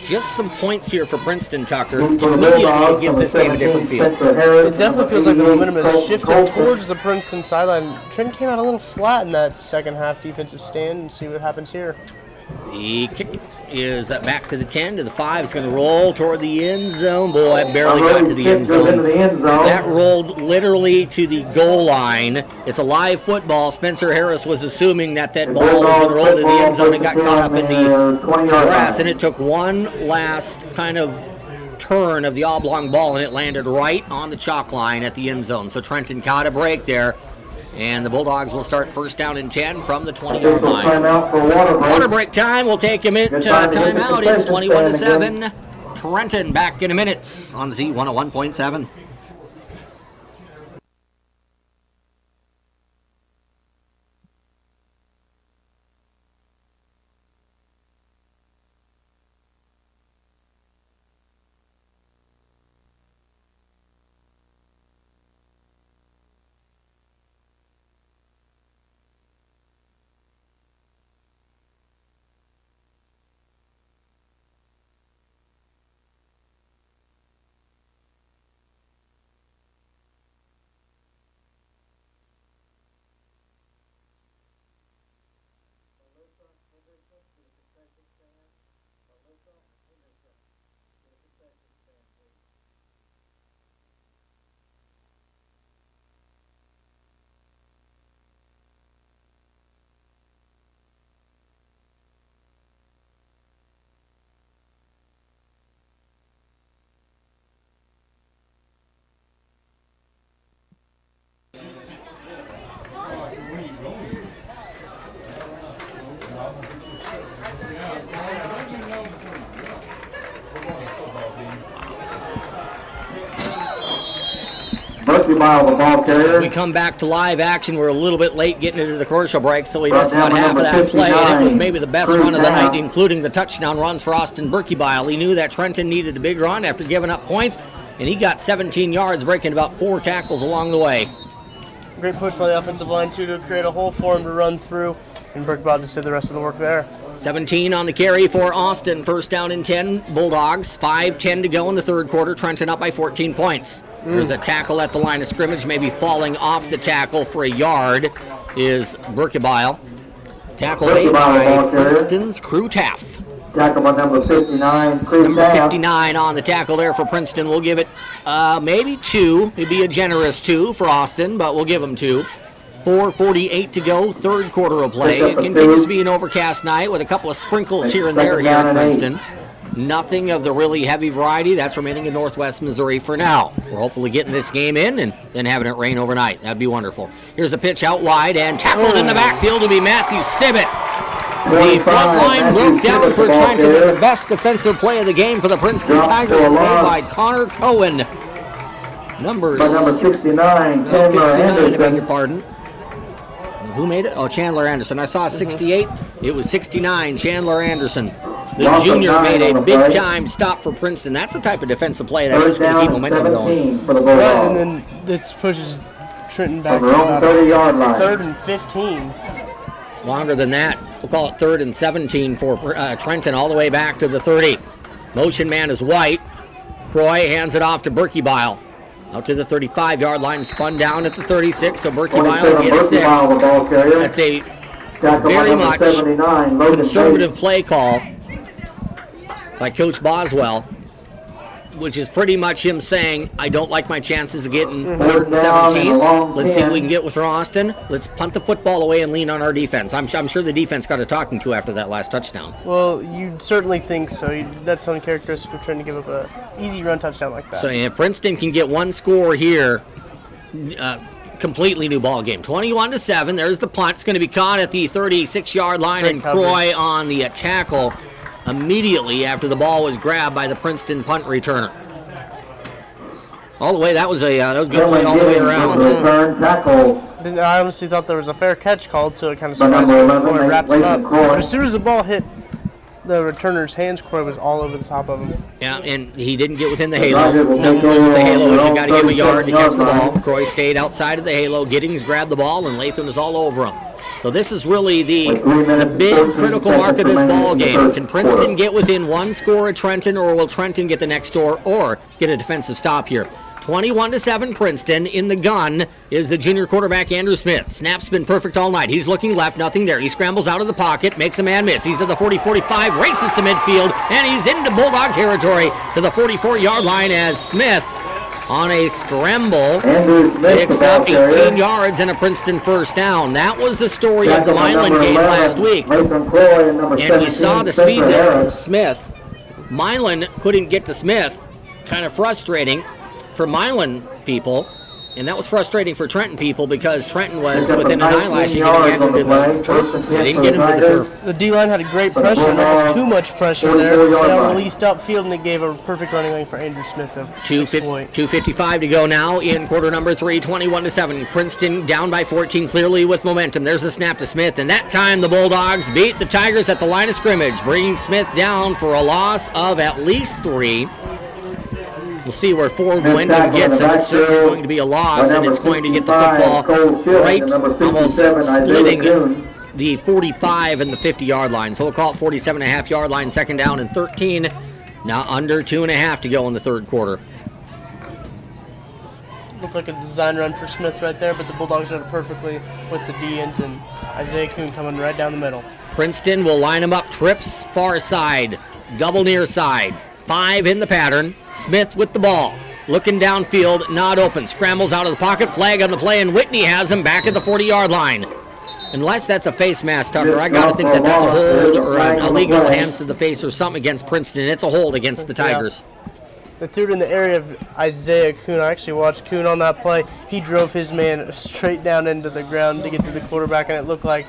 Just some points here for Princeton, Tucker. Immediately it gives this game a different feel. It definitely feels like the momentum is shifting towards the Princeton sideline. Trenton came out a little flat in that second half defensive stand, and see what happens here. The kick is back to the 10, to the 5. It's going to roll toward the end zone. Boy, it barely got to the end zone. That rolled literally to the goal line. It's a live football. Spencer Harris was assuming that ball was going to roll to the end zone and got caught up in the grass, and it took one last kind of turn of the oblong ball, and it landed right on the chalk line at the end zone. So Trenton caught a break there. And the Bulldogs will start first down and 10 from the 20-yard line. Water break time. We'll take a minute timeout. It's 21-7. Trenton back in a minute on Z101.7. As we come back to live action, we're a little bit late getting into the commercial break, so we missed about half of that play, and it was maybe the best run of the night, including the touchdown runs for Austin Berkebile. He knew that Trenton needed a big run after giving up points, and he got 17 yards, breaking about 4 tackles along the way. Great push by the offensive line, too, to create a hole for him to run through, and Berkebile just did the rest of the work there. 17 on the carry for Austin. First down and 10, Bulldogs. 5:10 to go in the third quarter. Trenton up by 14 points. There's a tackle at the line of scrimmage, maybe falling off the tackle for a yard is Berkebile. Tackle made by Princeton's Crew Taff. Tackle by number 59, Number 59 on the tackle there for Princeton. We'll give it maybe 2. It'd be a generous 2 for Austin, but we'll give them 2. 4:48 to go, third quarter of play. It continues to be an overcast night with a couple of sprinkles here and there here in Princeton. Nothing of the really heavy variety. That's remaining in Northwest Missouri for now. We're hopefully getting this game in and then having it rain overnight. That'd be wonderful. Here's a pitch out wide and tackled in the backfield to be Matthew Sibbett. The front line broke down for Trenton, and the best defensive play of the game for the Princeton Tigers is made by Connor Cohen. Number 69, I beg your pardon. Who made it? Oh, Chandler Anderson. I saw 68. It was 69, Chandler Anderson. The junior made a big-time stop for Princeton. That's the type of defensive play that's just going to keep momentum going. Right, and then this pushes Trenton back to about 30-yard line. 3rd and 15. Longer than that. We'll call it 3rd and 17 for Trenton all the way back to the 30. Motion man is White. Croy hands it off to Berkebile. Out to the 35-yard line, spun down at the 36, so Berkebile gets 6. That's a very much conservative play call by Coach Boswell, which is pretty much him saying, I don't like my chances of getting 3rd and 17. Let's see if we can get with Austin. Let's punt the football away and lean on our defense. I'm sure the defense got a talking to after that last touchdown. Well, you certainly think so. That's uncharacteristic of trying to give up an easy run touchdown like that. So if Princeton can get one score here, completely new ball game. 21-7. There's the punt. It's going to be caught at the 36-yard line, and Croy on the tackle immediately after the ball was grabbed by the Princeton punt returner. All the way, that was good play all the way around. I honestly thought there was a fair catch called, so it kind of surprised me before it wrapped him up. But as soon as the ball hit the returner's hands, Croy was all over the top of him. Yeah, and he didn't get within the halo. Nothing with the halo is you got to give him a yard to catch the ball. Croy stayed outside of the halo. Giddings grabbed the ball, and Latham was all over him. So this is really the big critical mark of this ball game. Can Princeton get within one score of Trenton, or will Trenton get the next score or get a defensive stop here? 21-7 Princeton. In the gun is the junior quarterback Andrew Smith. Snap's been perfect all night. He's looking left, nothing there. He scrambles out of the pocket, makes a man miss. He's to the 40-45, races to midfield, and he's into Bulldog territory to the 44-yard line as Smith on a scramble picks up 18 yards and a Princeton first down. That was the story of the Milan game last week. And we saw the speed there from Smith. Milan couldn't get to Smith. Kind of frustrating for Milan people. And that was frustrating for Trenton people because Trenton was within an eyelash of getting him to the turf. They didn't get him to the turf. The D-line had a great pressure, and almost too much pressure there. They released upfield, and it gave a perfect running lane for Andrew Smith to exploit. 2:55 to go now in quarter number 3, 21-7. Princeton down by 14, clearly with momentum. There's a snap to Smith, and that time the Bulldogs beat the Tigers at the line of scrimmage, bringing Smith down for a loss of at least 3. We'll see where Ford Wyndham gets him. It's certainly going to be a loss, and it's going to get the football right almost splitting the 45 and the 50-yard line. So we'll call it 47.5-yard line, second down and 13. Now under 2.5 to go in the third quarter. Looked like a design run for Smith right there, but the Bulldogs did it perfectly with the D-ends and Isaiah Kuhn coming right down the middle. Princeton will line him up, trips far side, double near side. 5 in the pattern. Smith with the ball. Looking downfield, not open. Scrambles out of the pocket, flag on the play, and Whitney has him back at the 40-yard line. Unless that's a face mask, Tucker, I got to think that that's a hold or an illegal hands to the face or something against Princeton. It's a hold against the Tigers. Yeah. They threw it in the area of Isaiah Kuhn. I actually watched Kuhn on that play. He drove his man straight down into the ground to get to the quarterback, and it looked like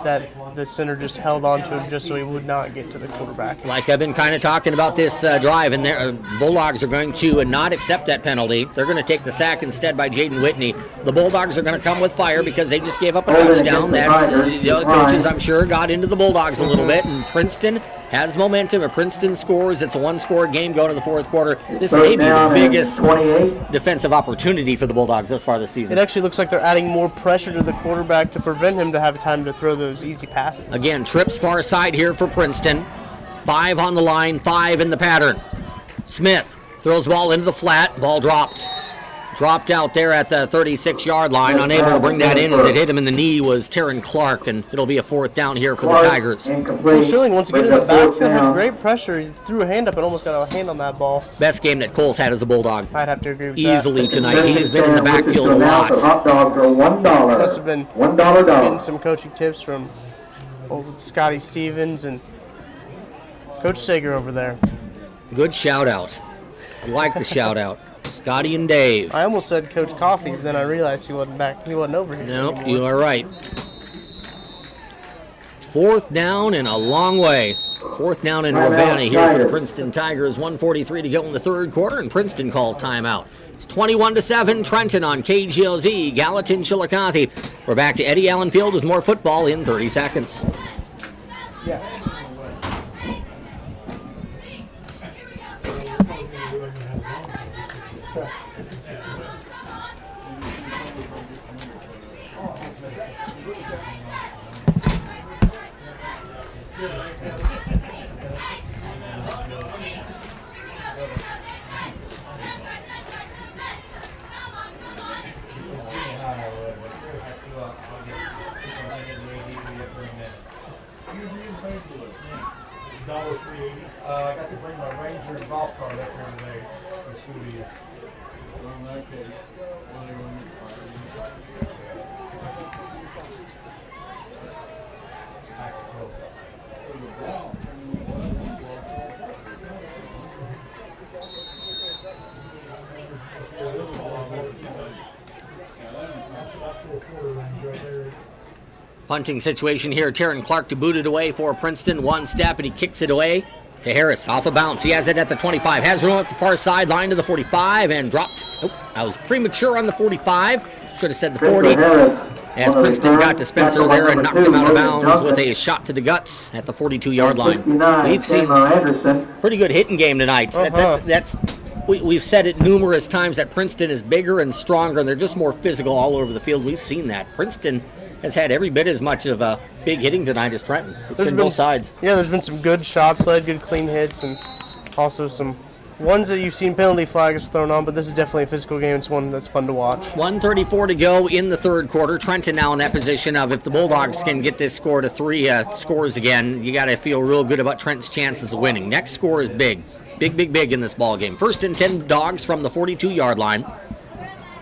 that the center just held on to him just so he would not get to the quarterback. Like I've been kind of talking about this drive, and the Bulldogs are going to not accept that penalty. They're going to take the sack instead by Jaden Whitney. The Bulldogs are going to come with fire because they just gave up a touchdown. That's, the other coaches, I'm sure, got into the Bulldogs a little bit, and Princeton has momentum. If Princeton scores, it's a one-score game going to the fourth quarter. This may be the biggest defensive opportunity for the Bulldogs thus far this season. It actually looks like they're adding more pressure to the quarterback to prevent him to have time to throw those easy passes. Again, trips far side here for Princeton. 5 on the line, 5 in the pattern. Smith throws the ball into the flat. Ball dropped. Dropped out there at the 36-yard line. Unable to bring that in as it hit him in the knee was Taryn Clark, and it'll be a fourth down here for the Tigers. Well, Schilling, once again in the backfield, had great pressure. He threw a hand up and almost got a hand on that ball. Best game that Cole's had as a Bulldog. I'd have to agree with easily that. Tonight. He has been in the backfield a lot. Hot dogs are $1. Must have been $1 getting dog. some coaching tips from old Scotty Stevens and Coach Sager over there. Good shout-out. I like the shout-out. Scotty and Dave. I almost said Coach Coffee, but then I realized he wasn't back. He wasn't over here. No, anymore. you are right. Fourth down and a long way. Fourth down in Ravenna here for the Princeton Tigers. 1:43 to go in the third quarter, and Princeton calls timeout. It's 21-7 Trenton on KGOZ, Gallatin, Chillicothe. We're back to Eddie Allen Field with more football in 30 seconds. Yeah. I got to bring my Ranger golf cart up here today for the school year. Punting situation here. Taryn Clark to boot it away for Princeton. One step, and he kicks it away to Harris. Off a bounce. He has it at the 25. Has room at the far sideline to the 45 and dropped. Oh, I was premature on the 45. Should have said the 40. As Princeton got to Spencer there and knocked him out of bounds with a shot to the guts at the 42-yard line. We've seen pretty good hitting game tonight. We've said it numerous times that Princeton is bigger and stronger, and they're just more physical all over the field. We've seen that. Princeton has had every bit as much of a big hitting tonight as Trenton. It's been both sides. Yeah, there's been some good shots led, good clean hits, and also some ones that you've seen penalty flags thrown on, but this is definitely a physical game. It's one that's fun to watch. 1:34 to go in the third quarter. Trenton now in that position of if the Bulldogs can get this score to 3 scores again, you got to feel real good about Trenton's chances of winning. Next score is big. Big in this ball game. 1st and 10 Dogs from the 42-yard line.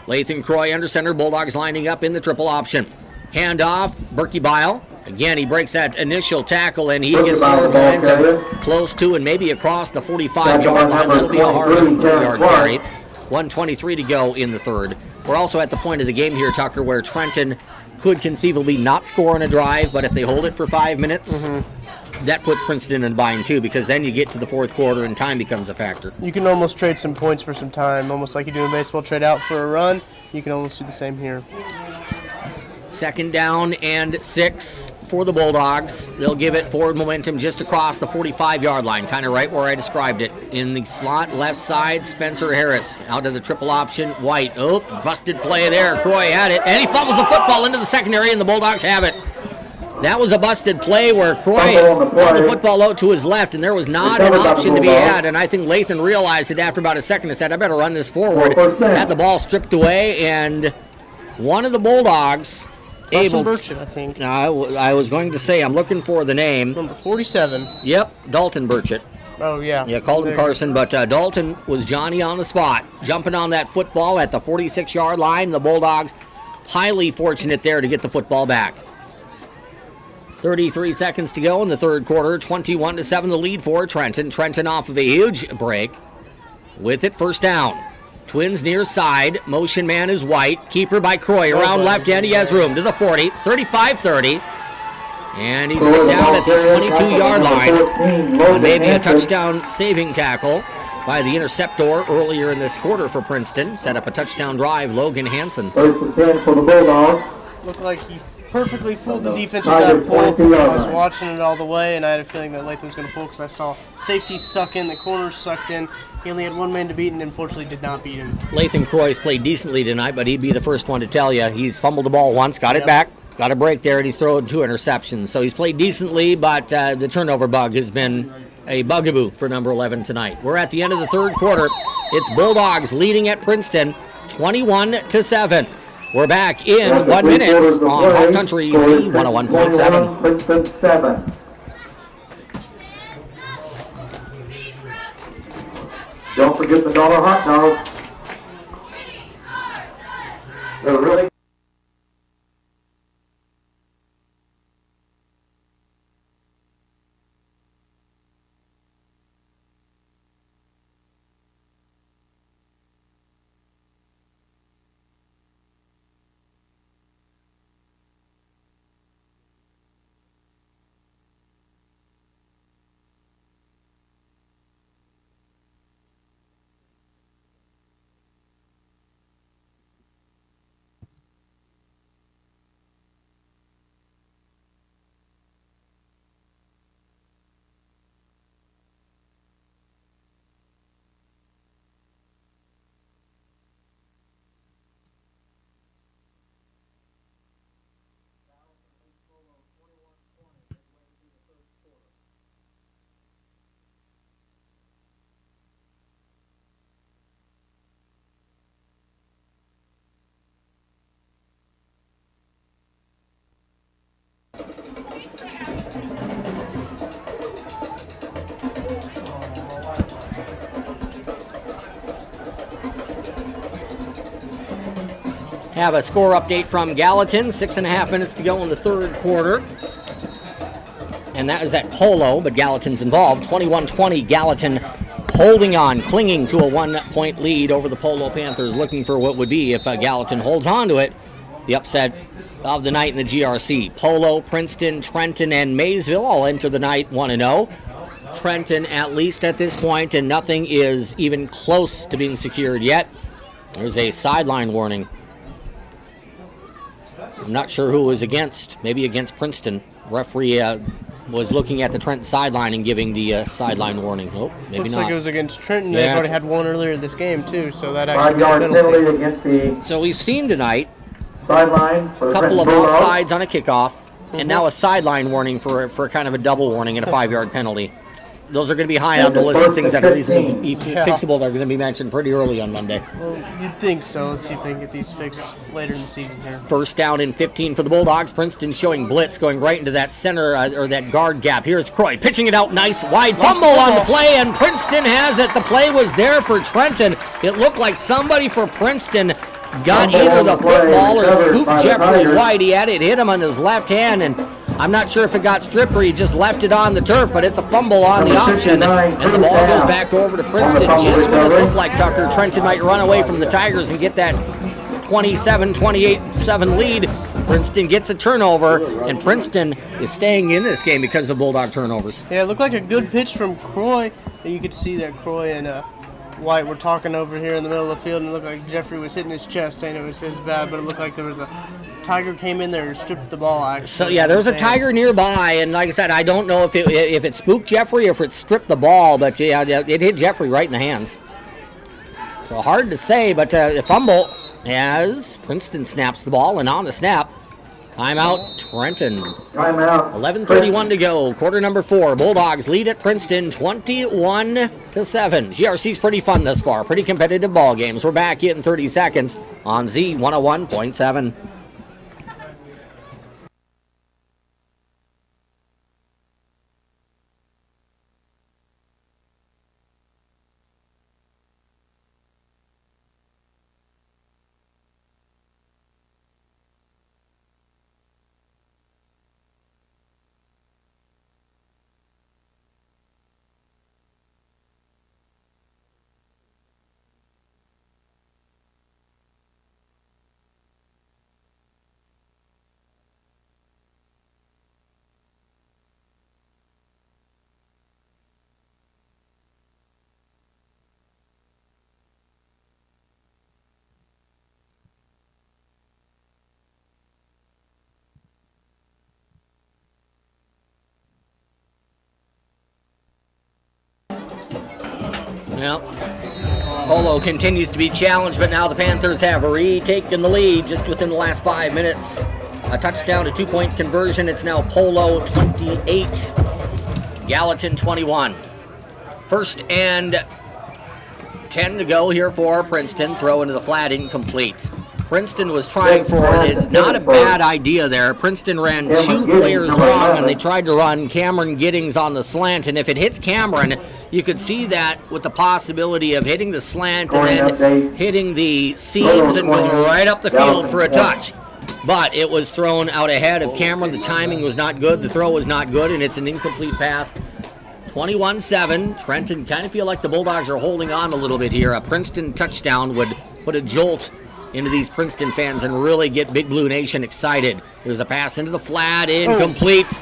Lathan Croy under center. Bulldogs lining up in the triple option. Hand off. Berkey Bile. Again, he breaks that initial tackle, and he gets forward momentum close to and maybe across the 45-yard line. That'll be a hard 3-yard carry. 1:23 to go in the third. We're also at the point of the game here, Tucker, where Trenton could conceivably not score on a drive, but if they hold it for 5 minutes, that puts Princeton in a bind too, because then you get to the fourth quarter and time becomes a factor. You can almost trade some points for some time, almost like you do in baseball, trade out for a run. You can almost do the same here. 2nd down and 6 for the Bulldogs. They'll give it forward momentum just across the 45-yard line, kind of right where I described it. In the slot, left side, Spencer Harris. Out of the triple option, White. Oh, busted play there. Croy had it, and he fumbles the football into the secondary, and the Bulldogs have it. That was a busted play where Croy pulled the football out to his left, and there was not an option to be had. And I think Lathan realized it after about a second and said, I better run this forward. Had the ball stripped away, and one of the Bulldogs able. Burchett, I think. I was going to say, I'm looking for the name. Number 47. Yep, Dalton Burchett. Oh, yeah. Yeah, called him Carson, but Dalton was Johnny on the spot. Jumping on that football at the 46-yard line. The Bulldogs highly fortunate there to get the football back. 33 seconds to go in the third quarter. 21-7 the lead for Trenton. Trenton off of a huge break. With it, 1st down. Twins near side. Motion man is White. Keeper by Croy. Around left end. He has room to the 40. 35-30. And he's down at the 22-yard line. Maybe a touchdown saving tackle by the interceptor earlier in this quarter for Princeton. Set up a touchdown drive, Logan Hansen. 1st and 10 for the Bulldogs. Looked like he perfectly fooled the defense with that pull. I was watching it all the way, and I had a feeling that Lathan was going to pull because I saw safety suck in, the corners sucked in. He only had one man to beat and unfortunately did not beat him. Lathan Croy's played decently tonight, but he'd be the first one to tell you. He's fumbled the ball once, got it back, got a break there, and he's thrown 2 interceptions. So he's played decently, but the turnover bug has been a bugaboo for number 11 tonight. We're at the end of the third quarter. It's Bulldogs leading at Princeton 21-7. We're back in 1 minute on Home Country Z 101.7. Princeton 7. Don't forget the dollar hot dog. They're really Have a score update from Gallatin. 6.5 minutes to go in the third quarter. And that is at Polo, but Gallatin's involved. 21-20, Gallatin holding on, clinging to a 1-point lead over the Polo Panthers, looking for what would be, if Gallatin holds on to it, the upset of the night in the GRC. Polo, Princeton, Trenton, and Maysville all enter the night 1-0. Trenton, at least at this point, and nothing is even close to being secured yet. There's a sideline warning. I'm not sure who it was against. Maybe against Princeton. Referee was looking at the Trenton sideline and giving the sideline warning. Oh, maybe Looks not. like it was against Trenton. Yeah, They've already had one earlier this game, too, so that actually 5-yard was a penalty. penalty against the So we've seen tonight sideline for A the couple of Trenton Bulldogs. offsides on a kickoff, and now a sideline warning for kind of a double warning and a 5-yard penalty. Those are going to be high on the list of things that are reasonably fixable. They're going to be mentioned pretty early on Monday. Well, you'd think so. Let's see if they can get these fixed later in the season here. First down and 15 for the Bulldogs. Princeton showing blitz, going right into that center or that guard gap. Here's Croy pitching it out. Nice wide fumble on the play, and Princeton has it. The play was there for Trenton. It looked like somebody for Princeton got either the football or scooped Jeffrey White. He had it hit him on his left hand, and I'm not sure if it got stripped or he just left it on the turf, but it's a fumble on the option, and the ball goes back over to Princeton. Just when it looked like Tucker Trenton might run away from the Tigers and get that 27-28-7 lead, Princeton gets a turnover, and Princeton is staying in this game because of Bulldog turnovers. Yeah, it looked like a good pitch from Croy. And you could see that Croy and White were talking over here in the middle of the field, and it looked like Jeffrey was hitting his chest saying it was his bad, but it looked like there was a Tiger came in there and stripped the ball, actually. So, yeah, there was a Tiger nearby, and like I said, I don't know if it spooked Jeffrey or if it stripped the ball, but yeah, it hit Jeffrey right in the hands. So hard to say, but a fumble as Princeton snaps the ball, and on the snap, timeout Trenton. Timeout. 11:31 to go, quarter number 4. Bulldogs lead at Princeton 21-7. GRC's pretty fun thus far, pretty competitive ball games. We're back in 30 seconds on Z101.7. Well, Polo continues to be challenged, but now the Panthers have retaken the lead just within the last 5 minutes. A touchdown, a 2-point conversion. It's now Polo 28, Gallatin 21. First and 10 to go here for Princeton. Throw into the flat, incomplete. Princeton was trying for it. It's not a bad idea there. Princeton ran 2 players wrong, and they tried to run Cameron Giddings on the slant. And if it hits Cameron, you could see that with the possibility of hitting the slant and then hitting the seams and going right up the field for a touch. But it was thrown out ahead of Cameron. The timing was not good. The throw was not good, and it's an incomplete pass. 21-7. Trenton kind of feel like the Bulldogs are holding on a little bit here. A Princeton touchdown would put a jolt into these Princeton fans and really get Big Blue Nation excited. There's a pass into the flat, incomplete.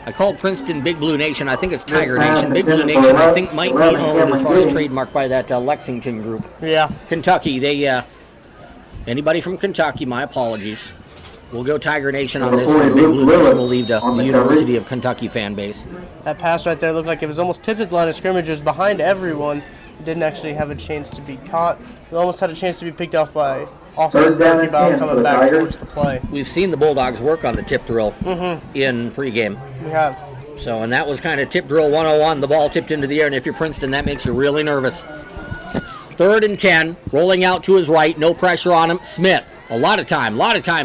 I called Princeton Big Blue Nation. I think it's Tiger Nation. Big Blue Nation, I think, might be owned as far as trademarked by that Lexington group. Yeah. Kentucky, anybody from Kentucky, my apologies. We'll go Tiger Nation on this one. Big Blue Nation will leave the University of Kentucky fan base. That pass right there looked like it was almost tipped at the line of scrimmage. It was behind everyone. It didn't actually have a chance to be caught. It almost had a chance to be picked off by Austin Berkebile coming back towards the play. We've seen the Bulldogs work on the tip drill in pregame. We have. So, and that was kind of tip drill 101. The ball tipped into the air, and if you're Princeton, that makes you really nervous. 3rd and 10, rolling out to his right, no pressure on him. Smith, a lot of time,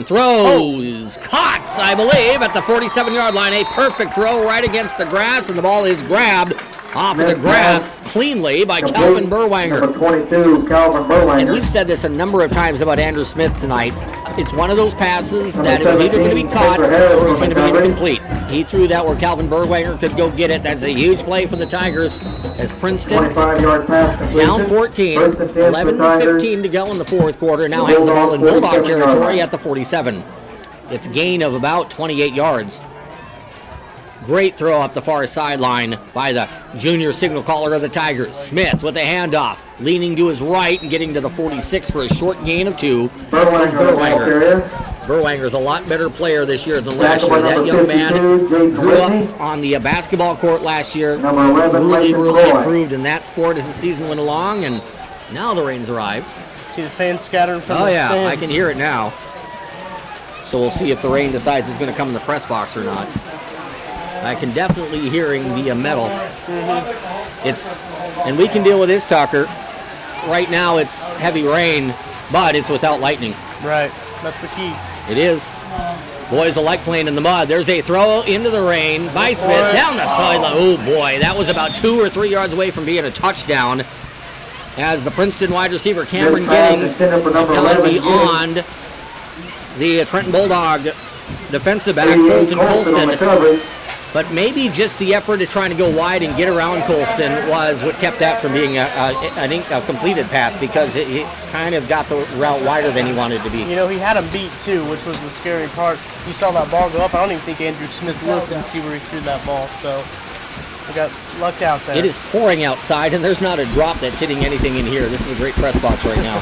throws. Caught, I believe, at the 47-yard line. A perfect throw right against the grass, and the ball is grabbed off of the grass cleanly by Calvin Burwanger. Number 22, Calvin Burwanger. And we've said this a number of times about Andrew Smith tonight. It's one of those passes that it was either going to be caught or it was going to be incomplete. He threw that where Calvin Burwanger could go get it. That's a huge play for the Tigers as Princeton 25-yard pass down 14, 11:15 to go in the 4th quarter. Now has the ball in Bulldog territory at the 47. It's a gain of about 28 yards. Great throw up the far sideline by the junior signal caller of the Tigers. Smith with a handoff, leaning to his right and getting to the 46 for a short gain of 2. Burwanger. Burwanger's a lot better player this year than last year. That young man grew up on the basketball court last year. Really improved in that sport as the season went along, and now the rains arrived. See the fans scattering from Oh, the yeah, stands. I can hear it now. So we'll see if the rain decides it's going to come in the press box or not. I can definitely hearing the metal. And we can deal with this, Tucker. Right now it's heavy rain, but it's without lightning. Right, that's the key. It is. Boys will like playing in the mud. There's a throw into the rain by Smith down the sideline. Oh, boy, that was about 2 or 3 yards away from being a touchdown. As the Princeton wide receiver Cameron Giddings got beyond the Trenton Bulldog defensive back, Colton Colston. But maybe just the effort of trying to go wide and get around Colston was what kept that from being a completed pass, because he kind of got the route wider than he wanted to be. You know, he had him beat too, which was the scary part. You saw that ball go up. I don't even think Andrew Smith looked and see where he threw that ball. So we got lucked out there. It is pouring outside, and there's not a drop that's hitting anything in here. This is a great press box right now.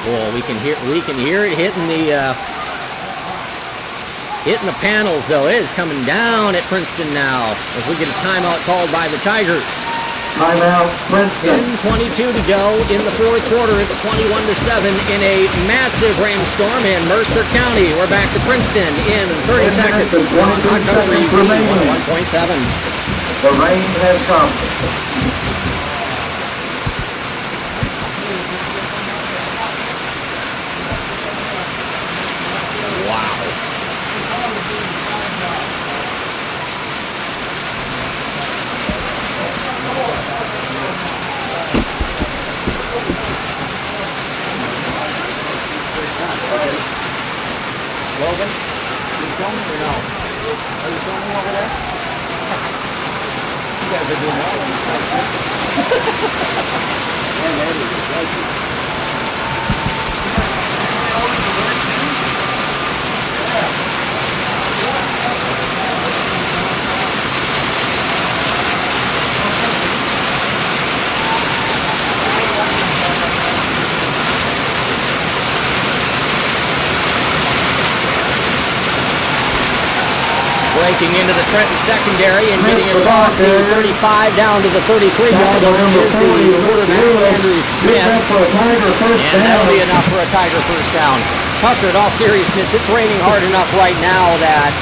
Oh, we can hear it hitting the panels, though. It is coming down at Princeton now as we get a timeout called by the Tigers. Timeout, Princeton. 10:22 to go in the fourth quarter. It's 21-7 in a massive rainstorm in Mercer County. We're back to Princeton in 30 seconds on Hot Country 101.7. The rain has come. Logan, you filming or no? Are you filming over there? You guys are doing breaking into the Trenton secondary and getting across the 35 down to the 33-yard line is the quarterback, Andrew Smith. And that'll be enough for a Tiger first down. Tucker, in all seriousness, it's raining hard enough right now that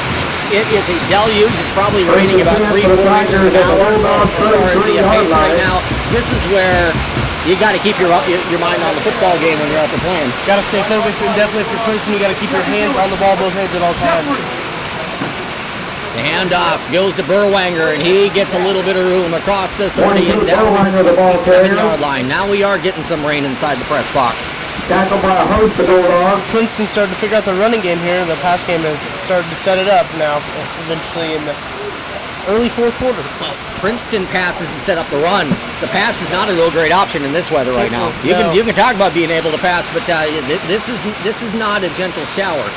it is a deluge. It's probably raining about 3-4 inches an hour as far as the pace right now. This is where you got to keep your mind on the football game when you're out there playing. Got to stay focused, and definitely if you're Princeton, you got to keep your hands on the ball, both hands at all times. The handoff goes to Burwanger, and he gets a little bit of room across the 30 and down to the 27-yard line. Now we are getting some rain inside the press box. Tackled by a host of Bulldogs. Princeton started to figure out the running game here. The pass game has started to set it up now, eventually in the early fourth quarter. Well, Princeton passes to set up the run. The pass is not a real great option in this weather right now. You can talk about being able to pass, but this is not a gentle shower.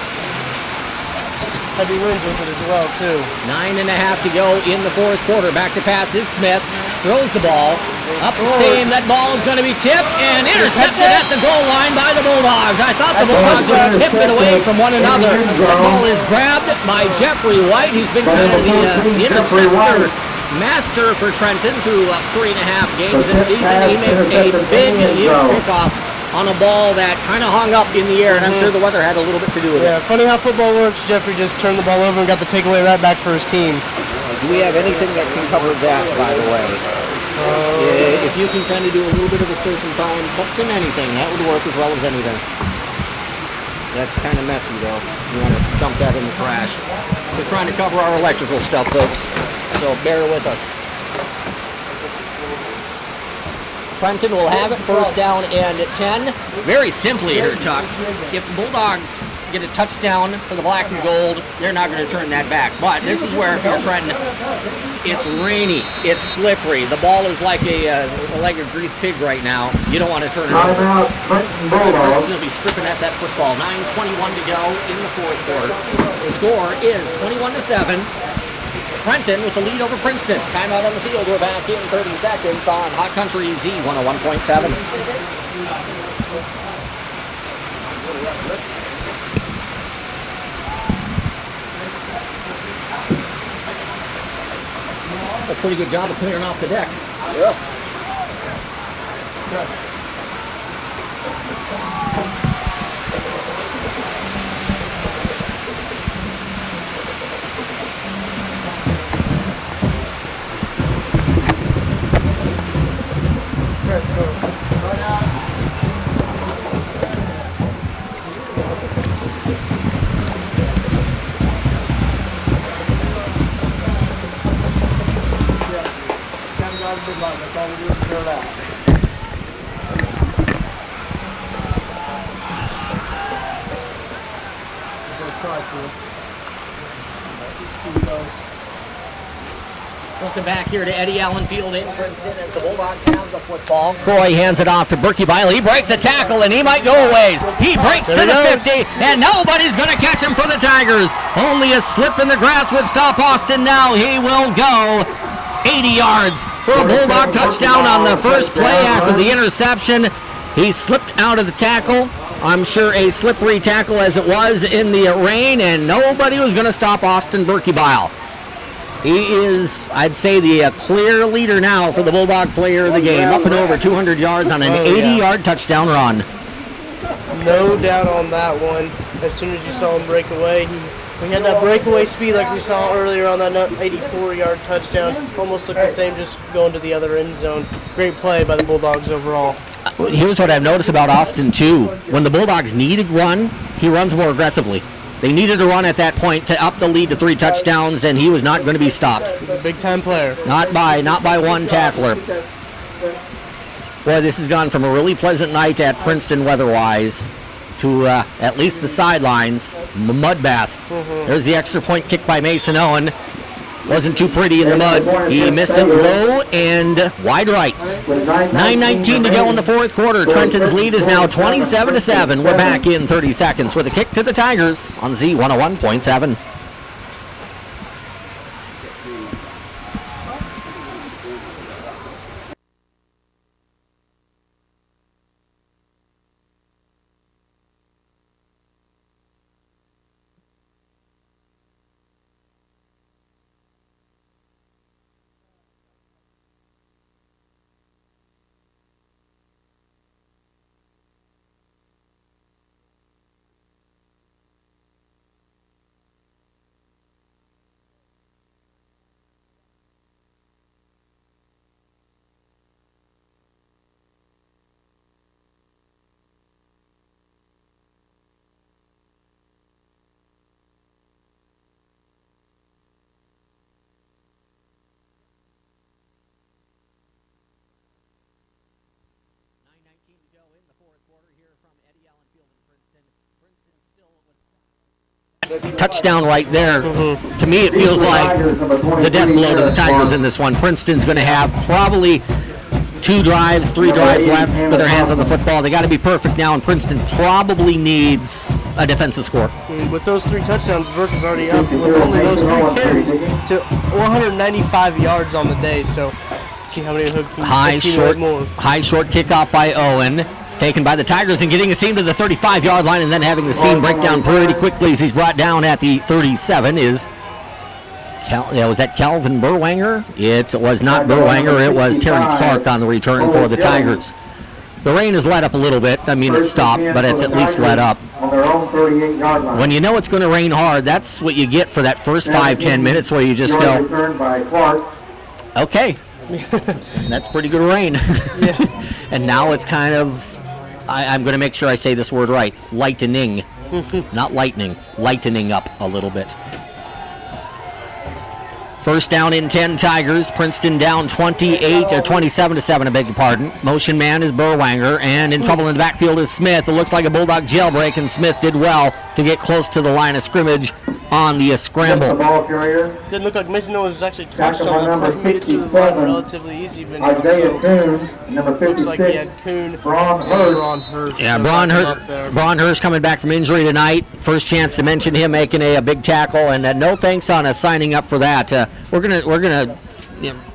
Heavy winds with it as well, too. 9.5 to go in the fourth quarter. Back to pass is Smith. Throws the ball. Up the seam. That ball is going to be tipped and intercepted at the goal line by the Bulldogs. I thought the Bulldogs would tip it away from one another. The ball is grabbed by Jeffrey White, who's been kind of the interceptor master for Trenton through 3.5 games this season. He makes a big, huge kickoff on a ball that kind of hung up in the air, and I'm sure the weather had a little bit to do with it. Yeah, funny how football works. Jeffrey just turned the ball over and got the takeaway right back for his team. Do we have anything that can cover that, by the way? If you can kind of do a little bit of a search and find something, anything, that would work as well as anything. That's kind of messy, though. You want to dump that in the trash. We're trying to cover our electrical stuff, folks, so bear with us. Trenton will have it first down and 10. Very simply here, Chuck. If the Bulldogs get a touchdown for the black and gold, they're not going to turn that back. But this is where if you're Trenton, it's rainy, it's slippery. The ball is like a greased pig right now. You don't want to turn it over. Princeton will be stripping at that football. 9:21 to go in the fourth quarter. The score is 21-7. Trenton with the lead over Princeton. Timeout on the field. We're back in 30 seconds on Hot Country Z 101.7. That's a pretty good job of clearing off the deck. Yeah. That's all we do is clear it out. I'm going to try to. Welcome back here to Eddie Allen Field in Princeton as the Bulldogs have the football. Croy hands it off to Berkey Bile. He breaks a tackle and he might go a ways. He breaks to the 50 and nobody's going to catch him for the Tigers. Only a slip in the grass would stop Austin now. He will go 80 yards for a Bulldog touchdown on the first play after the interception. He slipped out of the tackle. I'm sure a slippery tackle as it was in the rain, and nobody was going to stop Austin Berkey Bile. He is, I'd say, the clear leader now for the Bulldog player of the game, up and over 200 yards on an 80-yard touchdown run. No doubt on that one. As soon as you saw him break away, he had that breakaway speed like we saw earlier on that 84-yard touchdown. Almost looked the same, just going to the other end zone. Great play by the Bulldogs overall. Here's what I've noticed about Austin, too. When the Bulldogs need a run, he runs more aggressively. They needed to run at that point to up the lead to 3 touchdowns, and he was not going to be stopped. He's a big-time player. Not by one tackler. Boy, this has gone from a really pleasant night at Princeton weather-wise to at least the sidelines, mud bath. There's the extra point kick by Mason Owen. Wasn't too pretty in the mud. He missed it low and wide right. 9:19 to go in the fourth quarter. Trenton's lead is now 27-7. We're back in 30 seconds with a kick to the Tigers on Z101.7. Touchdown right there. To me, it feels like the death blow to the Tigers in this one. Princeton's going to have probably 3 drives left with their hands on the football. They got to be perfect now, and Princeton probably needs a defensive score. With those 3 touchdowns, Burke is already up with only those 3 carries to 195 yards on the day. So, see how many hook high short kickoff by Owen. It's taken by the Tigers and getting a seam to the 35-yard line, and then having the seam break down pretty quickly as he's brought down at the 37 is. Was that Calvin Burwanger? It was not Burwanger. It was Terry Clark on the return for the Tigers. The rain has let up a little bit. I mean, it's stopped, but it's at least let up. When you know it's going to rain hard, that's what you get for that first 5-10 minutes where you just go, okay, that's pretty good rain. And now it's kind of, I'm going to make sure I say this word right, lightening, not lightning, lightening up a little bit. First down in 10 Tigers. Princeton down 27-7, I beg your pardon. Motion man is Burwanger, and in trouble in the backfield is Smith. It looks like a Bulldog jailbreak, and Smith did well to get close to the line of scrimmage on the scramble. Didn't look like Mason was actually touched on that. He made it to the line relatively easy. But looks like he had Kuhn. Braun Hirsch. Yeah, Braun Hirsch coming back from injury tonight. First chance to mention him making a big tackle, and no thanks on us signing up for that. We're gonna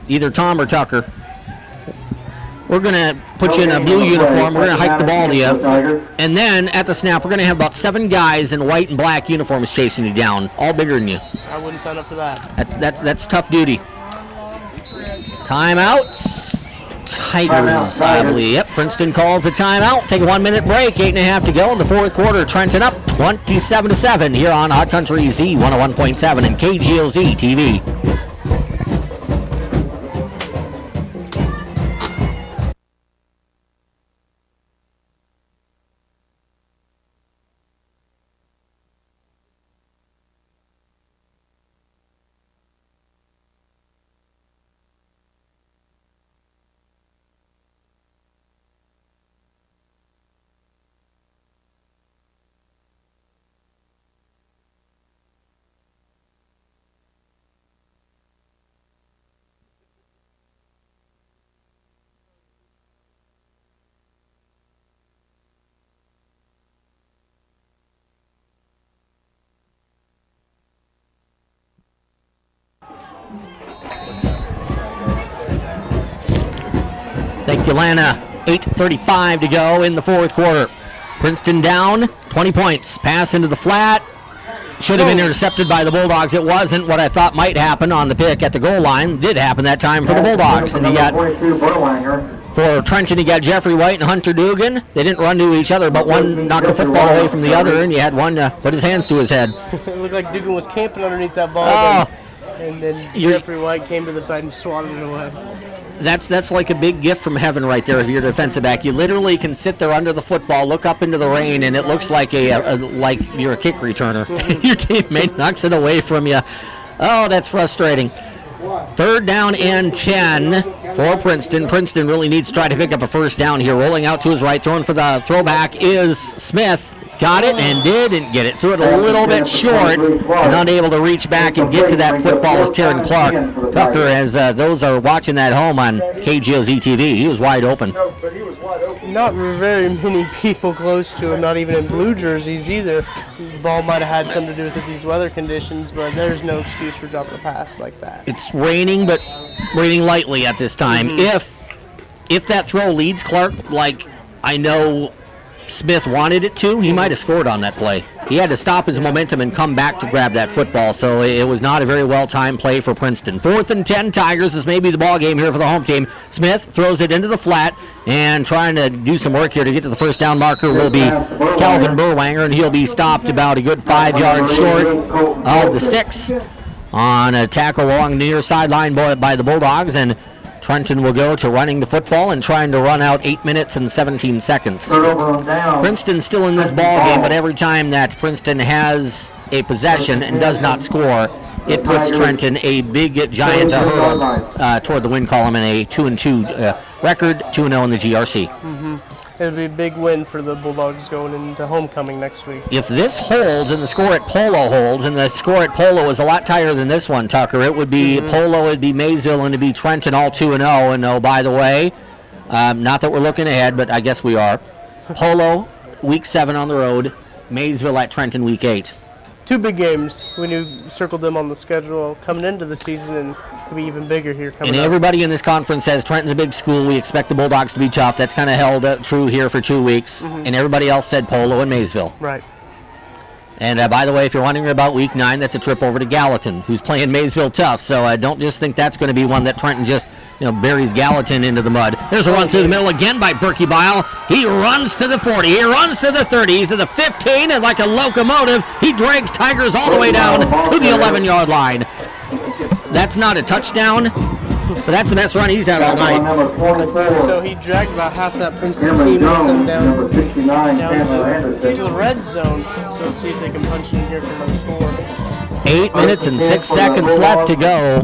either Tom or Tucker. We're going to put you in a blue uniform. We're going to hike the ball to you. And then at the snap, we're going to have about 7 guys in white and black uniforms chasing you down, all bigger than you. I wouldn't sign up for that. That's tough duty. Timeouts. Tigers, I believe. Yep, Princeton calls the timeout. Take a 1-minute break. 8.5 to go in the fourth quarter. Trenton up 27-7 here on Hot Country Z 101.7 and KGOZ TV. Thank you, Lana. 8:35 to go in the fourth quarter. Princeton down 20 points. Pass into the flat. Should have been intercepted by the Bulldogs. It wasn't. What I thought might happen on the pick at the goal line did happen that time for the Bulldogs. And you got, for Trenton, you got Jeffrey White and Hunter Dugan. They didn't run to each other, but one knocked the football away from the other, and you had one put his hands to his head. It looked like Dugan was camping underneath that ball. Oh. And then Jeffrey White came to the side and swatted it away. That's like a big gift from heaven right there if you're a defensive back. You literally can sit there under the football, look up into the rain, and it looks like like you're a kick returner. Your teammate knocks it away from you. Oh, that's frustrating. Third down and 10 for Princeton. Princeton really needs to try to pick up a first down here. Rolling out to his right, throwing for the throwback is Smith. Got it and didn't get it. Threw it a little bit short and unable to reach back and get to that football is Taryn Clark. Tucker, as those are watching that home on KGOZ TV, he was wide open. Not very many people close to him, not even in blue jerseys either. The ball might have had something to do with these weather conditions, but there's no excuse for dropping a pass like that. It's raining, but raining lightly at this time. If that throw leads Clark, like I know Smith wanted it to, he might have scored on that play. He had to stop his momentum and come back to grab that football, so it was not a very well-timed play for Princeton. 4th and 10 Tigers is maybe the ball game here for the home team. Smith throws it into the flat, and trying to do some work here to get to the first down marker will be Calvin Burwanger, and he'll be stopped about a good 5 yards short of the sticks on a tackle along the near sideline by the Bulldogs, and Trenton will go to running the football and trying to run out 8 minutes and 17 seconds. Princeton's still in this ball game, but every time that Princeton has a possession and does not score, it puts Trenton a big giant hurdle toward the win column in a 2-2 record, 2-0 in the GRC. It'll be a big win for the Bulldogs going into homecoming next week. If this holds and the score at Polo holds, and the score at Polo is a lot tighter than this one, Tucker, it would be Polo, it'd be Maysville, and it'd be Trenton all 2-0. And oh, by the way, not that we're looking ahead, but I guess we are. Polo, week 7 on the road. Maysville at Trenton, week 8. 2 big games. We circled them on the schedule coming into the season, and it'll be even bigger here coming up. And everybody in this conference says Trenton's a big school. We expect the Bulldogs to be tough. That's kind of held true here for 2 weeks. And everybody else said Polo and Maysville. Right. And by the way, if you're wondering about week 9, that's a trip over to Gallatin, who's playing Maysville tough. So don't just think that's going to be one that Trenton just buries Gallatin into the mud. There's a run through the middle again by Berkey Bile. He runs to the 40. He runs to the 30. He's to the 15, and like a locomotive, he drags Tigers all the way down to the 11-yard line. That's not a touchdown, but that's the best run he's had all night. So he dragged about half that Princeton team with him down to the red zone. So let's see if they can punch in here for another score. 8 minutes and 6 seconds left to go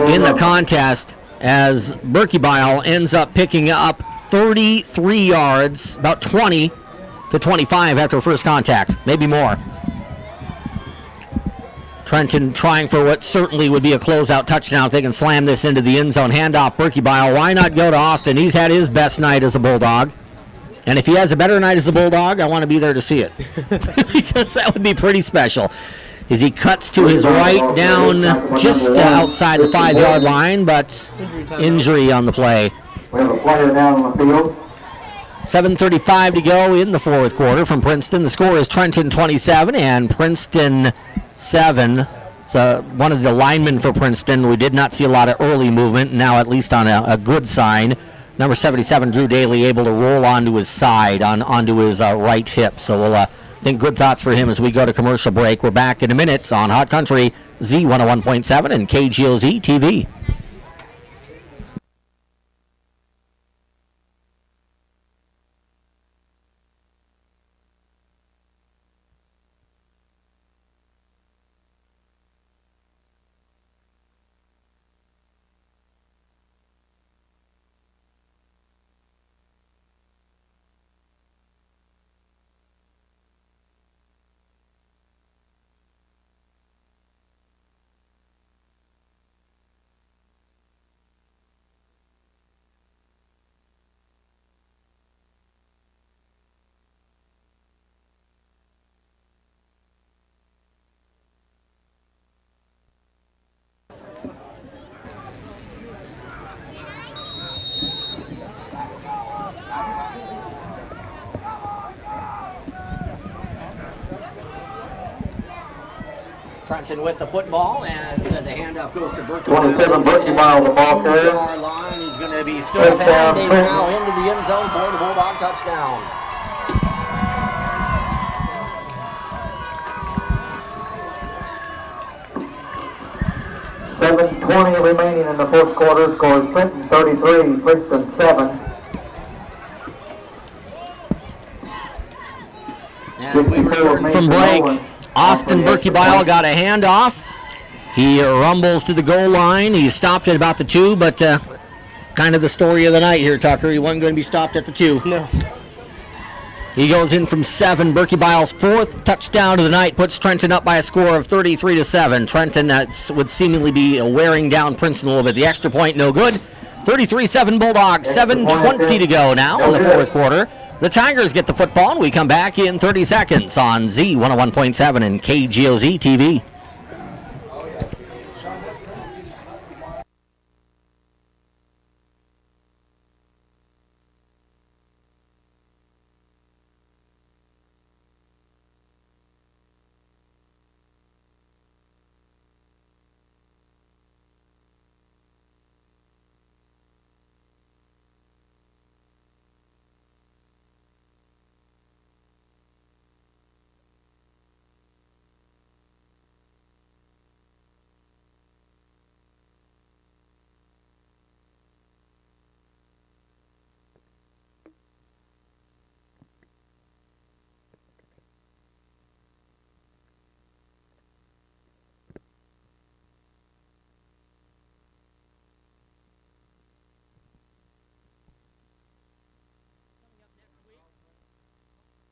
in the contest as Berkey Bile ends up picking up 33 yards, about 20 to 25 after first contact, maybe more. Trenton trying for what certainly would be a closeout touchdown if they can slam this into the end zone. Handoff, Berkey Bile. Why not go to Austin? He's had his best night as a Bulldog. And if he has a better night as a Bulldog, I want to be there to see it. Because that would be pretty special. As he cuts to his right down just outside the 5-yard line, but injury on the play. We have a player down on the field. 7:35 to go in the fourth quarter from Princeton. The score is Trenton 27 and Princeton 7. So one of the linemen for Princeton, we did not see a lot of early movement, now at least on a good sign. Number 77, Drew Daly, able to roll onto his side, onto his right hip. So we'll think good thoughts for him as we go to commercial break. We're back in a minute on Hot Country, Z101.7 and KGOZ TV. Trenton with the football as the handoff goes to Berkey. 27, Berkey Bile, the ball carrier. Line. He's going to be stood up and now into the end zone for the Bulldog touchdown. $7:20 remaining in the first quarter. Scores Trenton 33, Princeton 7. As we return from break, Austin Berkey-Bile got a handoff. He rumbles to the goal line. He stopped at about the 2, but kind of the story of the night here, Tucker. He wasn't going to be stopped at the 2. No. He goes in from 7. Berkey-Bile's 4th touchdown of the night puts Trenton up by a score of 33-7. Trenton would seemingly be wearing down Princeton a little bit. The extra point, no good. 33-7 Bulldogs. 7:20 to go now in the fourth quarter. The Tigers get the football, and we come back in 30 seconds on Z101.7 and KGOZ TV.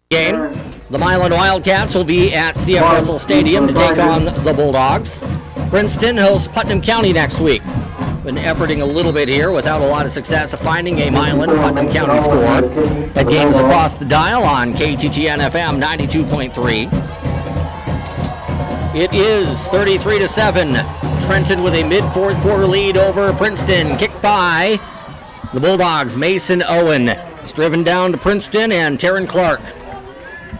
Game. The Milan Wildcats will be at CF Russell Stadium to take on the Bulldogs. Princeton hosts Putnam County next week. Been efforting a little bit here without a lot of success of finding a Milan-Putnam County score. At games across the dial on KTTN-FM 92.3. It is 33-7. Trenton with a mid-fourth quarter lead over Princeton. Kicked by the Bulldogs. Mason Owen. It's driven down to Princeton and Taryn Clark.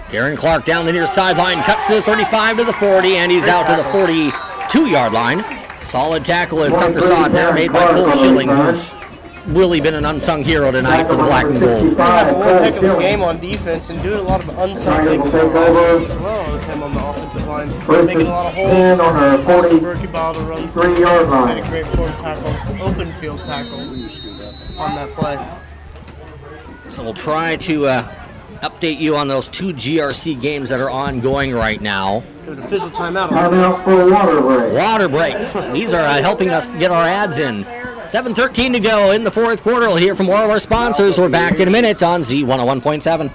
Taryn Clark down the near sideline, cuts to the 35 to the 40, and he's out to the 42-yard line. Solid tackle as Tucker saw it there, made by Cole Schilling, who's really been an unsung hero tonight for the Black and Gold. Having one heck of a game on defense and doing a lot of unsung things as well as him on the offensive line. Making a lot of holes. Austin Berkey-Bile to run through. Made a great forward tackle, open field tackle on that play. So we'll try to update you on those 2 GRC games that are ongoing right now. An official timeout. Timeout for a water break. Water break. These are helping us get our ads in. 7:13 to go in the fourth quarter. We'll hear from one of our sponsors. We're back in a minute on Z101.7.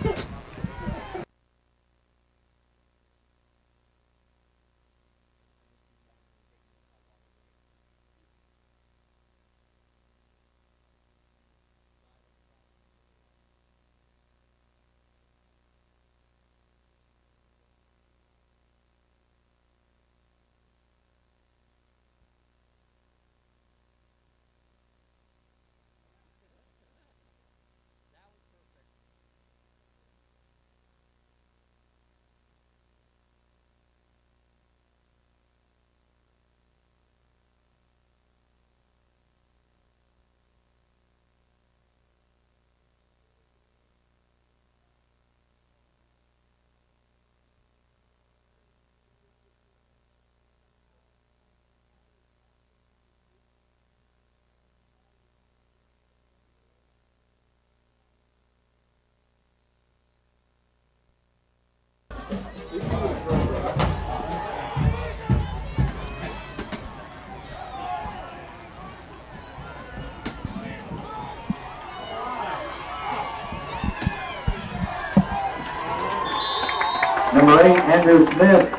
Number 8, Andrew Smith.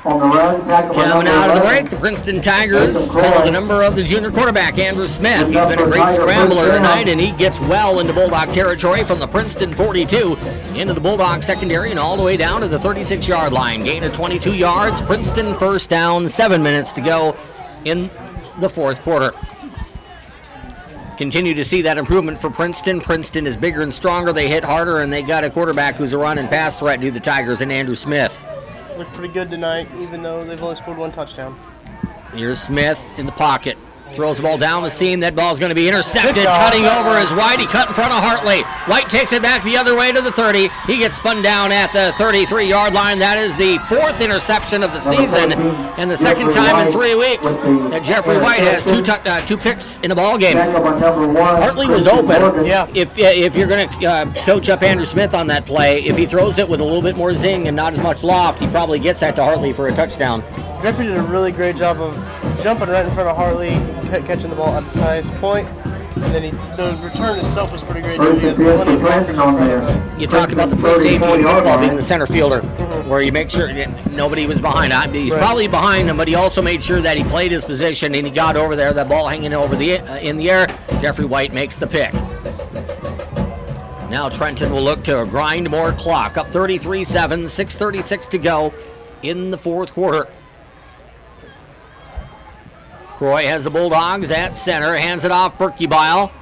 On the run, tackle by Coming number out of the 11. break, the Princeton Tigers follow the number of the junior quarterback, Andrew Smith. He's been a great scrambler tonight, and he gets well into Bulldog territory from the Princeton 42 into the Bulldog secondary and all the way down to the 36-yard line. Gain of 22 yards. Princeton first down, 7 minutes to go in the fourth quarter. Continue to see that improvement for Princeton. Princeton is bigger and stronger. They hit harder, and they got a quarterback who's a run and pass threat to the Tigers, and Andrew Smith. Looked pretty good tonight, even though they've only scored 1 touchdown. Here's Smith in the pocket. Throws the ball down the seam. That ball's going to be intercepted. Cutting over is White. He cut in front of Hartley. White takes it back the other way to the 30. He gets spun down at the 33-yard line. That is the 4th interception of the season and the second time in 3 weeks that Jeffrey White has two picks in a ball game. Hartley was open. Yeah. If you're going to coach up Andrew Smith on that play, if he throws it with a little bit more zing and not as much loft, he probably gets that to Hartley for a touchdown. Jeffrey did a really great job of jumping right in front of Hartley, catching the ball at its highest point, and then the return itself was pretty great. He had plenty of blockers in front of it. You talk about the free safety in football being the center fielder, where you make sure that nobody was behind. He's probably behind him, but he also made sure that he played his position and he got over there. That ball hanging over in the air. Jeffrey White makes the pick. Now Trenton will look to grind more clock. Up 33-7, 6:36 to go in the fourth quarter. Croy has the Bulldogs at center, hands it off Berkebile.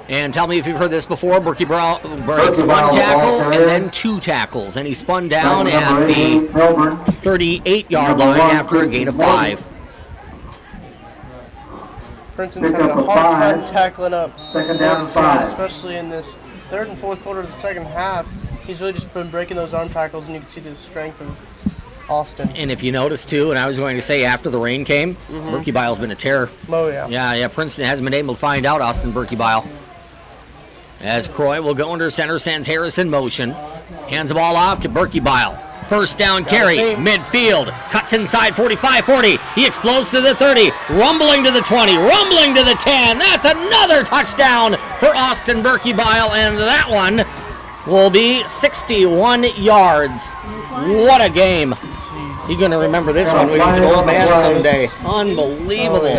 And tell me if you've heard this before, Berkebile breaks 1 tackle and then 2 tackles. And he spun down at the 38-yard line after a gain of 5. Princeton's having a hard time tackling up, Second down and 5. especially in this third and fourth quarter of the second half. He's really just been breaking those arm tackles, and you can see the strength of Austin. And if you notice, too, and I was going to say after the rain came, Berkebile's been a terror. Oh, yeah. Yeah, Princeton hasn't been able to find out Austin Berkebile. As Croy will go under center, sends Harris in motion. Hands the ball off to Berkebile. First down carry, midfield, cuts inside 45-40. He explodes to the 30, rumbling to the 20, rumbling to the 10. That's another touchdown for Austin Berkebile, and that one will be 61 yards. What a game. He's going to remember this one when he's an old man someday. Unbelievable.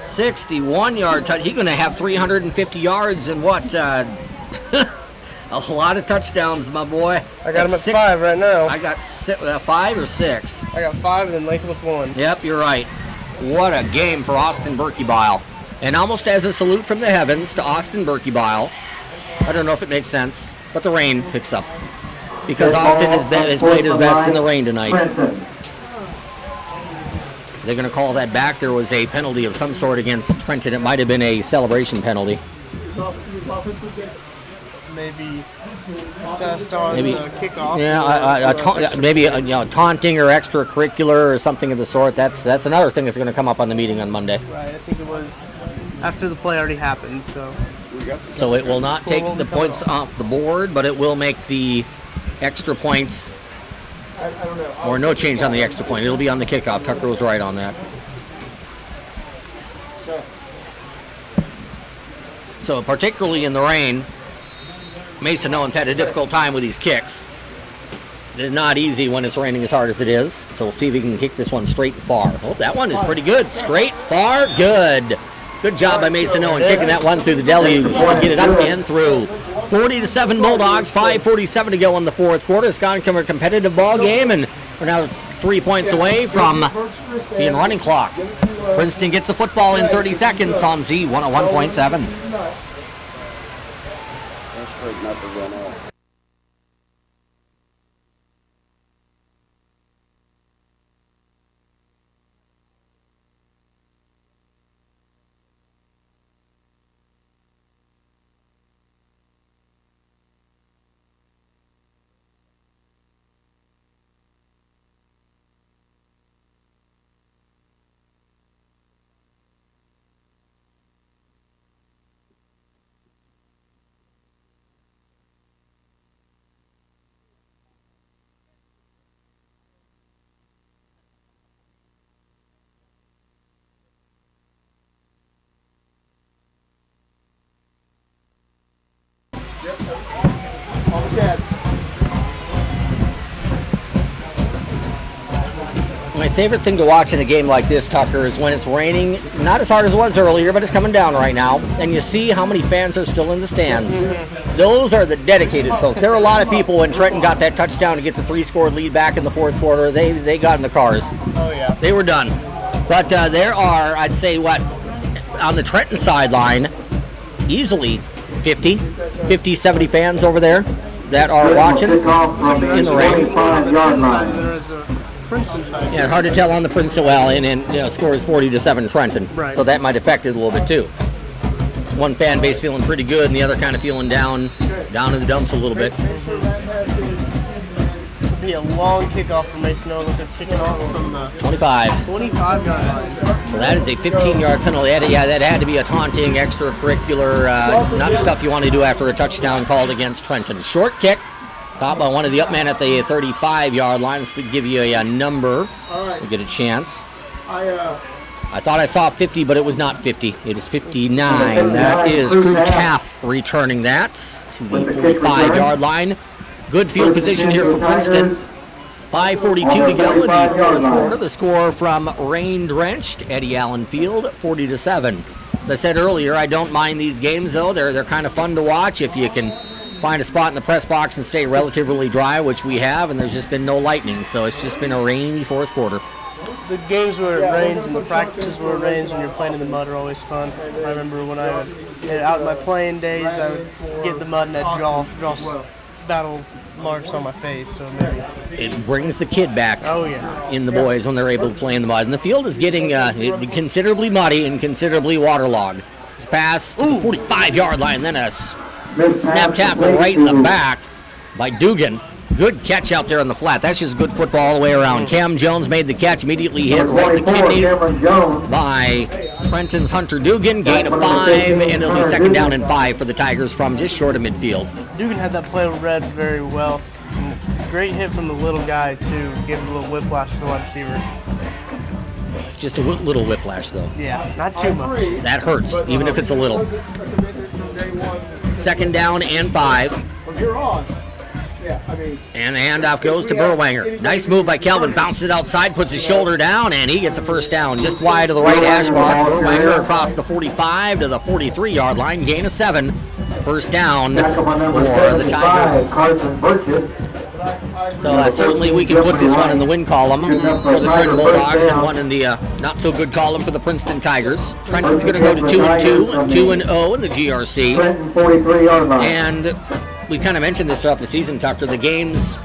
61-yard touch. He's going to have 350 yards and what? A lot of touchdowns, my boy. I got him at 5 right now. I got 5 or 6. I got 5 and then Latham with 1. Yep, you're right. What a game for Austin Berkebile. And almost as a salute from the heavens to Austin Berkebile. I don't know if it makes sense, but the rain picks up. Because Austin has played his best in the rain tonight. They're going to call that back. There was a penalty of some sort against Trenton. It might have been a celebration penalty. Maybe assessed on the kickoff. Yeah, maybe taunting or extracurricular or something of the sort. That's another thing that's going to come up on the meeting on Monday. Right, I think it was after the play already happened. So it will not take the points off the board, but it will make the extra points, or no change on the extra point. It'll be on the kickoff. Tucker was right on that. So particularly in the rain, Mason Owens had a difficult time with these kicks. It is not easy when it's raining as hard as it is, so we'll see if he can kick this one straight and far. Oh, that one is pretty good. Straight, far, good. Good job by Mason Owen kicking that one through the deluge to get it up and through. 40-7 Bulldogs, 5:47 to go in the fourth quarter. It's gone from a competitive ball game, and we're now 3 points away from being running clock. Princeton gets the football in 30 seconds on Z 101.7. Straighten up and run out. favorite thing to watch in a game like this, Tucker, is when it's raining, not as hard as it was earlier, but it's coming down right now, and you see how many fans are still in the stands. Those are the dedicated folks. There were a lot of people when Trenton got that touchdown to get the 3-score lead back in the fourth quarter. They got in the cars. Oh, yeah. They were done. But there are, I'd say, on the Trenton sideline, easily 50, 70 fans over there that are watching in the rain. Princeton side. Yeah, hard to tell on the Princeton. Well, and score is 40-7 Trenton, right. So that might affect it a little bit too. One fan base feeling pretty good, and the other kind of feeling down in the dumps a little bit. It'll be a long kickoff for Mason Oaks. They're kicking off from the 25-yard line. So that is a 15-yard penalty. That had to be a taunting, extracurricular, not stuff you want to do after a touchdown called against Trenton. Short kick. Caught by one of the upmen at the 35-yard line. This would give you a number. You get a chance. I thought I saw 50, but it was not 50. It is 59. That is Crew Taff returning that to the 45-yard line. Good field position here for Princeton. 5:42 to go in the fourth quarter. The score from rain-drenched Eddie Allen Field, 40-7. As I said earlier, I don't mind these games, though. They're kind of fun to watch if you can find a spot in the press box and stay relatively dry, which we have, and there's just been no lightning, so it's just been a rainy fourth quarter. The games where it rains and the practices where it rains when you're playing in the mud are always fun. I remember when I was out in my playing days, I would get in the mud and I'd draw battle marks on my face. So maybe it brings the kid back. Oh yeah. In the boys when they're able to play in the mud, and the field is getting considerably muddy and considerably waterlogged. It's past the 45-yard line, then a snap tackle right in the back by Dugan. Good catch out there on the flat. That's just good football all the way around. Cam Jones made the catch, immediately hit right in the kidneys by Trenton's Hunter Dugan. Gain of 5, and it'll be second down and 5 for the Tigers from just short of midfield. Dugan had that play read very well. Great hit from the little guy, too. Gave him a little whiplash to the wide receiver. Just a little whiplash, though. Yeah, not too much. That hurts, even if it's a little. Second down and 5. And the handoff goes to Burwanger. Nice move by Kelvin. Bounces it outside, puts his shoulder down, and he gets a first down just wide of the right hash mark. Burwanger across the 45 to the 43-yard line. Gain of 7. First down for the Tigers. So certainly we can put this one in the win column for the Trenton Bulldogs and one in the not-so-good column for the Princeton Tigers. Trenton's going to go to 2-2 and 2-0 in the GRC. And we kind of mentioned this throughout the season, Tucker. The games,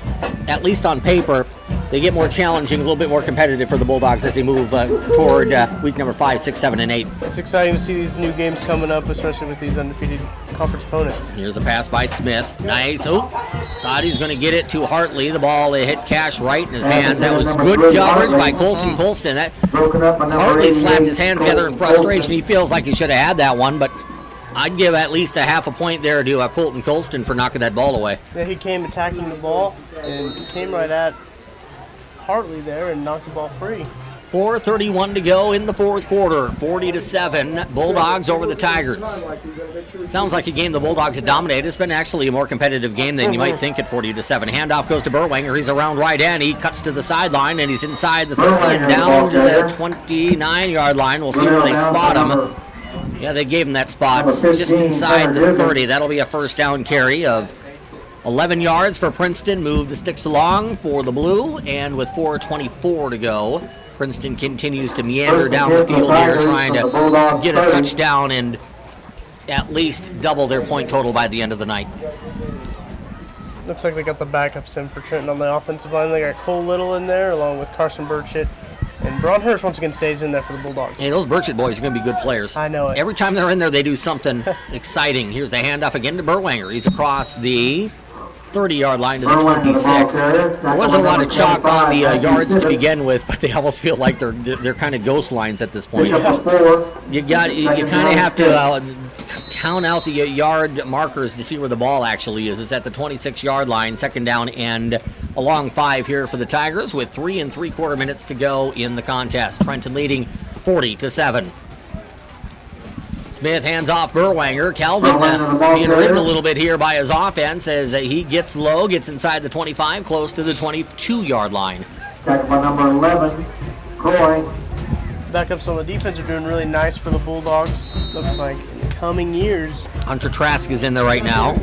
at least on paper, they get more challenging, a little bit more competitive for the Bulldogs as they move toward week number 5, 6, 7, and 8. It's exciting to see these new games coming up, especially with these undefeated conference opponents. Here's a pass by Smith. Nice. Oh, thought he's going to get it to Hartley. The ball hit Cash right in his hands. That was good coverage by Colton Colston. Hartley slapped his hands together in frustration. He feels like he should have had that one, but I'd give at least a half a point there to Colton Colston for knocking that ball away. Yeah, he came attacking the ball and came right at Hartley there and knocked the ball free. 4:31 to go in the fourth quarter. 40-7, Bulldogs over the Tigers. Sounds like a game the Bulldogs have dominated. It's been actually a more competitive game than you might think at 40-7. Handoff goes to Burwanger. He's around right end. He cuts to the sideline, and he's inside the 30 and down to the 29-yard line. We'll see where they spot him. Yeah, they gave him that spot just inside the 30. That'll be a first down carry of 11 yards for Princeton. Move the sticks along for the Blue, and with 4:24 to go, Princeton continues to meander down the field here, trying to get a touchdown and at least double their point total by the end of the night. Looks like they got the backups in for Trenton on the offensive line. They got Cole Little in there, along with Carson Burchett. And Braun Hirsch once again stays in there for the Bulldogs. Hey, those Burchett boys are going to be good players. I know it. Every time they're in there, they do something exciting. Here's the handoff again to Burwanger. He's across the 30-yard line to the 26. There wasn't a lot of chalk on the yards to begin with, but they almost feel like they're kind of ghost lines at this point. You kind of have to count out the yard markers to see where the ball actually is. It's at the 26-yard line, second down and a long 5 here for the Tigers with 3 3/4 minutes to go in the contest. Trenton leading 40-7. Smith hands off Burwanger. Calvin being ridden a little bit here by his offense as he gets low, gets inside the 25, close to the 22-yard line. Tackle by number 11, Troy. Backups on the defense are doing really nice for the Bulldogs. Looks like in the coming years, Hunter Trask is in there right now.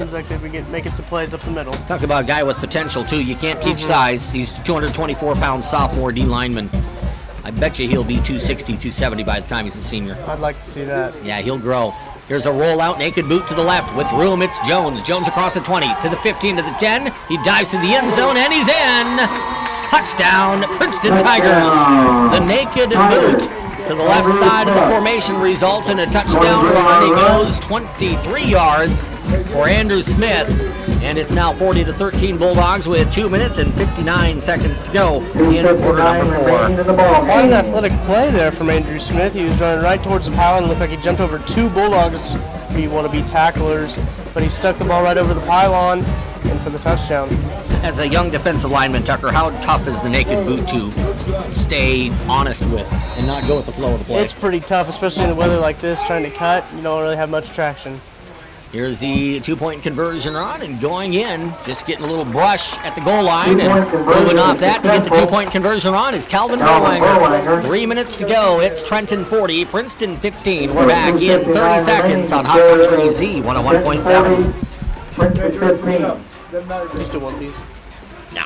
seems like they've been making some plays up the middle. Talk about a guy with potential, too. You can't teach size. He's 224-pound sophomore D lineman. I bet you he'll be 260, 270 by the time he's a senior. I'd like to see that. Yeah, he'll grow. Here's a rollout, naked boot to the left. With room, it's Jones. Jones across the 20, to the 15, to the 10. He dives to the end zone, and he's in. Touchdown, Princeton Tigers. The naked boot to the left side of the formation results in a touchdown run. He goes 23 yards for Andrew Smith. And it's now 40-13 Bulldogs with 2 minutes and 59 seconds to go in quarter number 4. Quite an athletic play there from Andrew Smith. He was running right towards the pylon. Looked like he jumped over 2 Bulldogs who want to be tacklers, but he stuck the ball right over the pylon and for the touchdown. As a young defensive lineman, Tucker, how tough is the naked boot to stay honest with and not go with the flow of the play? It's pretty tough, especially in the weather like this, trying to cut. You don't really have much traction. Here's the 2-point conversion run, and going in, just getting a little brush at the goal line, and moving off that to get the 2-point conversion on is Calvin Berwanger. 3 minutes to go. It's Trenton 40, Princeton 15. We're back in 30 seconds on Hot Country Z 101.7. Princeton 15. You still want these? No.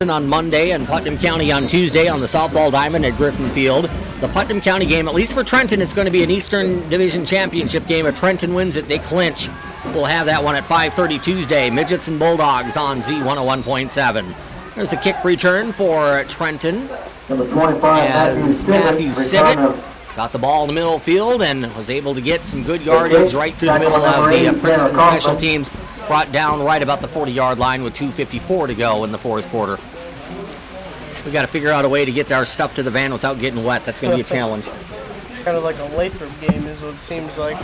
On Monday and Putnam County on Tuesday on the softball diamond at Griffin Field. The Putnam County game, at least for Trenton, it's going to be an Eastern Division Championship game. If Trenton wins it, they clinch. We'll have that one at 5:30 Tuesday. Midgets and Bulldogs on Z101.7. There's a kick return for Trenton. Number 25, As Matthew Sibbett got the ball in the middle of the field and was able to get some good yardage right through the middle of the Princeton special teams. Brought down right about the 40-yard line with 2:54 to go in the fourth quarter. We got to figure out a way to get our stuff to the van without getting wet. That's going to be a challenge. Kind of like a Lathrop game is what it seems like.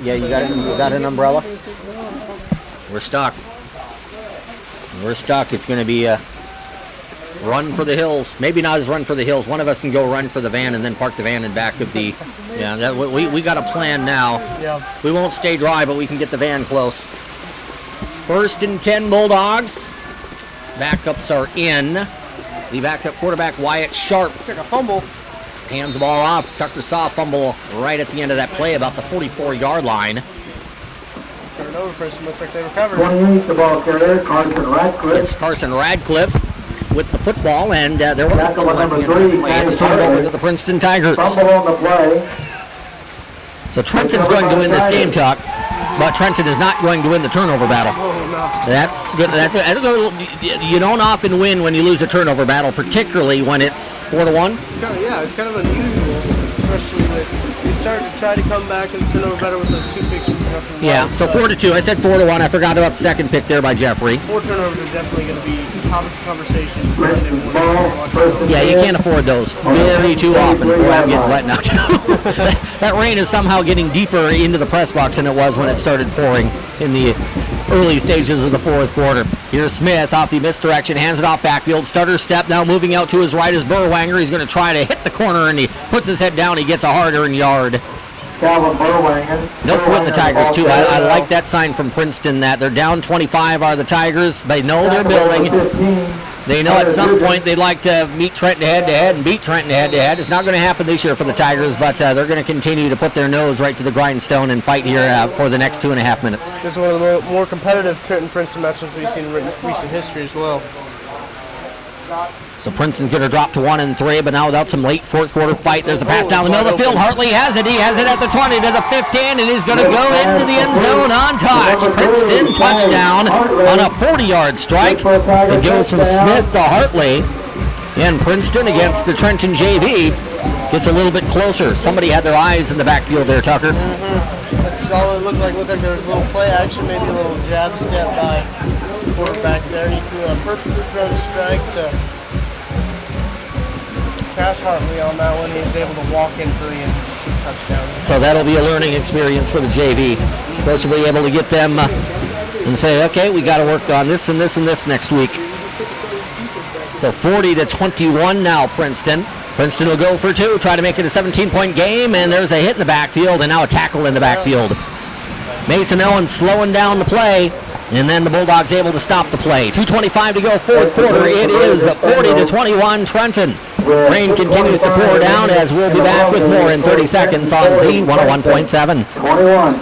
Yeah, you got an umbrella? We're stuck. We're stuck. It's going to be a run for the hills. Maybe not as run for the hills. One of us can go run for the van and then park the van in back of the... Yeah, we got a plan now. Yeah. We won't stay dry, but we can get the van close. 1st and 10 Bulldogs. Backups are in. The backup quarterback, Wyatt Sharp. Took a fumble. Hands the ball off. Tucker saw a fumble right at the end of that play, about the 44-yard line. Turnover person looks like they recovered. 28, the ball carrier, Carson Radcliffe. It's Carson Radcliffe with the football, and there was a Tackle fumble at the number end of the 3, play. It's turned over to the Princeton Tigers. Fumble on the play. So Trenton's going to win this game, Tuck, but Trenton is not going to win the turnover battle. Oh, no. That's good. You don't often win when you lose a turnover battle, particularly when it's 4-1. It's kind of unusual, especially with they started to try to come back and turn over better with those 2 picks. Yeah, so 4-2. I said 4-1. I forgot about the second pick there by Jeffrey. 4 turnovers are definitely going to be topic of conversation. Yeah, you can't afford those very too often. Boy, I'm getting wet now, too. That rain is somehow getting deeper into the press box than it was when it started pouring in the early stages of the fourth quarter. Here's Smith off the misdirection, hands it off backfield. Stutter step now moving out to his right is Berwanger. He's going to try to hit the corner, and he puts his head down. He gets a hard-earned yard. Calvin Berwanger. No quitting the Tigers, too. I like that sign from Princeton that they're down 25 are the Tigers. They know they're building. They know at some point they'd like to meet Trenton head-to-head and beat Trenton head-to-head. It's not going to happen this year for the Tigers, but they're going to continue to put their nose right to the grindstone and fight here for the next 2.5 minutes. This is one of the more competitive Trenton-Princeton matchups we've seen in recent history as well. So Princeton's going to drop to 1 and 3, but now without some late fourth quarter fight, there's a pass down the middle of the field. Hartley has it. He has it at the 20 to the 15, and he's going to go into the end zone untouched. Princeton touchdown on a 40-yard strike. It goes from Smith to Hartley. And Princeton against the Trenton JV gets a little bit closer. Somebody had their eyes in the backfield there, Tucker. That's all it looked like. Looked like there was a little play action, maybe a little jab step by the quarterback there. And he threw a perfectly thrown strike to Cash Hartley on that one. He was able to walk in for the touchdown. So that'll be a learning experience for the JV. Coach will be able to get them and say, okay, we got to work on this and this and this next week. So 40-21 now, Princeton. Princeton will go for 2, try to make it a 17-point game, and there's a hit in the backfield and now a tackle in the backfield. Mason Owens slowing down the play, and then the Bulldogs able to stop the play. 2:25 to go, fourth quarter. It is 40-21 Trenton. Rain continues to pour down as we'll be back with more in 30 seconds on Z101.7. 21.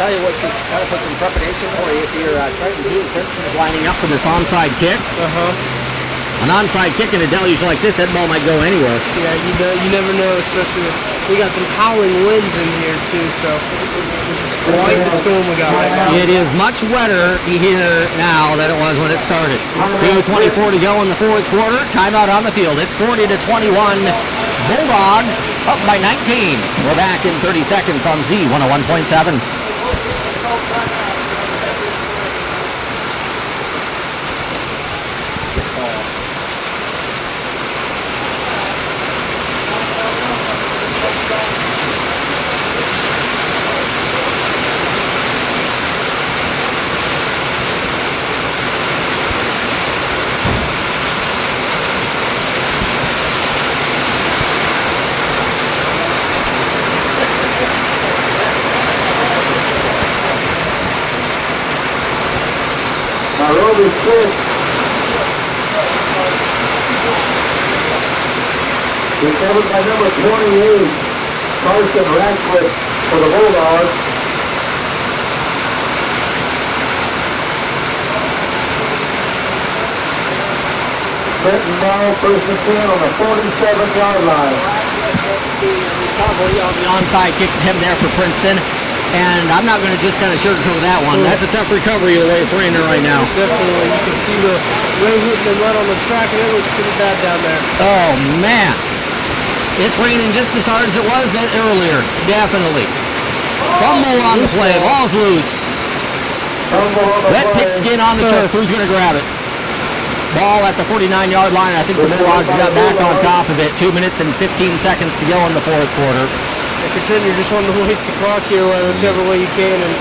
Tell you what, you've got to put some trepidation for you if you're Trenton team. Princeton is lining up for this onside kick. An onside kick in a deluge like this, that ball might go anywhere. Yeah, you never know, especially with, we got some howling winds in here too, so this is quite the storm we got right now. It is much wetter here now than it was when it started. 2:24 to go in the fourth quarter. Timeout on the field. It's 40-21. Bulldogs up by 19. We're back in 30 seconds on Z101.7. Nairobi 6. Recovered by number 28, Carson Radcliffe for the Bulldogs. Trenton ball, first and 10 on the 47-yard line. Probably on the onside kick attempt there for Princeton. And I'm not going to just kind of sugarcoat that one. That's a tough recovery the way it's raining right now. Definitely. You can see the rain hitting them right on the track, and it looks pretty bad down there. Oh, man. It's raining just as hard as it was earlier. Definitely. Fumble on the play. Ball's loose. Wet pigskin on the turf. Who's going to grab it? Ball at the 49-yard line. I think the Bulldogs got back on top of it. 2 minutes and 15 seconds to go in the fourth quarter. If you're Trenton, you're just wanting to waste the clock here whichever way you can, and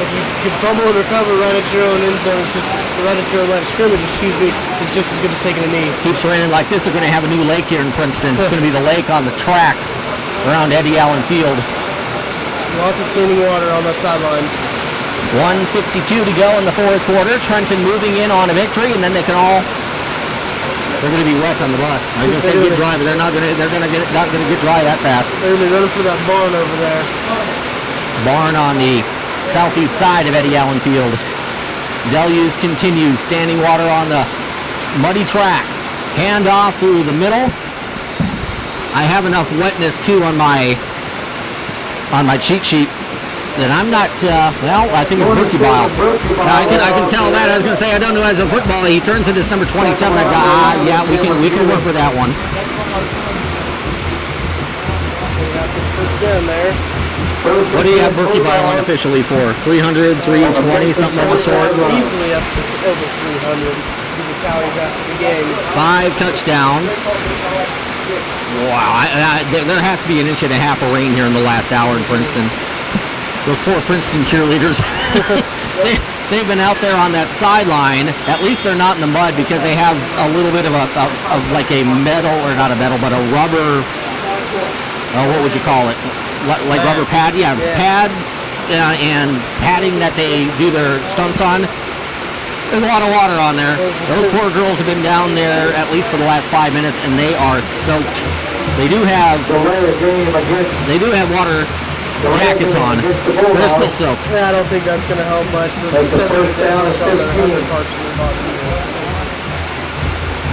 if you can fumble and recover right at your own end zone, it's just right at your own line of scrimmage, is just as good as taking a knee. Keeps raining like this, they're going to have a new lake here in Princeton. It's going to be the lake on the track around Eddie Allen Field. Lots of standing water on that sideline. 1:52 to go in the fourth quarter. Trenton moving in on a victory, and then they're going to be wet on the bus. I was going to say get dry, but they're not going to get dry that fast. They're going to be running for that barn over there. Barn on the southeast side of Eddie Allen Field. Deluge continues. Standing water on the muddy track. Handoff through the middle. I have enough wetness too on my cheat sheet Then I'm not, I think it's Berkey Bile. I can tell that. I was going to say, I don't know as a football. He turns it as number 27. I got, yeah, we can work with that one. What do you have Berkey Bile unofficially for? 300, 320, something of the sort? Easily up to over 300. The tallies after the game. 5 touchdowns. Wow, there has to be an inch and a half of rain here in the last hour in Princeton. Those poor Princeton cheerleaders. They've been out there on that sideline. At least they're not in the mud because they have a little bit of like a metal, or not a metal, but a rubber, what would you call it? Like rubber pad? Yeah, pads and padding that they do their stunts on. There's a lot of water on there. Those poor girls have been down there at least for the last 5 minutes, and they are soaked. They do have water jackets on, but they're still soaked. Yeah, I don't think that's going to help much.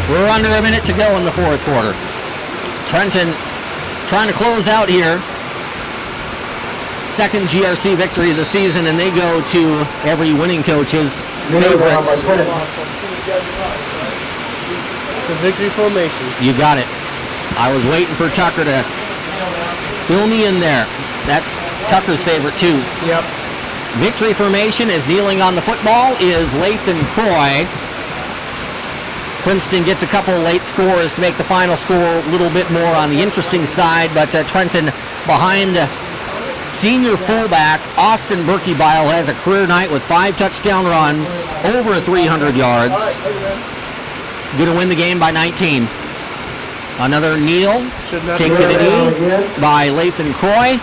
We're under a minute to go in the fourth quarter. Trenton trying to close out here. Second GRC victory of the season, and they go to every winning coach's favorites. The victory formation. You got it. I was waiting for Tucker to fill me in there. That's Tucker's favorite too. Yep. Victory formation is kneeling on the football is Lathan Croy. Princeton gets a couple late scores to make the final score a little bit more on the interesting side, but Trenton behind senior fullback Austin Berkey Bile has a career night with 5 touchdown runs, over 300 yards. Going to win the game by 19. Another kneel, taken a knee by Lathan Croy.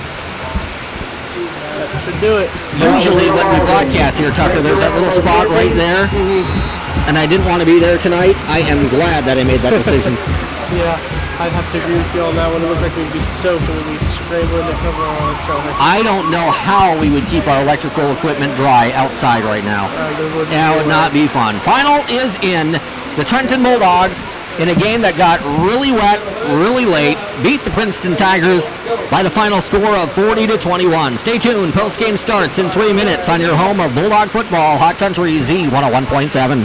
Should do it. Usually when we broadcast here, Tucker, there's that little spot right there, and I didn't want to be there tonight. I am glad that I made that decision. Yeah, I'd have to agree with you on that one. It looked like we'd be soaked and we'd be scrambling to cover our shoulder. I don't know how we would keep our electrical equipment dry outside right now. That would not be fun. Final is in. The Trenton Bulldogs, in a game that got really wet, really late, beat the Princeton Tigers by the final score of 40-21. Stay tuned. Post-game starts in 3 minutes on your home of Bulldog football, Hot Country Z 101.7.